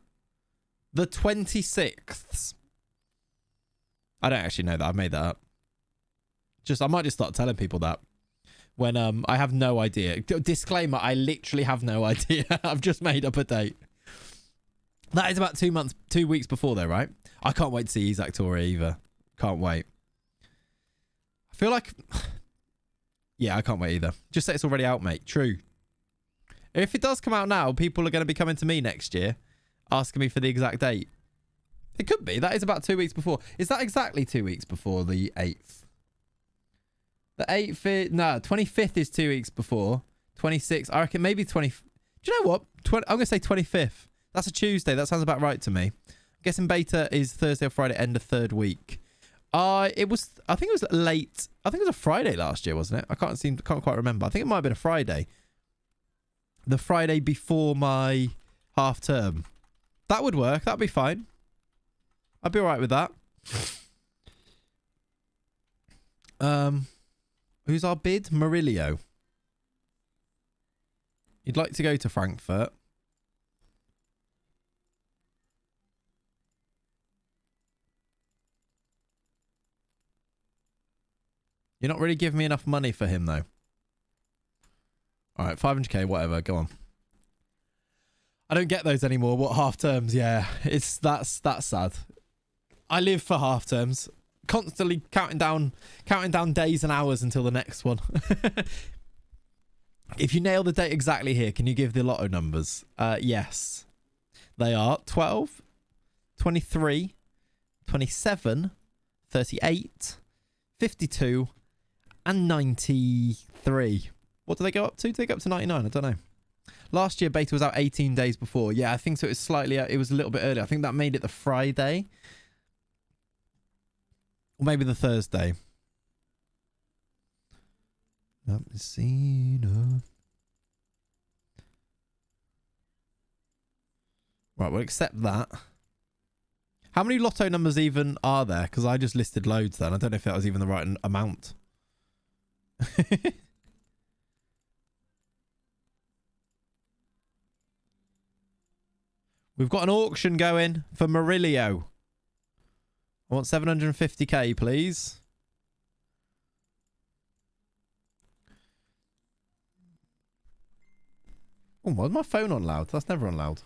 the 26th. I don't actually know that. I made that up. I might just start telling people that when I have no idea. Disclaimer, I literally have no idea. I've just made up a date. That is about 2 weeks before though, right? I can't wait to see Isaac Torre either. Can't wait. I feel like... yeah, I can't wait either. Just say it's already out, mate. True. If it does come out now, people are going to be coming to me next year asking me for the exact date. It could be. That is about 2 weeks before. Is that exactly 2 weeks before the 8th? The 8th is... no, 25th is 2 weeks before. 26th, I reckon maybe 20... do you know what? I'm going to say 25th. That's a Tuesday. That sounds about right to me. I'm guessing beta is Thursday or Friday, end of third week. I think it was late. I think it was a Friday last year, wasn't it? I can't quite remember. I think it might have been a Friday. The Friday before my half term. That would work. That'd be fine. I'd be all right with that. Who's our bid? Murillo. You'd like to go to Frankfurt. You're not really giving me enough money for him, though. All right, 500k, whatever. Go on. I don't get those anymore. What, half terms? Yeah, that's sad. I live for half terms. Constantly counting down days and hours until the next one. If you nail the date exactly here, can you give the lotto numbers? Yes. They are 12, 23, 27, 38, 52, and 93. What do they go up to? Do they go up to 99? I don't know. Last year, beta was out 18 days before. Yeah, I think so. It was a little bit earlier. I think that made it the Friday. Or maybe the Thursday. Right, we'll accept that. How many lotto numbers even are there? Because I just listed loads then. I don't know if that was even the right amount. We've got an auction going for Murillo. I want 750k, please. Oh, why is my phone on loud? That's never on loud.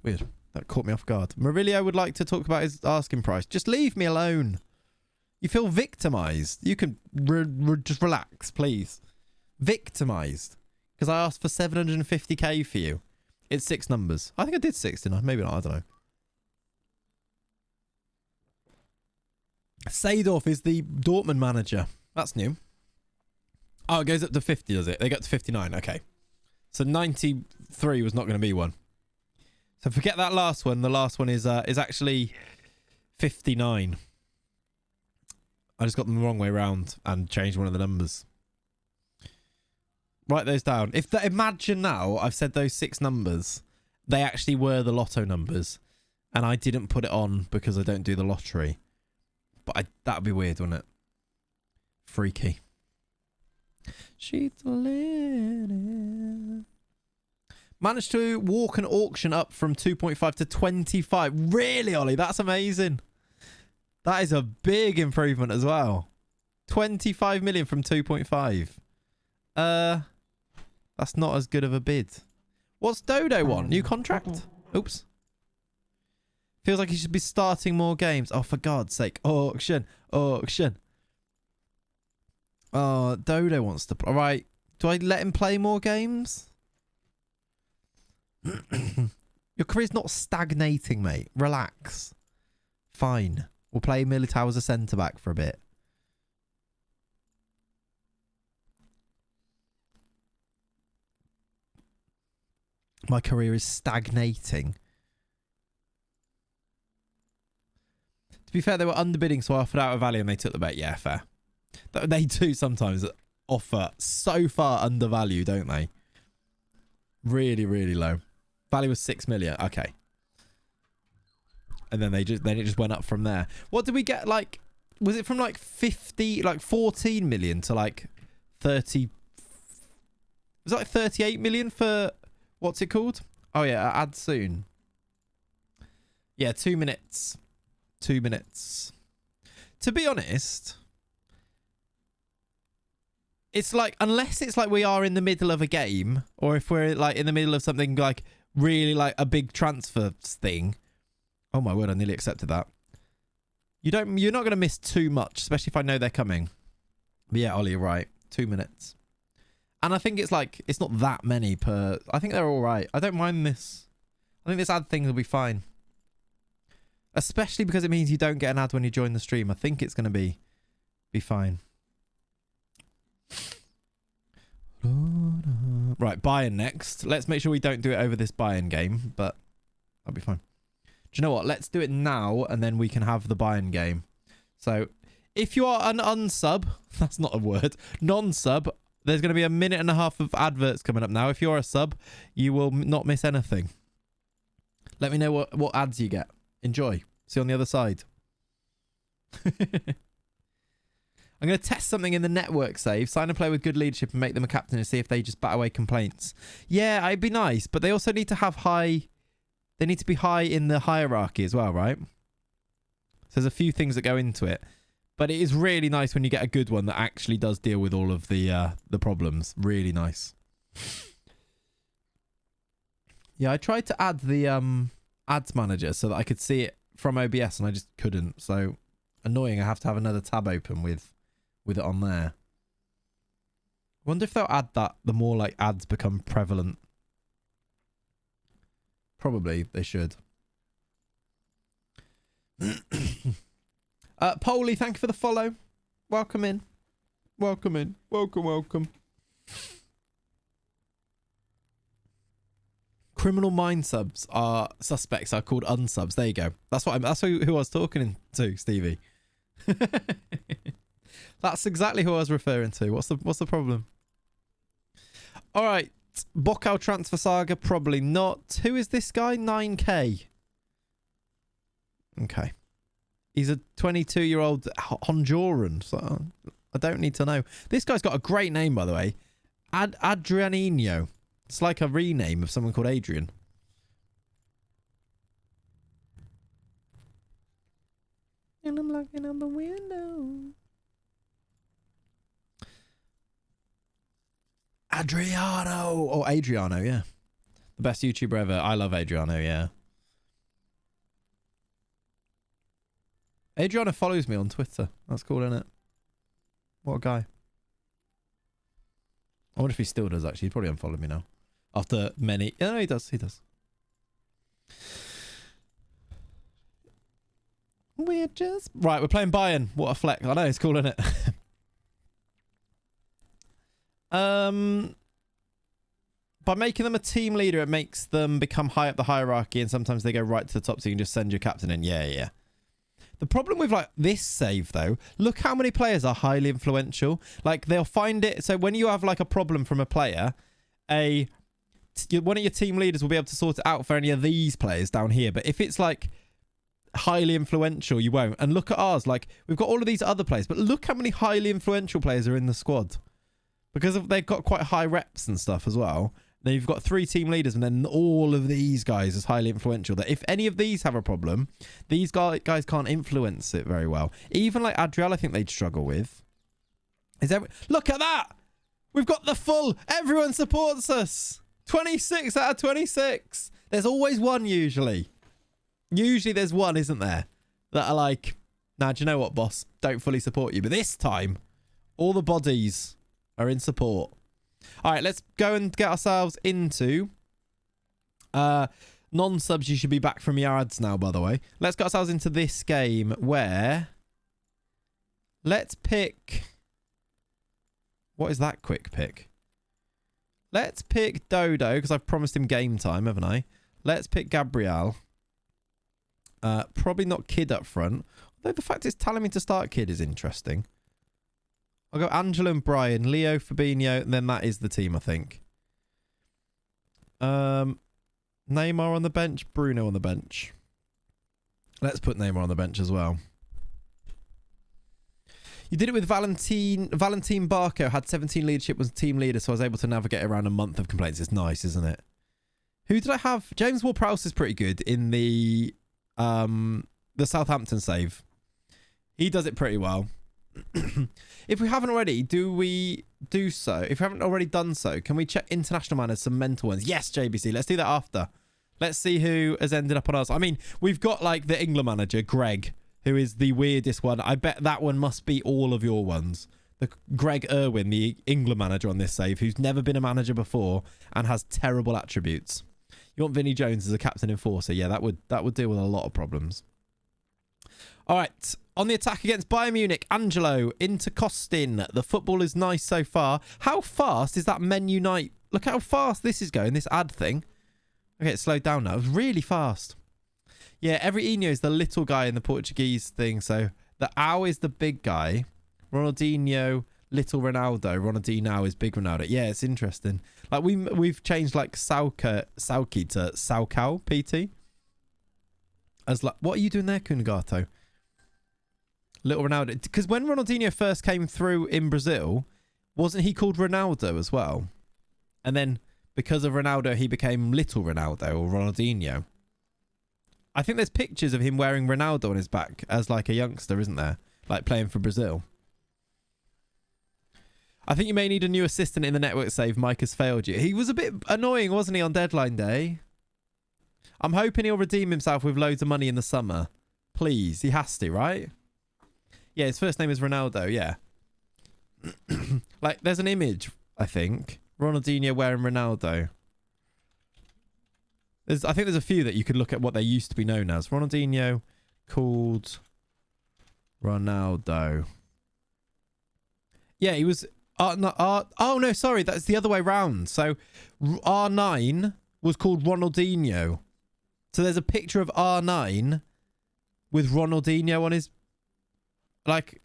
Weird. That caught me off guard. Murillo would like to talk about his asking price. Just leave me alone. You feel victimized. You can just relax, please. Victimized. Because I asked for 750k for you. It's 6 numbers. I think I did 6, didn't I? Maybe not. I don't know. Seedorf is the Dortmund manager. That's new. Oh, it goes up to 50, does it? They get to 59. Okay. So 93 was not going to be one. So forget that last one. The last one is actually 59. I just got them the wrong way around and changed one of the numbers. Write those down. Imagine now I've said those 6 numbers. They actually were the lotto numbers. And I didn't put it on because I don't do the lottery. But that would be weird, wouldn't it? Freaky. She's managed to walk an auction up from 2.5 to 25. Really, Ollie? That's amazing. That is a big improvement as well. 25 million from 2.5. That's not as good of a bid. What's Dodo want? New contract? Oops. Feels like he should be starting more games. Oh, for God's sake. Auction. Auction. Oh, Dodo wants to... All right. Do I let him play more games? Your career's not stagnating, mate. Relax. Fine. We'll play Militao as a centre-back for a bit. My career is stagnating. To be fair, they were underbidding, so I offered out a value and they took the bet. Yeah, fair. They do sometimes offer so far undervalue, don't they? Really, really low. Value was 6 million. Okay. and then it just went up from there. What did we get? Like, was it from like 14 million to like 30? Was it like 38 million for what's it called? Oh yeah, add soon. Yeah, 2 minutes. 2 minutes. To be honest, it's like, unless it's like we are in the middle of a game, or if we're like in the middle of something like really like a big transfer thing. Oh my word, I nearly accepted that. You're not going to miss too much, especially if I know they're coming. But yeah, Ollie, you're right. 2 minutes. And I think it's like, it's not that many per... I think they're all right. I don't mind this. I think this ad thing will be fine. Especially because it means you don't get an ad when you join the stream. I think it's going to be fine. Right, Bayern next. Let's make sure we don't do it over this Bayern game, but that'll be fine. Do you know what? Let's do it now, and then we can have the Bayern game. So, if you are an unsub, that's not a word, non-sub, there's going to be a minute and a half of adverts coming up now. If you're a sub, you will not miss anything. Let me know what ads you get. Enjoy. See you on the other side. I'm going to test something in the network save. Sign and play with good leadership and make them a captain and see if they just bat away complaints. Yeah, it'd be nice, but they also need to have high... They need to be high in the hierarchy as well, right? So there's a few things that go into it. But it is really nice when you get a good one that actually does deal with all of the problems. Really nice. Yeah, I tried to add the ads manager so that I could see it from OBS and I just couldn't. So annoying. I have to have another tab open with it on there. Wonder if they'll add that the more like ads become prevalent. Probably they should. Polly, thank you for the follow. Welcome in. Welcome in. Welcome, welcome. Criminal mind subs are suspects are called unsubs. There you go. That's who I was talking to, Stevie. That's exactly who I was referring to. What's the problem? All right. Bocao transfer saga, probably not. Who is this guy? 9k. Okay. He's a 22-year-old Honduran, so I don't need to know. This guy's got a great name, by the way. Adrianinho. It's like a rename of someone called Adrian. And I'm looking out the window. Adriano. Or Adriano, yeah. The best YouTuber ever. I love Adriano, yeah. Adriano follows me on Twitter. That's cool, isn't it? What a guy. I wonder if he still does, actually. He's probably unfollowed me now. After many... Yeah, no, he does. He does. We're just... Right, we're playing Bayern. What a flex. I know, it's cool, isn't it? By making them a team leader, it makes them become high up the hierarchy, and sometimes they go right to the top, so you can just send your captain in. Yeah, yeah. The problem with like this save though, look how many players are highly influential. Like they'll find it. So when you have like a problem from a player, one of your team leaders will be able to sort it out for any of these players down here. But if it's like highly influential, you won't. And look at ours. Like we've got all of these other players, but look how many highly influential players are in the squad. Because they've got quite high reps and stuff as well. Then you've got 3 team leaders, and then all of these guys is highly influential. That if any of these have a problem, these guys can't influence it very well. Even like Adriel, I think they'd struggle with. Look at that! We've got the full. Everyone supports us. 26 out of 26. There's always one usually. Usually there's one, isn't there? That are like, nah, do you know what, boss? Don't fully support you. But this time, all the bodies are in support. All right, let's go and get ourselves into non-subs. You should be back from your ads now, by the way. Let's get ourselves into this game where let's pick... What is that quick pick? Let's pick Dodo, because I've promised him game time, haven't I? Let's pick Gabriel. Probably not Kid up front. Although the fact it's telling me to start Kid is interesting. I'll go Angela and Brian, Leo, Fabinho, and then that is the team, I think. Neymar on the bench, Bruno on the bench. Let's put Neymar on the bench as well. You did it with Valentin Barco, had 17 leadership, was team leader, so I was able to navigate around a month of complaints. It's nice, isn't it? Who did I have? James Ward-Prowse is pretty good in the Southampton save. He does it pretty well. If we haven't already, do we do so? If we haven't already done so, can we check international managers, some mental ones? Yes, JBC. Let's do that after. Let's see who has ended up on us. I mean, we've got like the England manager, Greg, who is the weirdest one. I bet that one must be all of your ones. The Greg Irwin, the England manager on this save, who's never been a manager before and has terrible attributes. You want Vinnie Jones as a captain enforcer? Yeah, that would deal with a lot of problems. All right, on the attack against Bayern Munich, Angelo into Costin. The football is nice so far. How fast is that Men Unite? Look how fast this is going, this ad thing. Okay, it's slowed down now. It was really fast. Yeah, every Eno is the little guy in the Portuguese thing. So the Au is the big guy. Ronaldinho, little Ronaldo. Ronaldinho is big Ronaldo. Yeah, it's interesting. Like we've changed like Sauki to Saukau, PT. As like, what are you doing there, Kunagato? Little Ronaldo. Because when Ronaldinho first came through in Brazil, wasn't he called Ronaldo as well? And then because of Ronaldo, he became Little Ronaldo or Ronaldinho. I think there's pictures of him wearing Ronaldo on his back as like a youngster, isn't there? Like playing for Brazil. I think you may need a new assistant in the network save. Mike has failed you. He was a bit annoying, wasn't he, on deadline day? I'm hoping he'll redeem himself with loads of money in the summer. Please. He has to, right? Yeah, his first name is Ronaldo, yeah. Like, there's an image, I think. Ronaldinho wearing Ronaldo. I think there's a few that you could look at what they used to be known as. Ronaldinho called Ronaldo. Yeah, he was... oh, no, sorry. That's the other way round. So, R9 was called Ronaldinho. So, there's a picture of R9 with Ronaldinho on his... like,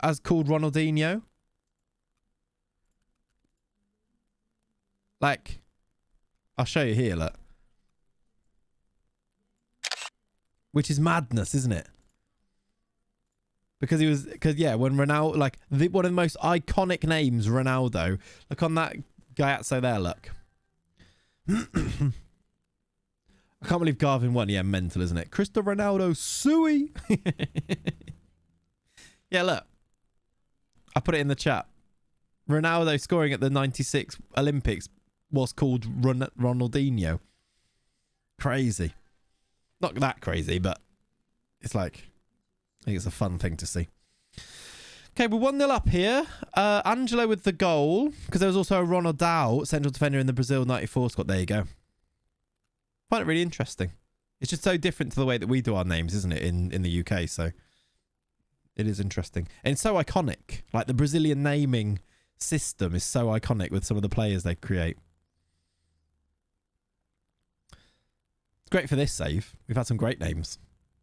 as called Ronaldinho. Like, I'll show you here, look. Which is madness, isn't it? Because yeah, when Ronaldo, like, one of the most iconic names, Ronaldo. Look on that Gaiazzo there, look. I can't believe Garvin won. Yeah, mental, isn't it? Cristiano Ronaldo, Sui. Yeah, look. I put it in the chat. Ronaldo scoring at the 96 Olympics was called Ronaldinho. Crazy. Not that crazy, but it's like, I think it's a fun thing to see. Okay, we're 1-0 up here. Angelo with the goal, because there was also a Ronaldinho, central defender in the Brazil 94 squad. There you go. Find it really interesting. It's just so different to the way that we do our names, isn't it, in the UK, so it is interesting. And it's so iconic. Like, the Brazilian naming system is so iconic with some of the players they create. It's great for this save. We've had some great names.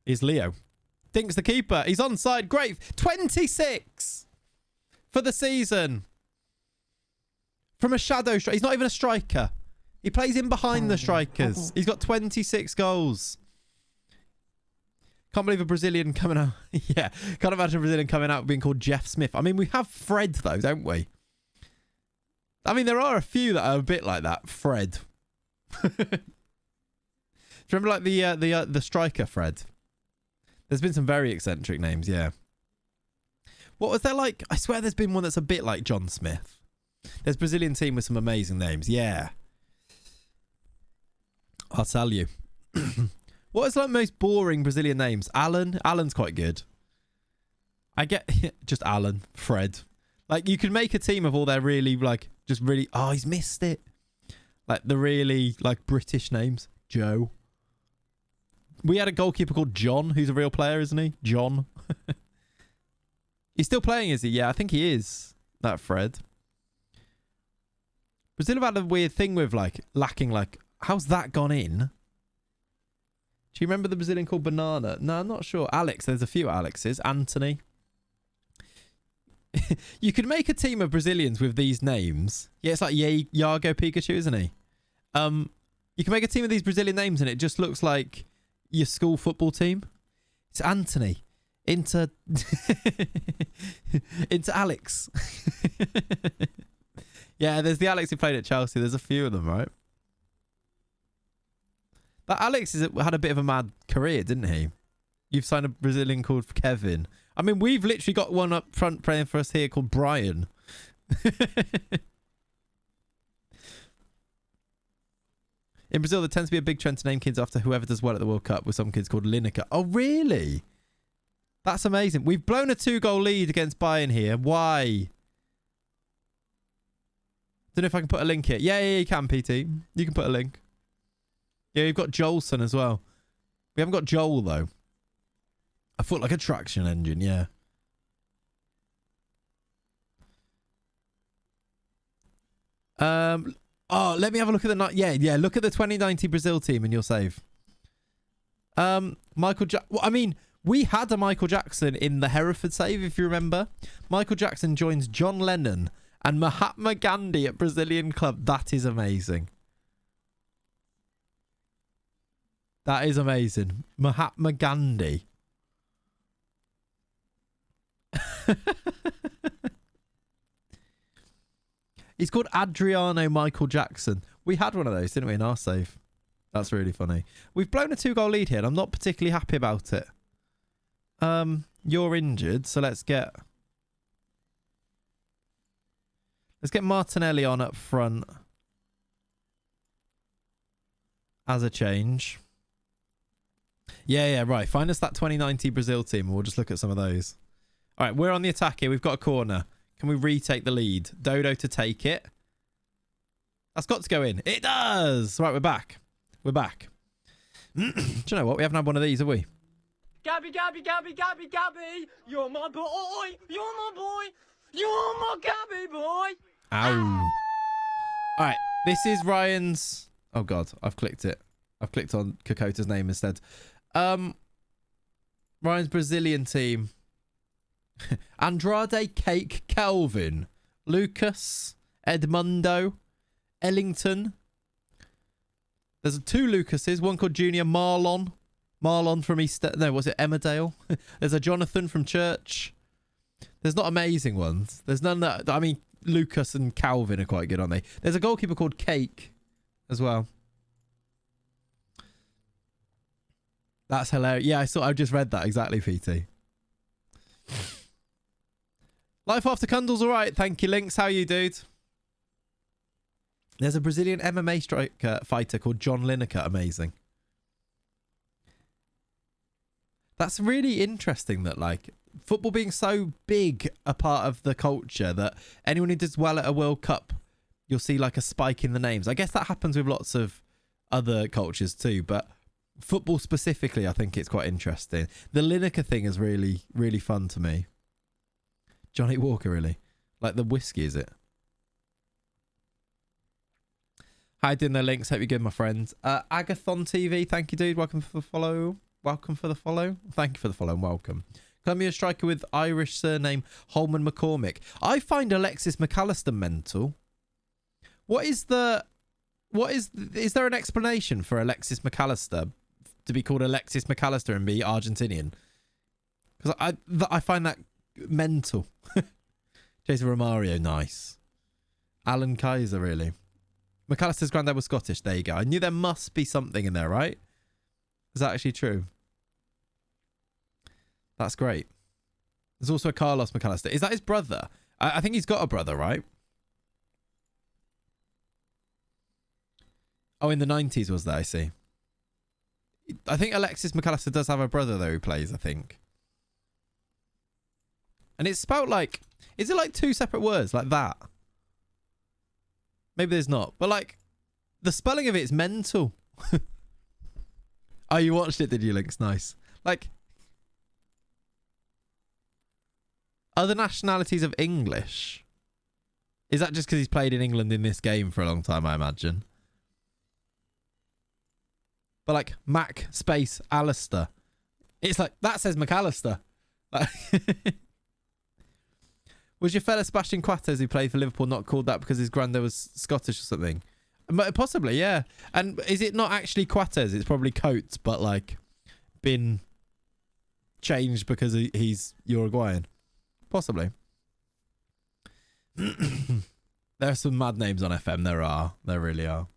Here's Leo. Dinks the keeper. He's onside. Great. 26 for the season. From a shadow striker. He's not even a striker. He plays in behind the strikers. He's got 26 goals. Can't believe a Brazilian coming out. Yeah. Can't imagine a Brazilian coming out being called Jeff Smith. I mean, we have Fred, though, don't we? I mean, there are a few that are a bit like that. Fred. Do you remember, like, the striker Fred? There's been some very eccentric names, yeah. What was there like? I swear there's been one that's a bit like John Smith. There's a Brazilian team with some amazing names, yeah. I'll tell you. What is like most boring Brazilian names? Alan? Alan's quite good. I get just Alan, Fred. Like, you could make a team of all their really, like, just really... oh, he's missed it. Like, the really, like, British names. Joe. We had a goalkeeper called John, who's a real player, isn't he? John. He's still playing, is he? Yeah, I think he is. That Fred. Brazil have had a weird thing with, like, lacking, like... how's that gone in? Do you remember the Brazilian called Banana? No, I'm not sure. Alex. There's a few Alexes. Anthony. You could make a team of Brazilians with these names. Yeah, it's like Iago Pikachu, isn't he? You can make a team of these Brazilian names and it just looks like your school football team? It's Anthony. Into Alex. Yeah, there's the Alex who played at Chelsea. There's a few of them, right? That Alex had a bit of a mad career, didn't he? You've signed a Brazilian called Kevin. I mean, we've literally got one up front playing for us here called Brian. In Brazil, there tends to be a big trend to name kids after whoever does well at the World Cup, with some kids called Lineker. Oh, really? That's amazing. We've blown a 2-goal lead against Bayern here. Why? Don't know if I can put a link here. Yeah, you can, PT. You can put a link. Yeah, we've got Jolson as well. We haven't got Joel, though. I thought like a traction engine, yeah. Oh, let me have a look at the... Yeah, look at the 2090 Brazil team and you'll save. Michael Well, I mean, we had a Michael Jackson in the Hereford save, if you remember. Michael Jackson joins John Lennon and Mahatma Gandhi at Brazilian club. That is amazing. That is amazing. Mahatma Gandhi. He's called Adriano Michael Jackson. We had one of those, didn't we, in our save? That's really funny. We've blown a 2-goal lead here, and I'm not particularly happy about it. You're injured, so let's get Martinelli on up front as a change. Yeah, right. Find us that 2090 Brazil team, and we'll just look at some of those. All right, we're on the attack here. We've got a corner. Can we retake the lead? Dodo to take it. That's got to go in. It does. Right, we're back. We're back. Do you know what? We haven't had one of these, have we? Gabby, you're my boy. You're my boy. You're my Gabby boy. Ow. All right, this is Ryan's... Oh, God, I've clicked it. I've clicked on Kokota's name instead. Ryan's Brazilian team. Andrade, Cake, Kelvin, Lucas, Edmundo, Ellington. There's 2 Lucases. One called Junior, Marlon from Easter. No, was it Emmerdale? There's a Jonathan from Church. There's not amazing ones. There's none that... I mean, Lucas and Calvin are quite good, aren't they? There's a goalkeeper called Cake as well. That's hilarious. Yeah, I just read that exactly, PT. Life after Cundle's all right. Thank you, Lynx. How are you, dude? There's a Brazilian MMA fighter called John Lineker. Amazing. That's really interesting that, like, football being so big a part of the culture that anyone who does well at a World Cup, you'll see, like, a spike in the names. I guess that happens with lots of other cultures too, but football specifically, I think it's quite interesting. The Lineker thing is really, really fun to me. Johnny Walker, really. Like the whiskey, is it? Hi, doing the links. Hope you're good, my friends. Agathon TV, thank you, dude. Welcome for the follow. Welcome for the follow. Thank you for the follow and welcome. Columbia striker with Irish surname Holman McCormick. I find Alexis McAllister mental. Is there an explanation for Alexis McAllister to be called Alexis McAllister and be Argentinian? Because I find that mental. Jason Romario, nice. Alan Kaiser, really. McAllister's granddad was Scottish. There you go. I knew there must be something in there, right? Is that actually true? That's great. There's also a Carlos McAllister. Is that his brother? I think he's got a brother, right? Oh, in the 90s was that, I see. I think Alexis McAllister does have a brother, though, who plays, I think. And it's spelt like... Is it like 2 separate words like that? Maybe there's not. But, like, the spelling of it is mental. Oh, you watched it, did you, Lynx? Nice. Like... Other nationalities of English? Is that just because he's played in England in this game for a long time, I imagine? But like Mac space Alistair. It's like, that says McAllister. Was your fella Sebastian Quattez who played for Liverpool not called that because his granddad was Scottish or something? Possibly, yeah. And is it not actually Quattez? It's probably Coates, but like been changed because he's Uruguayan. Possibly. There are some mad names on FM. There really are.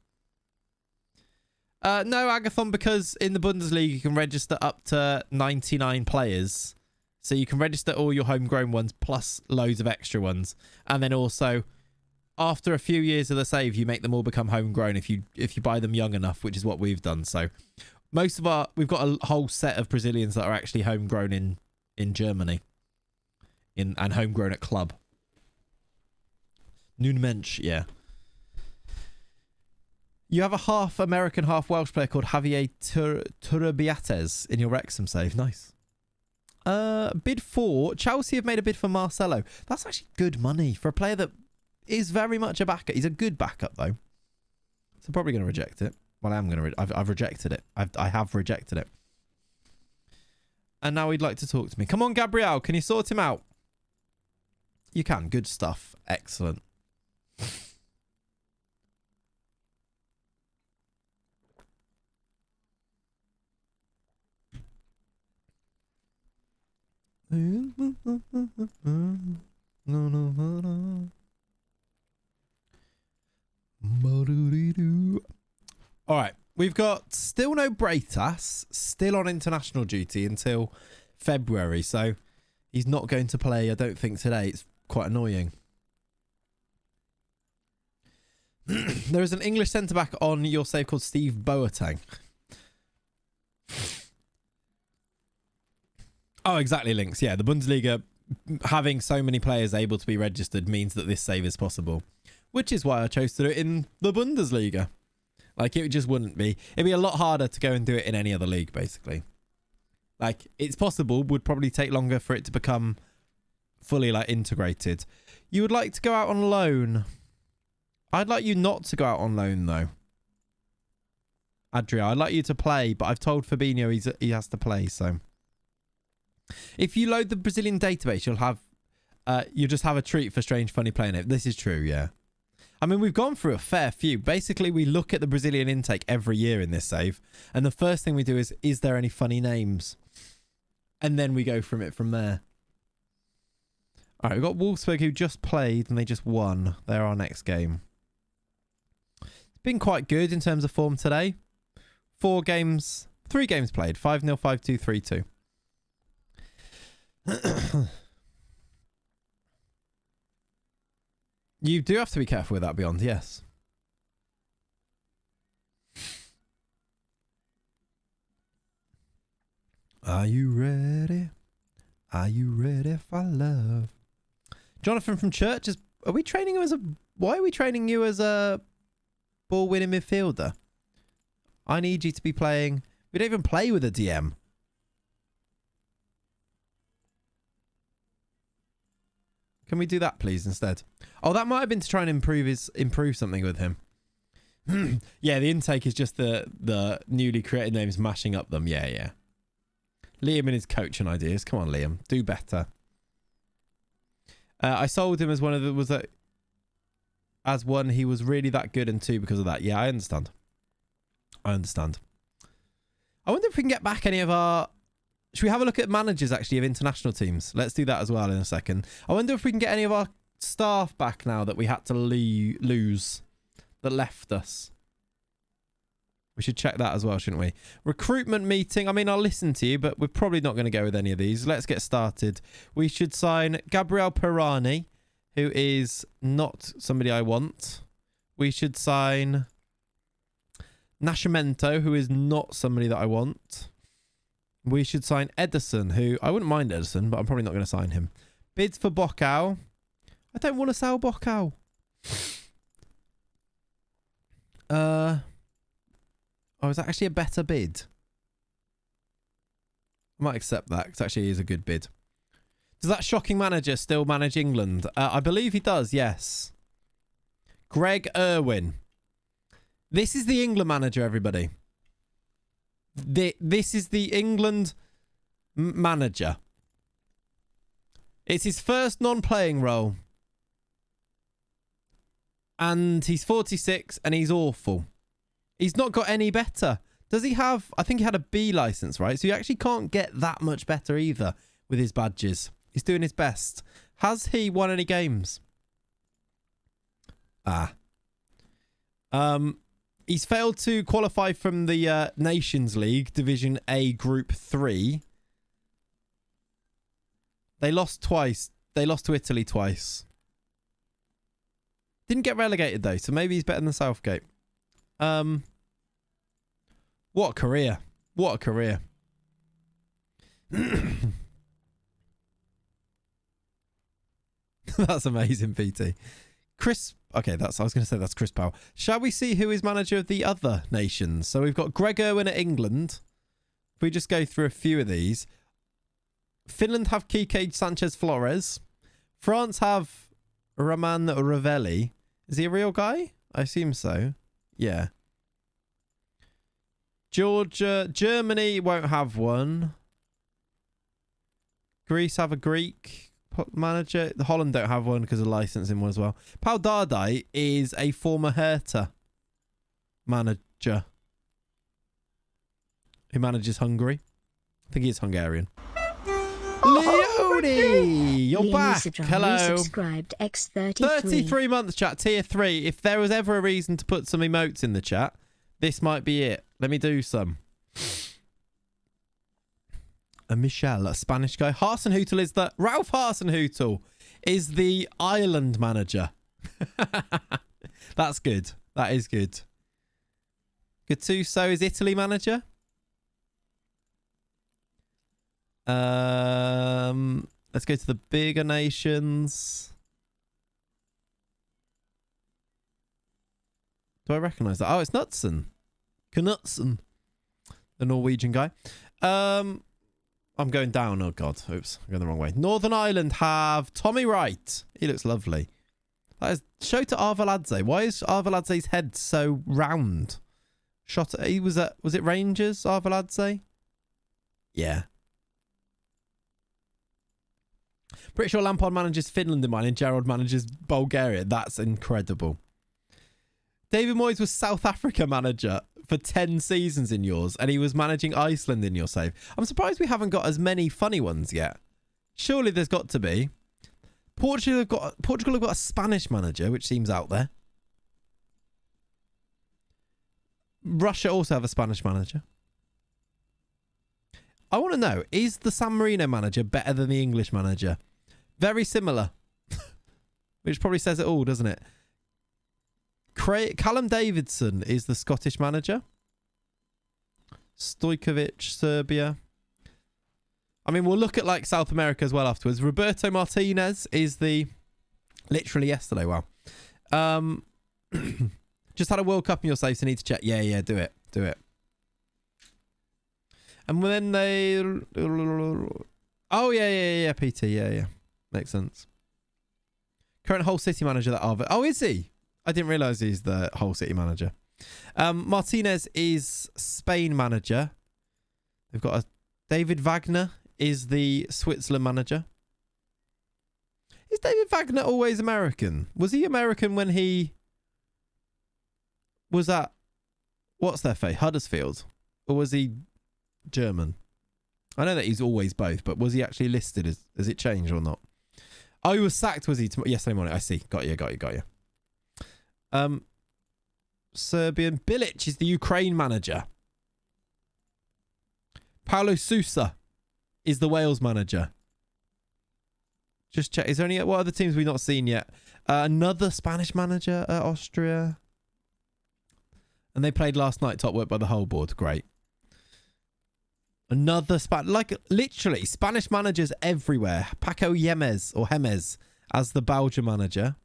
No, Agathon, because in the Bundesliga you can register up to 99 players. So you can register all your homegrown ones plus loads of extra ones. And then also, after a few years of the save, you make them all become homegrown if you buy them young enough, which is what we've done. So we've got a whole set of Brazilians that are actually homegrown in Germany. And homegrown at club. Nunmensch, yeah. You have a half American, half Welsh player called Javier Turbiates in your Wrexham save. Nice. Bid 4. Chelsea have made a bid for Marcelo. That's actually good money for a player that is very much a backup. He's a good backup, though. So I'm probably going to reject it. Well, I am going to. I've rejected it. I have rejected it. And now he'd like to talk to me. Come on, Gabriel. Can you sort him out? You can. Good stuff. Excellent. All right, we've got still no Breitas, still on international duty until February, so he's not going to play, I don't think, today. It's quite annoying. There is an English centre-back on your save called Steve Boateng. Oh, exactly, Links. Yeah, the Bundesliga having so many players able to be registered means that this save is possible, which is why I chose to do it in the Bundesliga. Like, it just wouldn't be. It'd be a lot harder to go and do it in any other league, basically. Like, it's possible, would probably take longer for it to become fully, like, integrated. You would like to go out on loan. I'd like you not to go out on loan, though. Adria, I'd like you to play, but I've told Fabinho he has to play, so... If you load the Brazilian database, you'll just have a treat for strange, funny player name. This is true, yeah. I mean, we've gone through a fair few. Basically, we look at the Brazilian intake every year in this save, and the first thing we do is there any funny names? And then we go from there. All right, we've got Wolfsburg who just played, and they just won. They're our next game. It's been quite good in terms of form today. 3 games played. 5-0, 5-2, 3-2. You do have to be careful with that, Beyond, yes. Are you ready? Are you ready for love? Jonathan from Church, are we training you as a... Why are we training you as a ball-winning midfielder? I need you to be playing... We don't even play with a DM. Can we do that, please, instead? Oh, that might have been to try and improve something with him. Yeah, the intake is just the newly created names mashing up them. Yeah. Liam and his coaching ideas. Come on, Liam. Do better. I sold him as one of the... As one, he was really that good, and 2 because of that. Yeah, I understand. I wonder if we can get back any of our... Should we have a look at managers, actually, of international teams? Let's do that as well in a second. I wonder if we can get any of our staff back now that we had to lose, that left us. We should check that as well, shouldn't we? Recruitment meeting. I mean, I'll listen to you, but we're probably not going to go with any of these. Let's get started. We should sign Gabriel Pirani, who is not somebody I want. We should sign Nascimento, who is not somebody that I want. We should sign Edison, who... I wouldn't mind Edison, but I'm probably not going to sign him. Bids for Bocau. I don't want to sell Bocau. Oh, is that actually a better bid? I might accept that, because actually is a good bid. Does that shocking manager still manage England? I believe he does, yes. Greg Irwin. This is the England manager, everybody. This is the England manager. It's his first non-playing role. And he's 46 and he's awful. He's not got any better. Does he have... I think he had a B license, right? So he actually can't get that much better either with his badges. He's doing his best. Has he won any games? He's failed to qualify from the Nations League, Division A, Group 3. They lost twice. They lost to Italy twice. Didn't get relegated, though, so maybe he's better than Southgate. What a career. What a career. That's amazing, PT. Chris... Okay, I was going to say that's Chris Powell. Shall we see who is manager of the other nations? So we've got Greg Irwin at England. If we just go through a few of these. Finland have Kike Sanchez Flores. France have Roman Ravelli. Is he a real guy? I assume so. Yeah. Georgia. Germany won't have one. Greece have a Greek manager. Holland don't have one because of licensing one as well. Pau Dardai is a former Hertha manager who manages Hungary. I think he's Hungarian. Leone, you're back. Hello. Subscribed X33. 33 months chat, tier 3. If there was ever a reason to put some emotes in the chat, this might be it. Let me do some. A Michel, a Spanish guy. Hasenhutel is the... Ralph Hasenhutel is the Ireland manager. That's good. That is good. Gattuso is Italy manager. Let's go to the bigger nations. Do I recognise that? Oh, it's Knutsen. Knutsen. The Norwegian guy. I'm going down. Oh, God. Oops. I'm going the wrong way. Northern Ireland have Tommy Wright. He looks lovely. That is Shota Arveladze. Why is Arveladze's head so round? He was at... Was it Rangers, Arveladze? Yeah. Pretty sure Lampard manages Finland in mine and Gerrard manages Bulgaria. That's incredible. David Moyes was South Africa manager for 10 seasons in yours, and he was managing Iceland in your save. I'm surprised we haven't got as many funny ones yet. Surely there's got to be. Portugal have got a Spanish manager, which seems out there. Russia also have a Spanish manager. I want to know, is the San Marino manager better than the English manager? Very similar. Which probably says it all, doesn't it? Callum Davidson is the Scottish manager. Stojkovic, Serbia. I mean, we'll look at like South America as well afterwards. Roberto Martinez is the... Literally yesterday, wow. Just had a World Cup in your safe, so need to check. Yeah, do it. Do it. And then they... Oh, yeah, PT. Yeah. Makes sense. Current Hull City manager that Arvid. Oh, is he? I didn't realise he's the Hull City manager. Martinez is Spain manager. They've got a... David Wagner is the Switzerland manager. Is David Wagner always American? Was he American when he... Was that... What's their face? Huddersfield? Or was he German? I know that he's always both, but was he actually listed as... Has it changed or not? Oh, he was sacked, was he? Yesterday morning. I see. Got you. Serbian. Bilic is the Ukraine manager. Paulo Sousa is the Wales manager. Just check. Is there any... What other teams we've not seen yet? Another Spanish manager at Austria. And they played last night. Top work by the whole board. Great. Another literally Spanish managers everywhere. Paco Hemes as the Belgian manager.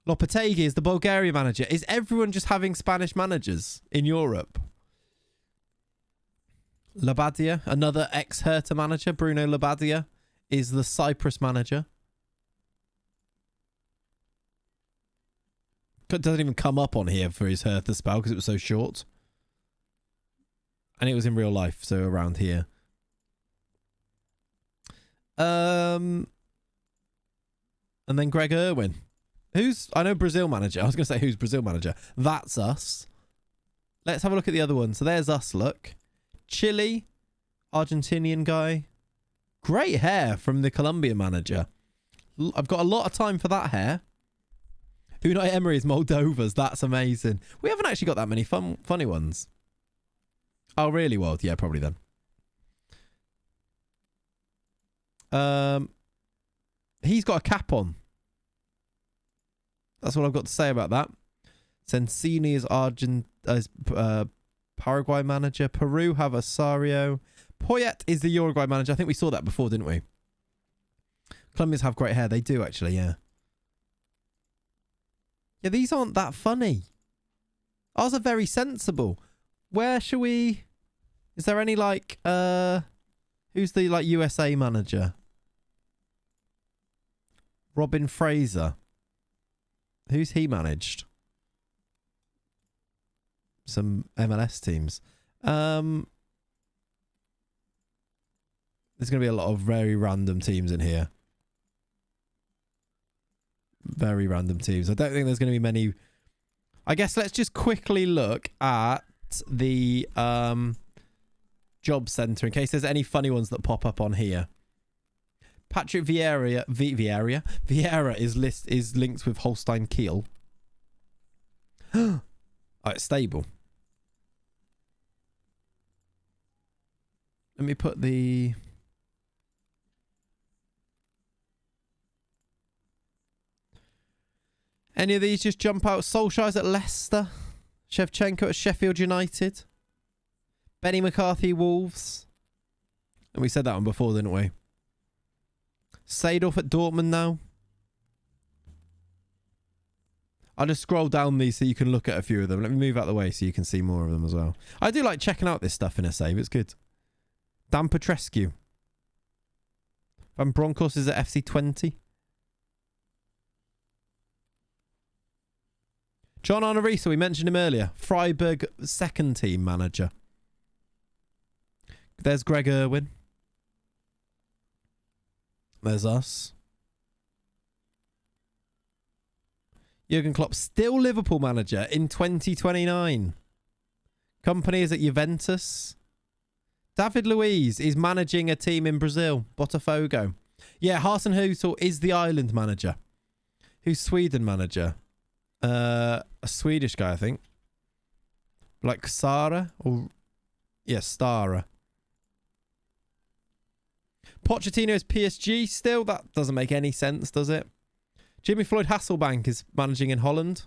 Lopetegui is the Bulgarian manager. Is everyone just having Spanish managers in Europe? Labadia, another ex-Hertha manager. Bruno Labadia is the Cyprus manager. It doesn't even come up on here for his Hertha spell because it was so short. And it was in real life, so around here. And then Greg Irwin. I know Brazil manager. I was going to say who's Brazil manager. That's us. Let's have a look at the other one. So there's us, look. Chile, Argentinian guy. Great hair from the Colombian manager. I've got a lot of time for that hair. Unai Emery is Moldova's. That's amazing. We haven't actually got that many funny ones. Oh, really, World? Yeah, probably then. He's got a cap on. That's what I've got to say about that. Sensini is Paraguay manager. Peru have Osario. Poyet is the Uruguay manager. I think we saw that before, didn't we? Colombians have great hair. They do, actually, yeah. Yeah, these aren't that funny. Ours are very sensible. Where shall we... Is there any, like... Who's the, like, USA manager? Robin Fraser. Who's he managed? Some MLS teams. There's going to be a lot of very random teams in here. Very random teams. I don't think there's going to be many. I guess let's just quickly look at the job center in case there's any funny ones that pop up on here. Patrick Vieira is linked with Holstein Kiel. Oh, it's stable. Let me put the... Any of these just jump out? Solskjaer's at Leicester. Shevchenko at Sheffield United. Benny McCarthy, Wolves. And we said that one before, didn't we? Seedorf at Dortmund now. I'll just scroll down these so you can look at a few of them. Let me move out of the way so you can see more of them as well. I do like checking out this stuff in a save. It's good. Dan Petrescu. Van Bronckhorst is at FC20. John Arnorisa, we mentioned him earlier. Freiburg second team manager. There's Greg Irwin. There's us. Jurgen Klopp, still Liverpool manager in 2029. Company is at Juventus. David Luiz is managing a team in Brazil, Botafogo. Yeah, Hasenhuttl is the Ireland manager. Who's Sweden manager? A Swedish guy, I think. Like Sara or... Yeah, Stara. Pochettino is PSG still. That doesn't make any sense, does it? Jimmy Floyd Hasselbank is managing in Holland.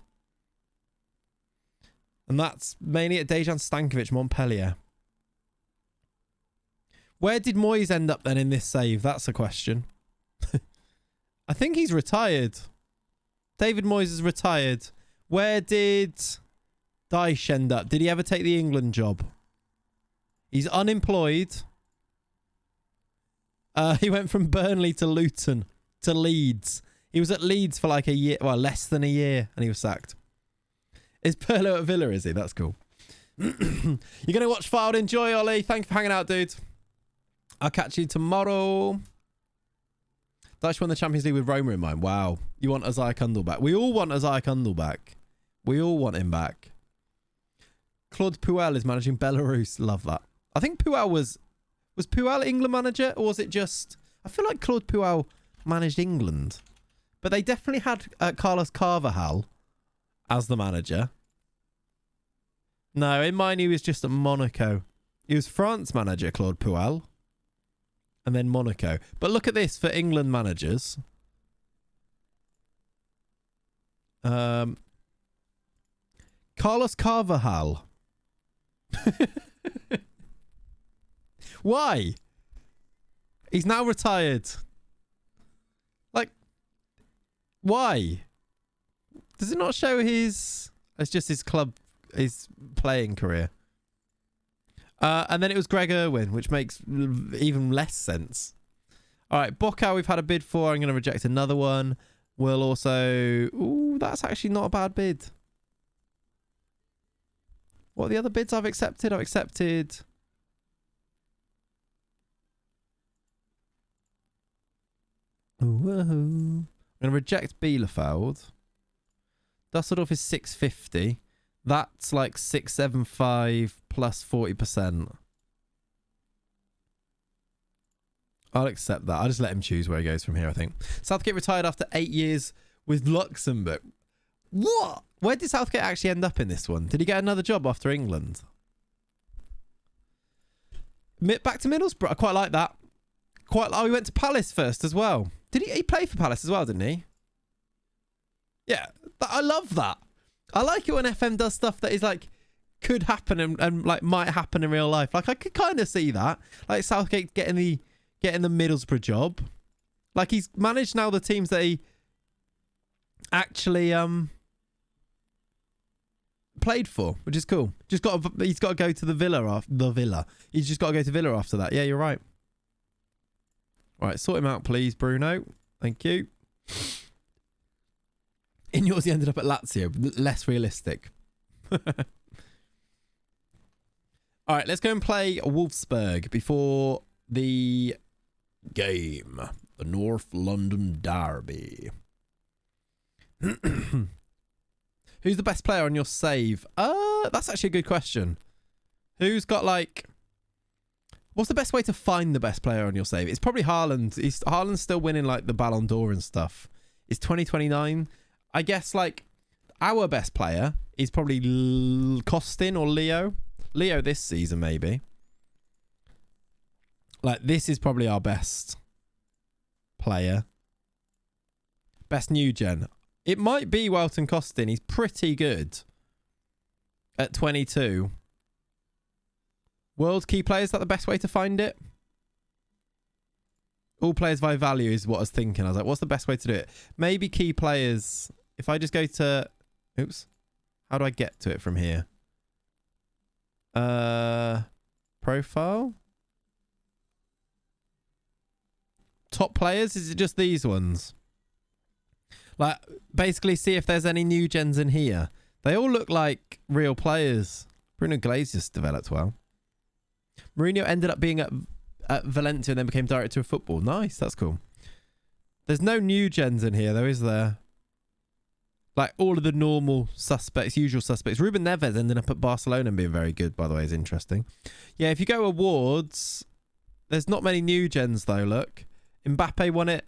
And that's mainly at Dejan Stankovic, Montpellier. Where did Moyes end up then in this save? That's a question. I think he's retired. David Moyes is retired. Where did Dyche end up? Did he ever take the England job? He's unemployed. He went from Burnley to Luton to Leeds. He was at Leeds for like a year, well, less than a year, and he was sacked. Is Pirlo at Villa, is he? That's cool. You're going to watch Filed. Enjoy, Ollie. Thanks for hanging out, dude. I'll catch you tomorrow. Dyche won the Champions League with Roma in mind. Wow. You want Isaiah Kundal back. We all want Isaiah Kundal back. We all want him back. Claude Puel is managing Belarus. Love that. I think Puel was Puel England manager, or was it just... I feel like Claude Puel managed England. But they definitely had Carlos Carvajal as the manager. No, in mine he was just at Monaco. He was France manager, Claude Puel. And then Monaco. But look at this for England managers. Carlos Carvajal. Why? He's now retired. Like, why? Does it not show his... It's just his club, his playing career. And then it was Greg Irwin, which makes even less sense. All right, Bocau we've had a bid for. I'm going to reject another one. We'll also... Ooh, that's actually not a bad bid. What are the other bids I've accepted? I've accepted... Whoa. I'm going to reject Bielefeld. Dusseldorf is 650. That's like 675 plus 40%. I'll accept that. I'll just let him choose where he goes from here, I think. Southgate retired after 8 years with Luxembourg. What? Where did Southgate actually end up in this one? Did he get another job after England? Back to Middlesbrough. I quite like that. Oh, he went to Palace first as well. Did he play for Palace as well, didn't he? Yeah. I love that. I like it when FM does stuff that is like could happen and like might happen in real life. Like I could kind of see that. Like Southgate getting the Middlesbrough job. Like he's managed now the teams that he actually played for, which is cool. He's got to go to the Villa. He's just got to go to Villa after that. Yeah, you're right. Right, sort him out, please, Bruno. Thank you. In yours, he ended up at Lazio. Less realistic. All right, let's go and play Wolfsburg before the game. The North London Derby. Who's the best player on your save? That's actually a good question. Who's got like... What's the best way to find the best player on your save? It's probably Haaland. Haaland's still winning like the Ballon d'Or and stuff. It's 2029. I guess like our best player is probably Costin or Leo. Leo this season maybe. Like this is probably our best player. Best new gen. It might be Welton Costin. He's pretty good at 22. World key players, is that the best way to find it? All players by value is what I was thinking. I was like, what's the best way to do it? Maybe key players. If I just go to... Oops. How do I get to it from here? Profile? Top players? Is it just these ones? Like, basically see if there's any new gens in here. They all look like real players. Bruno Glazier's developed well. Mourinho ended up being at Valencia and then became director of football. Nice, that's cool. There's no new gens in here though, is there? Like all of the normal suspects, usual suspects. Ruben Neves ended up at Barcelona and being very good, by the way, is interesting. Yeah, if you go awards, there's not many new gens though, look. Mbappe won it.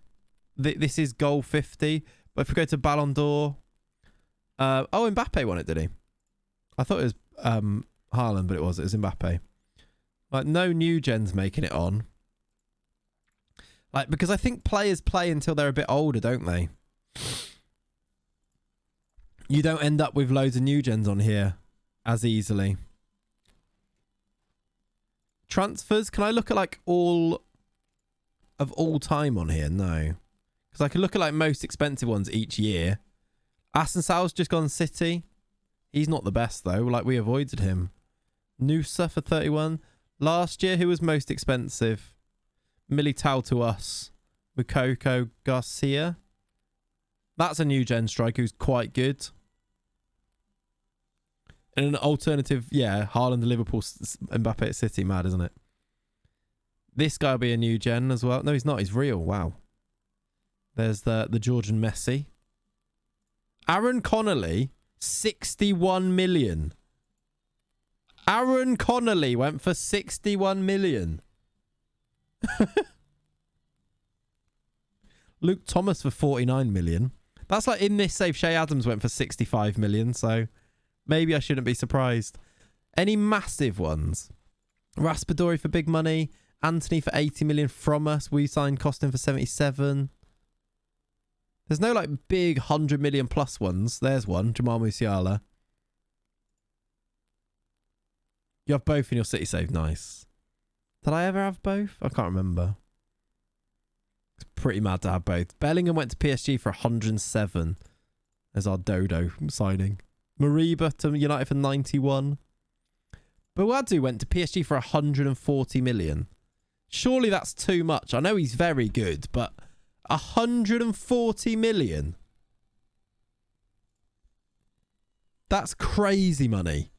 This is goal 50. But if we go to Ballon d'Or... Mbappe won it, did he? I thought it was Haaland, but it was Mbappe. Like, no new gens making it on. Like, because I think players play until they're a bit older, don't they? You don't end up with loads of new gens on here as easily. Transfers, can I look at, like, all time on here? No. Because I can look at, like, most expensive ones each year. Assensal's just gone City. He's not the best, though. Like, we avoided him. Noosa for 31. Last year, who was most expensive? Militao to us. Mukoko Garcia. That's a new gen striker who's quite good. And an alternative, yeah, Haaland, Liverpool, Mbappe at City. Mad, isn't it? This guy will be a new gen as well. No, he's not. He's real. Wow. There's the Georgian Messi. Aaron Connolly, 61 million. Aaron Connolly went for 61 million. Luke Thomas for 49 million. That's like in this save, Shea Adams went for 65 million. So maybe I shouldn't be surprised. Any massive ones? Raspadori for big money. Anthony for 80 million from us. We signed Costin for 77. There's no like big 100 million plus ones. There's one. Jamal Musiala. You have both in your City save. Nice. Did I ever have both? I can't remember. It's pretty mad to have both. Bellingham went to PSG for 107. There's our Dodo signing. Mariba to United for 91. Bouadou went to PSG for 140 million. Surely that's too much. I know he's very good, but 140 million? That's crazy money.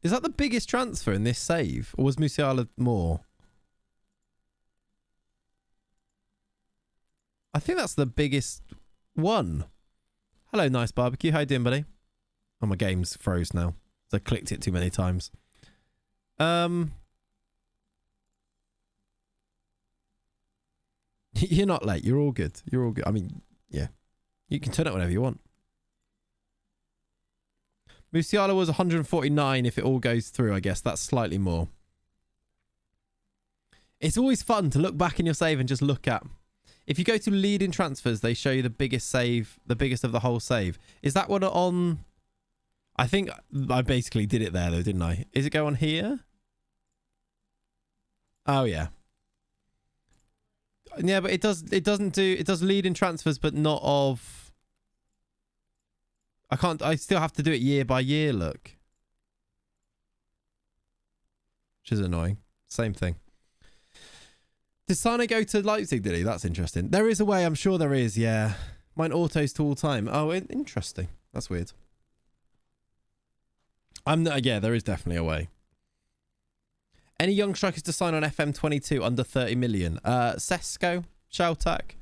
Is that the biggest transfer in this save? Or was Musiala more? I think that's the biggest one. Hello, nice barbecue. How you doing, buddy? Oh, my game's froze now. So I clicked it too many times. You're not late. You're all good. You're all good. I mean, yeah. You can turn it whenever you want. Musiala was 149 if it all goes through, I guess. That's slightly more. It's always fun to look back in your save and just look at. If you go to leading transfers, they show you the biggest save, the biggest of the whole save. Is that one on... I think I basically did it there though, didn't I? Is it go on here? Oh, yeah. Yeah, but it does leading transfers, but not of... I still have to do it year by year, look. Which is annoying. Same thing. Did Sane go to Leipzig, did he? That's interesting. There is a way, I'm sure there is, yeah. Mine autos to all time. Oh, interesting. That's weird. Yeah, there is definitely a way. Any young strikers to sign on FM22 under 30 million? Sesko, Sheltak,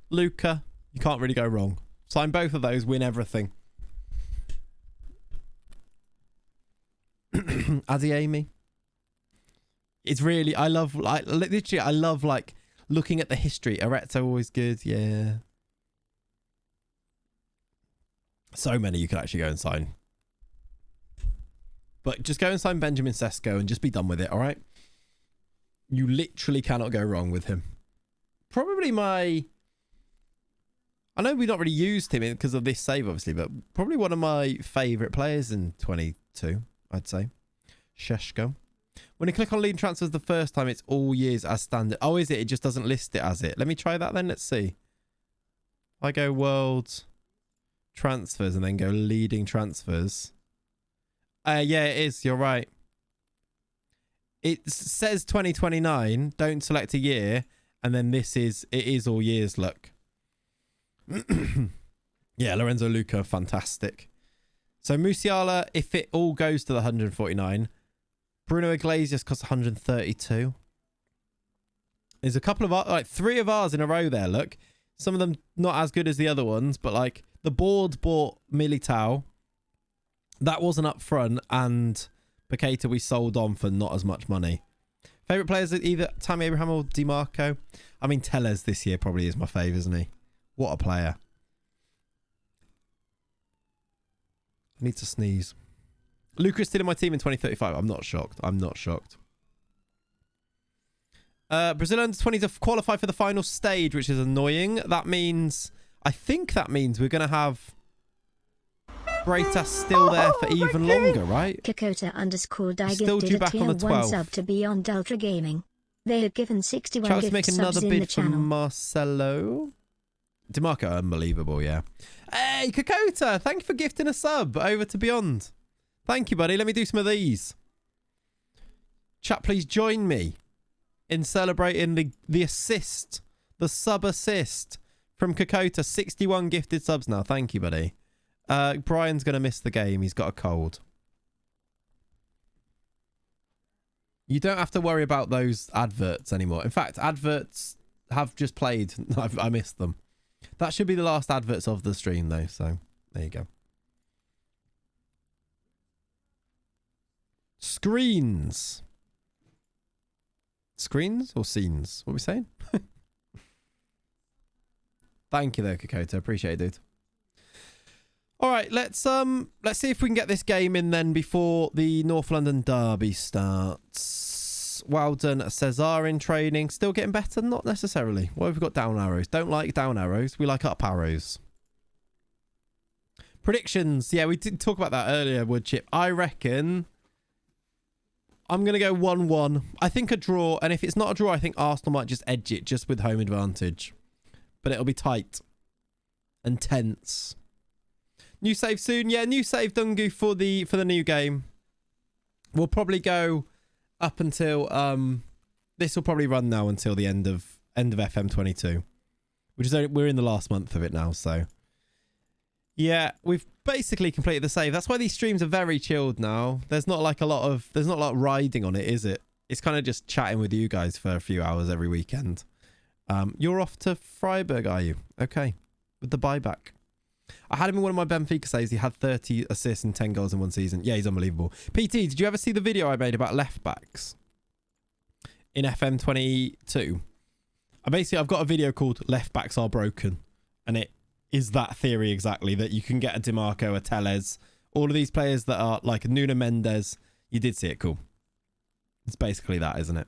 Luca. You can't really go wrong. Sign both of those, win everything. Adiemi. It's really, I love like looking at the history. Aretto always good, yeah. So many you could actually go and sign. But just go and sign Benjamin Sesko and just be done with it, all right? You literally cannot go wrong with him. Probably I know we've not really used him because of this save, obviously, but probably one of my favourite players in 22, I'd say. Sheshko. When you click on lead transfers the first time, it's all years as standard. Oh, is it? It just doesn't list it as it. Let me try that then. Let's see. I go world transfers and then go leading transfers. Yeah, it is. You're right. It says 2029. Don't select a year. And then it is all years, look. Yeah, Lorenzo Luca, fantastic. So Musiala, if it all goes to the 149. Bruno Iglesias costs 132. There's a couple of, like 3 of ours in a row there, look. Some of them not as good as the other ones, but like the board bought Militao. That wasn't up front, and Paqueta we sold on for not as much money. Favourite players are either Tammy Abraham or DiMarco. I mean, Tellez this year probably is my favourite, isn't he? What a player. I need to sneeze. Luca is still in my team in 2035. I'm not shocked. I'm not shocked. Brazil under 20 to qualify for the final stage, which is annoying. That means... I think that means we're going to have... Freitas still there for even longer, right? Kakota_die Still due gifted a back on tier the 1 12th. sub to Beyond Ultra Gaming. They have given 61 Try to gift make subs another in the bid from channel. Marcelo. DeMarco, unbelievable, yeah. Hey, Kakota, thank you for gifting a sub over to Beyond. Thank you, buddy. Let me do some of these. Chat, please join me in celebrating the assist, the sub assist from Kakota. 61 gifted subs now. Thank you, buddy. Brian's going to miss the game. He's got a cold. You don't have to worry about those adverts anymore. In fact, adverts have just played. I missed them. That should be the last adverts of the stream, though. So, there you go. Screens. Screens or scenes? What are we saying? Thank you, though, Kakota. Appreciate it, dude. All right, let's see if we can get this game in then before the North London derby starts. Well done, Cesar in training. Still getting better? Not necessarily. What have we got? Down arrows. Don't like down arrows. We like up arrows. Predictions. Yeah, we did talk about that earlier, Woodchip. I reckon I'm going to go 1-1. I think a draw. And if it's not a draw, I think Arsenal might just edge it just with home advantage. But it'll be tight and tense. New save soon. Yeah, new save Dungu for the new game. We'll probably go up until this will probably run now until the end of FM22, which is we're in the last month of it now. So yeah, we've basically completed the save. That's why these streams are very chilled now. There's not a lot of riding on it, is it? It's kind of just chatting with you guys for a few hours every weekend. You're off to Freiburg, are you? Okay, with the buyback. I had him in one of my Benfica saves. He had 30 assists and 10 goals in one season. Yeah, he's unbelievable. PT, did you ever see the video I made about left backs in FM22? I've got a video called Left Backs Are Broken, and it is that theory exactly, that you can get a DiMarco, a Tellez, all of these players that are like Nuno Mendes. You did see it, cool. It's basically that, isn't it?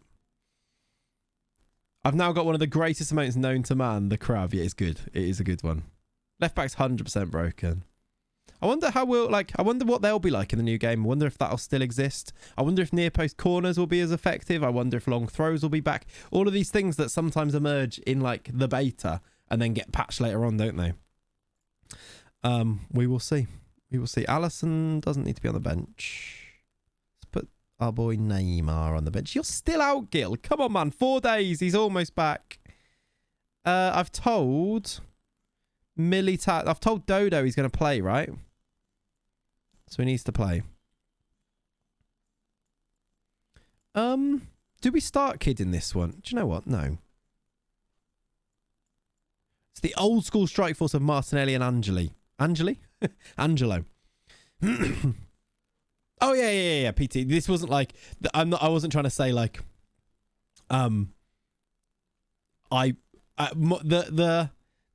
I've now got one of the greatest amounts known to man, the crab. Yeah, it's good. It is a good one. Left back's 100% broken. I wonder I wonder what they'll be like in the new game. I wonder if that'll still exist. I wonder if near post corners will be as effective. I wonder if long throws will be back. All of these things that sometimes emerge in like the beta and then get patched later on, don't they? We will see. We will see. Alisson doesn't need to be on the bench. Let's put our boy Neymar on the bench. You're still out, Gil. Come on, man. 4 days. He's almost back. I've told I've told Dodo he's going to play, right? So he needs to play. Do we start Kid in this one? Do you know what? No. It's the old school strike force of Martinelli and Angelo. Oh yeah. PT. This wasn't like I wasn't trying to say like the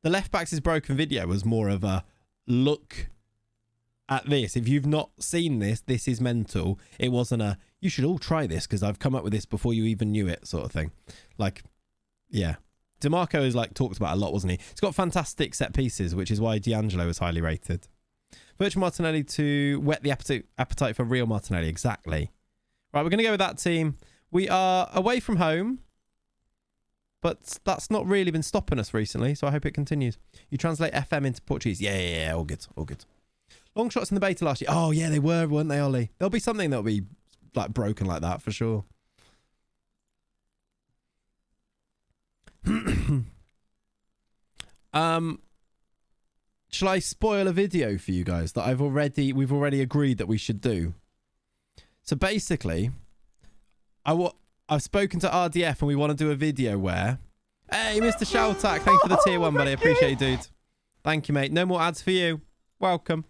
left backs is broken video was more of a look at this. If you've not seen this, this is mental. It wasn't a you should all try this because I've come up with this before you even knew it sort of thing. Like, yeah. DiMarco is like talked about a lot, wasn't he? He's got fantastic set pieces, which is why D'Angelo is highly rated. Virtual Martinelli to whet the appetite for real Martinelli. Exactly. Right, we're going to go with that team. We are away from home, but that's not really been stopping us recently, so I hope it continues. You translate FM into Portuguese. Yeah. All good. Long shots in the beta last year. Oh, yeah, they were, weren't they, Ollie? There'll be something that'll be like broken like that for sure. Shall I spoil a video for you guys that we've already agreed that we should do? So basically, I've spoken to RDF and we want to do a video where... Hey, Mr. Shoutak, thanks for the tier 1, buddy. I appreciate you, dude. Thank you, mate. No more ads for you. Welcome.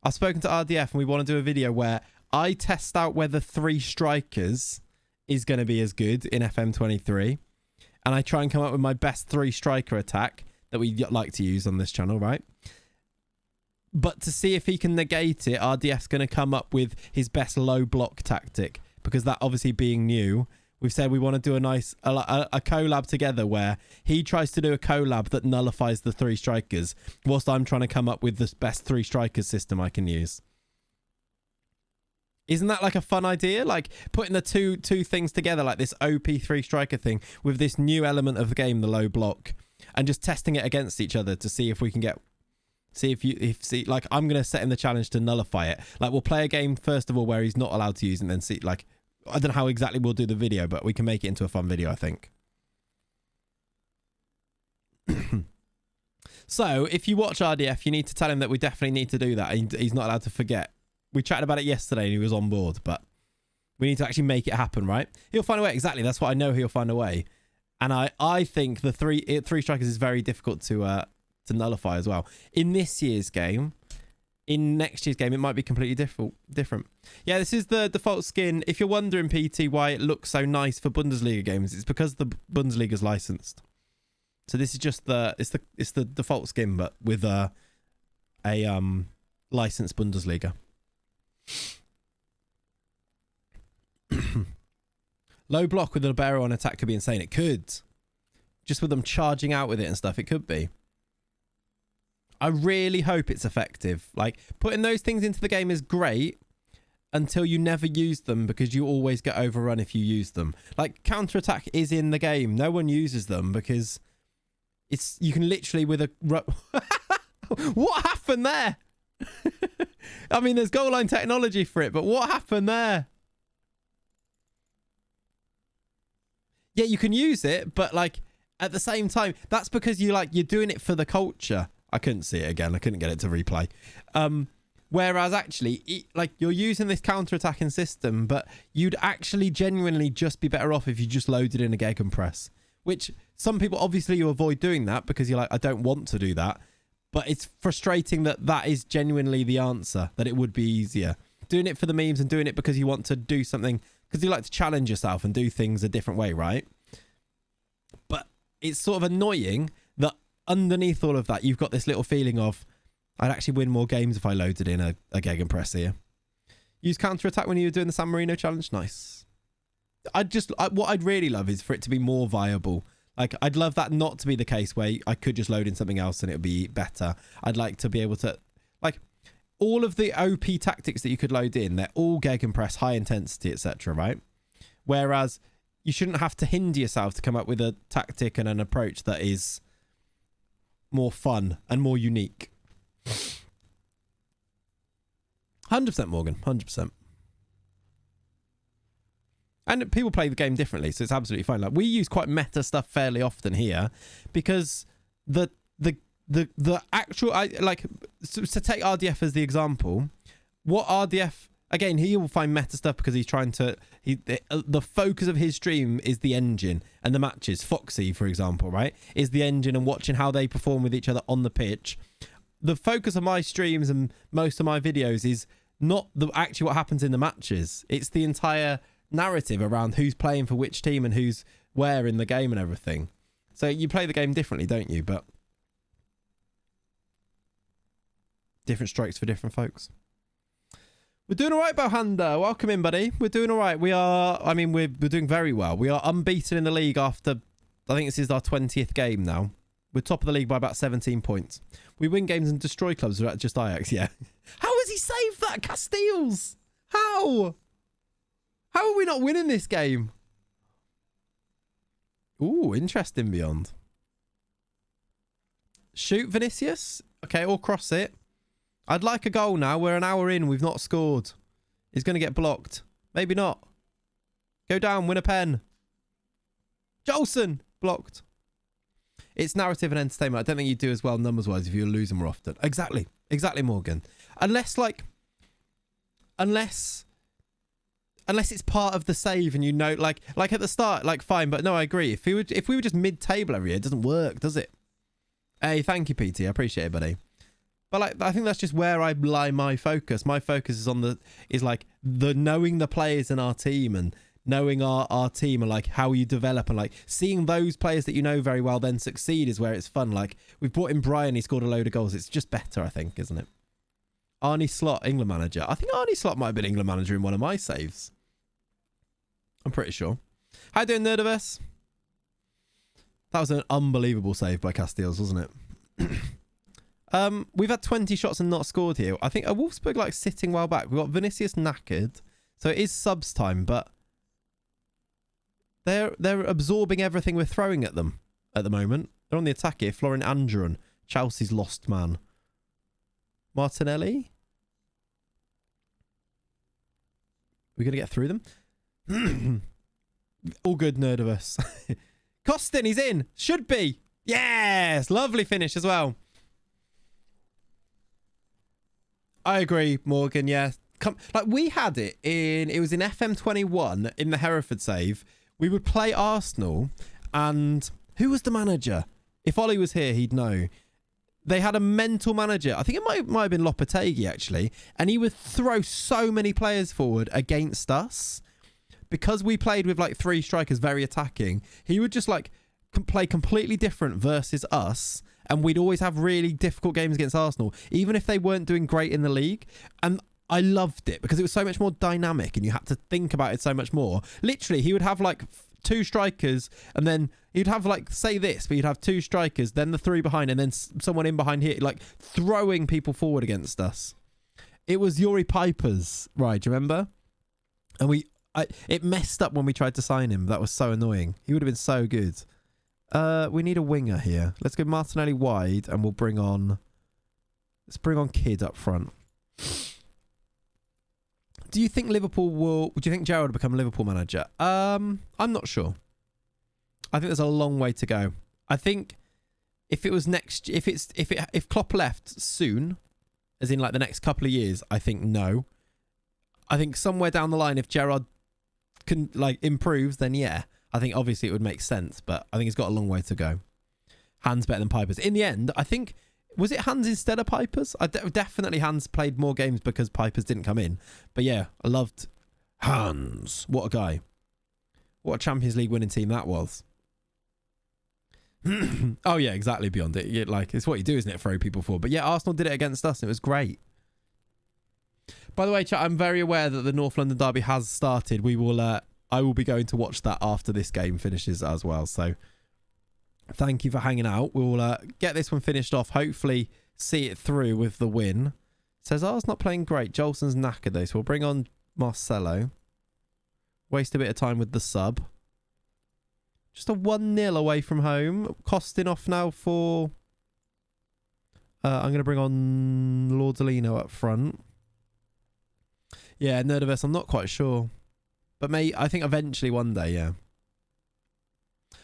I've spoken to RDF and we want to do a video where I test out whether 3 strikers is going to be as good in FM23. And I try and come up with my best 3 striker attack that we like to use on this channel, right? But to see if he can negate it, RDF's going to come up with his best low block tactic. Because that obviously being new, we've said we want to do a nice a collab together where he tries to do a collab that nullifies the 3 strikers, whilst I'm trying to come up with the best 3 strikers system I can use. Isn't that like a fun idea? Like putting the two things together, like this OP3 striker thing with this new element of the game, the low block, and just testing it against each other to see if we can get... like I'm going to set him the challenge to nullify it. Like we'll play a game first of all where he's not allowed to use it and then see like... I don't know how exactly we'll do the video, but we can make it into a fun video, I think. So, if you watch RDF, you need to tell him that we definitely need to do that. He's not allowed to forget. We chatted about it yesterday and he was on board, but we need to actually make it happen, right? He'll find a way. Exactly. That's what I know, he'll find a way. And I think the three strikers is very difficult to nullify as well. In this year's game... In next year's game, it might be completely different. Yeah, this is the default skin. If you're wondering, PT, why it looks so nice for Bundesliga games, it's because the Bundesliga's licensed. So this is just it's the default skin, but with a licensed Bundesliga. Low block with a libero on attack could be insane. It could. Just with them charging out with it and stuff, it could be. I really hope it's effective. Like, putting those things into the game is great until you never use them because you always get overrun if you use them. Like, counter-attack is in the game. No one uses them because you can literally with a... What happened there? I mean, there's goal line technology for it, but what happened there? Yeah, you can use it, but like at the same time, that's because you're doing it for the culture. I couldn't see it again. I couldn't get it to replay. Whereas actually, you're using this counter-attacking system, but you'd actually genuinely just be better off if you just loaded in a Gegenpress. Which some people, obviously you avoid doing that because you're like, I don't want to do that. But it's frustrating that that is genuinely the answer, that it would be easier. Doing it for the memes and doing it because you want to do something, because you like to challenge yourself and do things a different way, right? But it's sort of annoying that underneath all of that, you've got this little feeling of, I'd actually win more games if I loaded in a Gegenpress here. Use counter-attack when you were doing the San Marino challenge. Nice. What I'd really love is for it to be more viable. Like, I'd love that not to be the case where I could just load in something else and it would be better. I'd like to be able to, like, all of the OP tactics that you could load in, they're all Gegenpress, high intensity, etc., right? Whereas you shouldn't have to hinder yourself to come up with a tactic and an approach that is more fun and more unique. 100% Morgan, 100%. And people play the game differently, so it's absolutely fine. Like, we use quite meta stuff fairly often here because the actual, to take RDF as the example, what RDF, again, he will find meta stuff because he's trying to, the focus of his stream is the engine and the matches. Foxy, for example, right, is the engine and watching how they perform with each other on the pitch. The focus of my streams and most of my videos is not actually what happens in the matches. It's the entire narrative around who's playing for which team and who's where in the game and everything. So you play the game differently, don't you? But different strokes for different folks. We're doing all right, Bohanda. Welcome in, buddy. We're doing all right. We're doing very well. We are unbeaten in the league after, I think this is our 20th game now. We're top of the league by about 17 points. We win games and destroy clubs without just Ajax, yeah. How has he saved that, Castiles? How? How are we not winning this game? Ooh, interesting, Beyond. Shoot, Vinicius. Okay, or cross it. I'd like a goal now. We're an hour in. We've not scored. He's going to get blocked. Maybe not. Go down. Win a pen. Jolson. Blocked. It's narrative and entertainment. I don't think you do as well numbers-wise if you're losing more often. Exactly. Exactly, Morgan. Unless it's part of the save and you know, like at the start, like, fine. But no, I agree. If we were just mid-table every year, it doesn't work, does it? Hey, thank you, PT. I appreciate it, buddy. But like, I think that's just where I lie my focus. My focus is on the knowing the players in our team and knowing our team and like how you develop and like seeing those players that you know very well then succeed is where it's fun. Like, we've brought in Brian, he scored a load of goals. It's just better, I think, isn't it? Arnie Slot, England manager. I think Arnie Slot might have been England manager in one of my saves. I'm pretty sure. How you doing, Nerdiverse? That was an unbelievable save by Castiles, wasn't it? We've had 20 shots and not scored here. I think a Wolfsburg like sitting well back. We've got Vinicius knackered. So it is subs time, but they're absorbing everything we're throwing at them at the moment. They're on the attack here. Florin Andron, Chelsea's lost man. Martinelli. We're going to get through them. All good, Nerdiverse. Costin, he's in. Should be. Yes. Lovely finish as well. I agree, Morgan. Yeah. Like, we had it was in FM21 in the Hereford save. We would play Arsenal, and who was the manager? If Ollie was here, he'd know. They had a mental manager. I think it might have been Lopetegui, actually. And he would throw so many players forward against us. Because we played with like 3 strikers, very attacking, he would just like play completely different versus us. And we'd always have really difficult games against Arsenal, even if they weren't doing great in the league. And I loved it because it was so much more dynamic and you had to think about it so much more. Literally, he would have like 2 strikers and then he'd have like, say this, but you'd have 2 strikers, then the 3 behind and then someone in behind here, like throwing people forward against us. It was Yuri Piper's, right? Do you remember? And it messed up when we tried to sign him. That was so annoying. He would have been so good. We need a winger here. Let's go Martinelli wide and we'll bring on... Let's bring on Kidd up front. Do you think Gerrard will become Liverpool manager? I'm not sure. I think there's a long way to go. I think if it was if Klopp left soon, as in like the next couple of years, I think no. I think somewhere down the line, if Gerrard can like improves, then yeah, I think obviously it would make sense. But I think he's got a long way to go. Hands better than Piper's. In the end, I think Was it Hans instead of Pipers? Definitely Hans played more games because Pipers didn't come in. But yeah, I loved Hans. What a guy. What a Champions League winning team that was. Oh yeah, exactly. Beyond it, like it's what you do, isn't it? Throw people for. But yeah, Arsenal did it against us, and it was great. By the way, chat, I'm very aware that the North London derby has started. We will. I will be going to watch that after this game finishes as well. So, thank you for hanging out. We'll get this one finished off. Hopefully, see it through with the win. Says, "Oh, not playing great. Jolson's knackered though, so we'll bring on Marcelo. Waste a bit of time with the sub." Just a 1-0 away from home. Costing off now for... I'm going to bring on Lordolino up front. Yeah, Nerdiverse, I'm not quite sure. But I think eventually one day, yeah.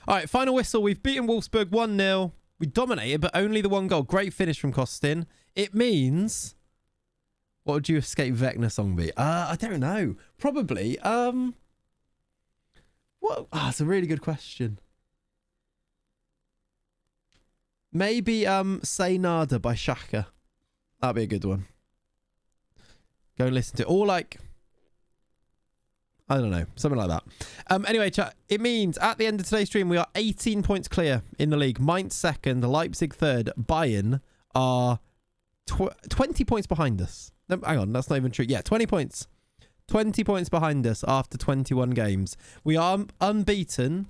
All right, final whistle. We've beaten Wolfsburg 1-0. We dominated, but only the one goal. Great finish from Costin. It means... What would you escape Vecna song be? I don't know. Probably... What? It's a really good question. Maybe Say Nada by Shaka. That'd be a good one. Go and listen to it. Or like, I don't know, something like that. Anyway, chat, it means at the end of today's stream, we are 18 points clear in the league. Mainz second, Leipzig third, Bayern are 20 points behind us. No, hang on, that's not even true. Yeah, 20 points. 20 points behind us after 21 games. We are unbeaten.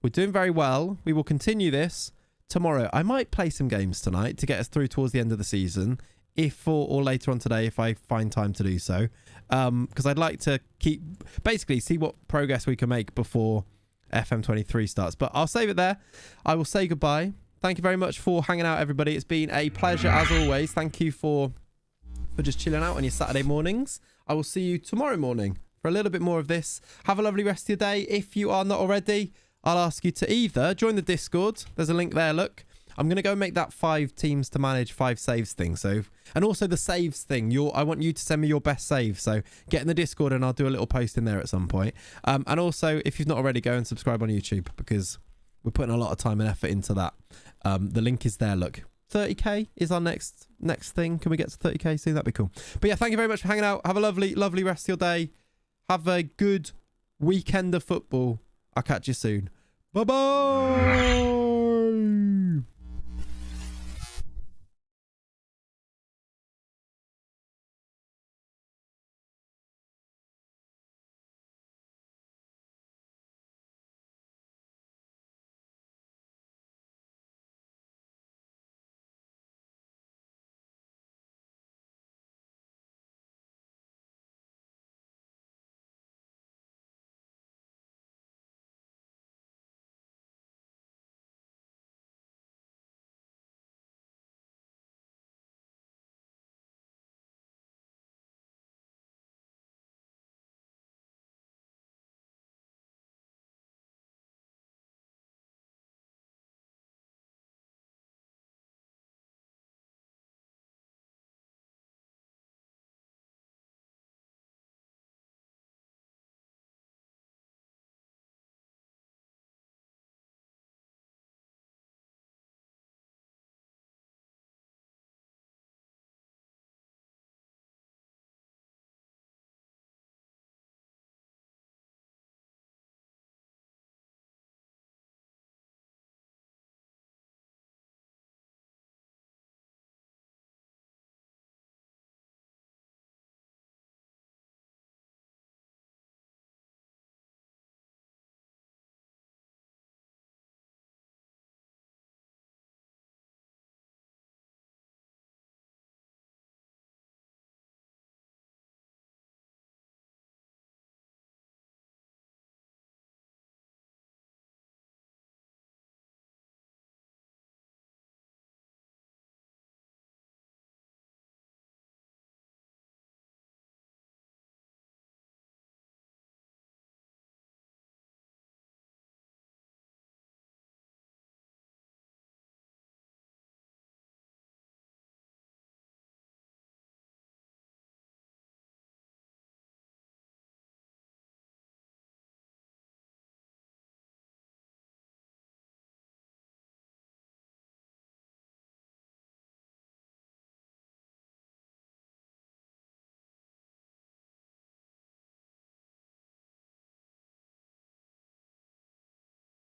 We're doing very well. We will continue this tomorrow. I might play some games tonight to get us through towards the end of the season, or later on today if I find time to do so. Because I'd like to basically see what progress we can make before FM23 starts. But I'll save it there. I will say goodbye. Thank you very much for hanging out, everybody. It's been a pleasure as always. Thank you for just chilling out on your Saturday mornings. I will see you tomorrow morning for a little bit more of this. Have a lovely rest of your day. If you are not already, I'll ask you to either join the Discord. There's a link there, look. I'm going to go make that 5 teams to manage 5 saves thing. So, and also the saves thing. I want you to send me your best save. So get in the Discord and I'll do a little post in there at some point. And also, if you've not already, go and subscribe on YouTube because we're putting a lot of time and effort into that. The link is there, look. 30k is our next thing. Can we get to 30k soon? That'd be cool. But yeah, thank you very much for hanging out. Have a lovely rest of your day. Have a good weekend of football. I'll catch you soon. Bye bye.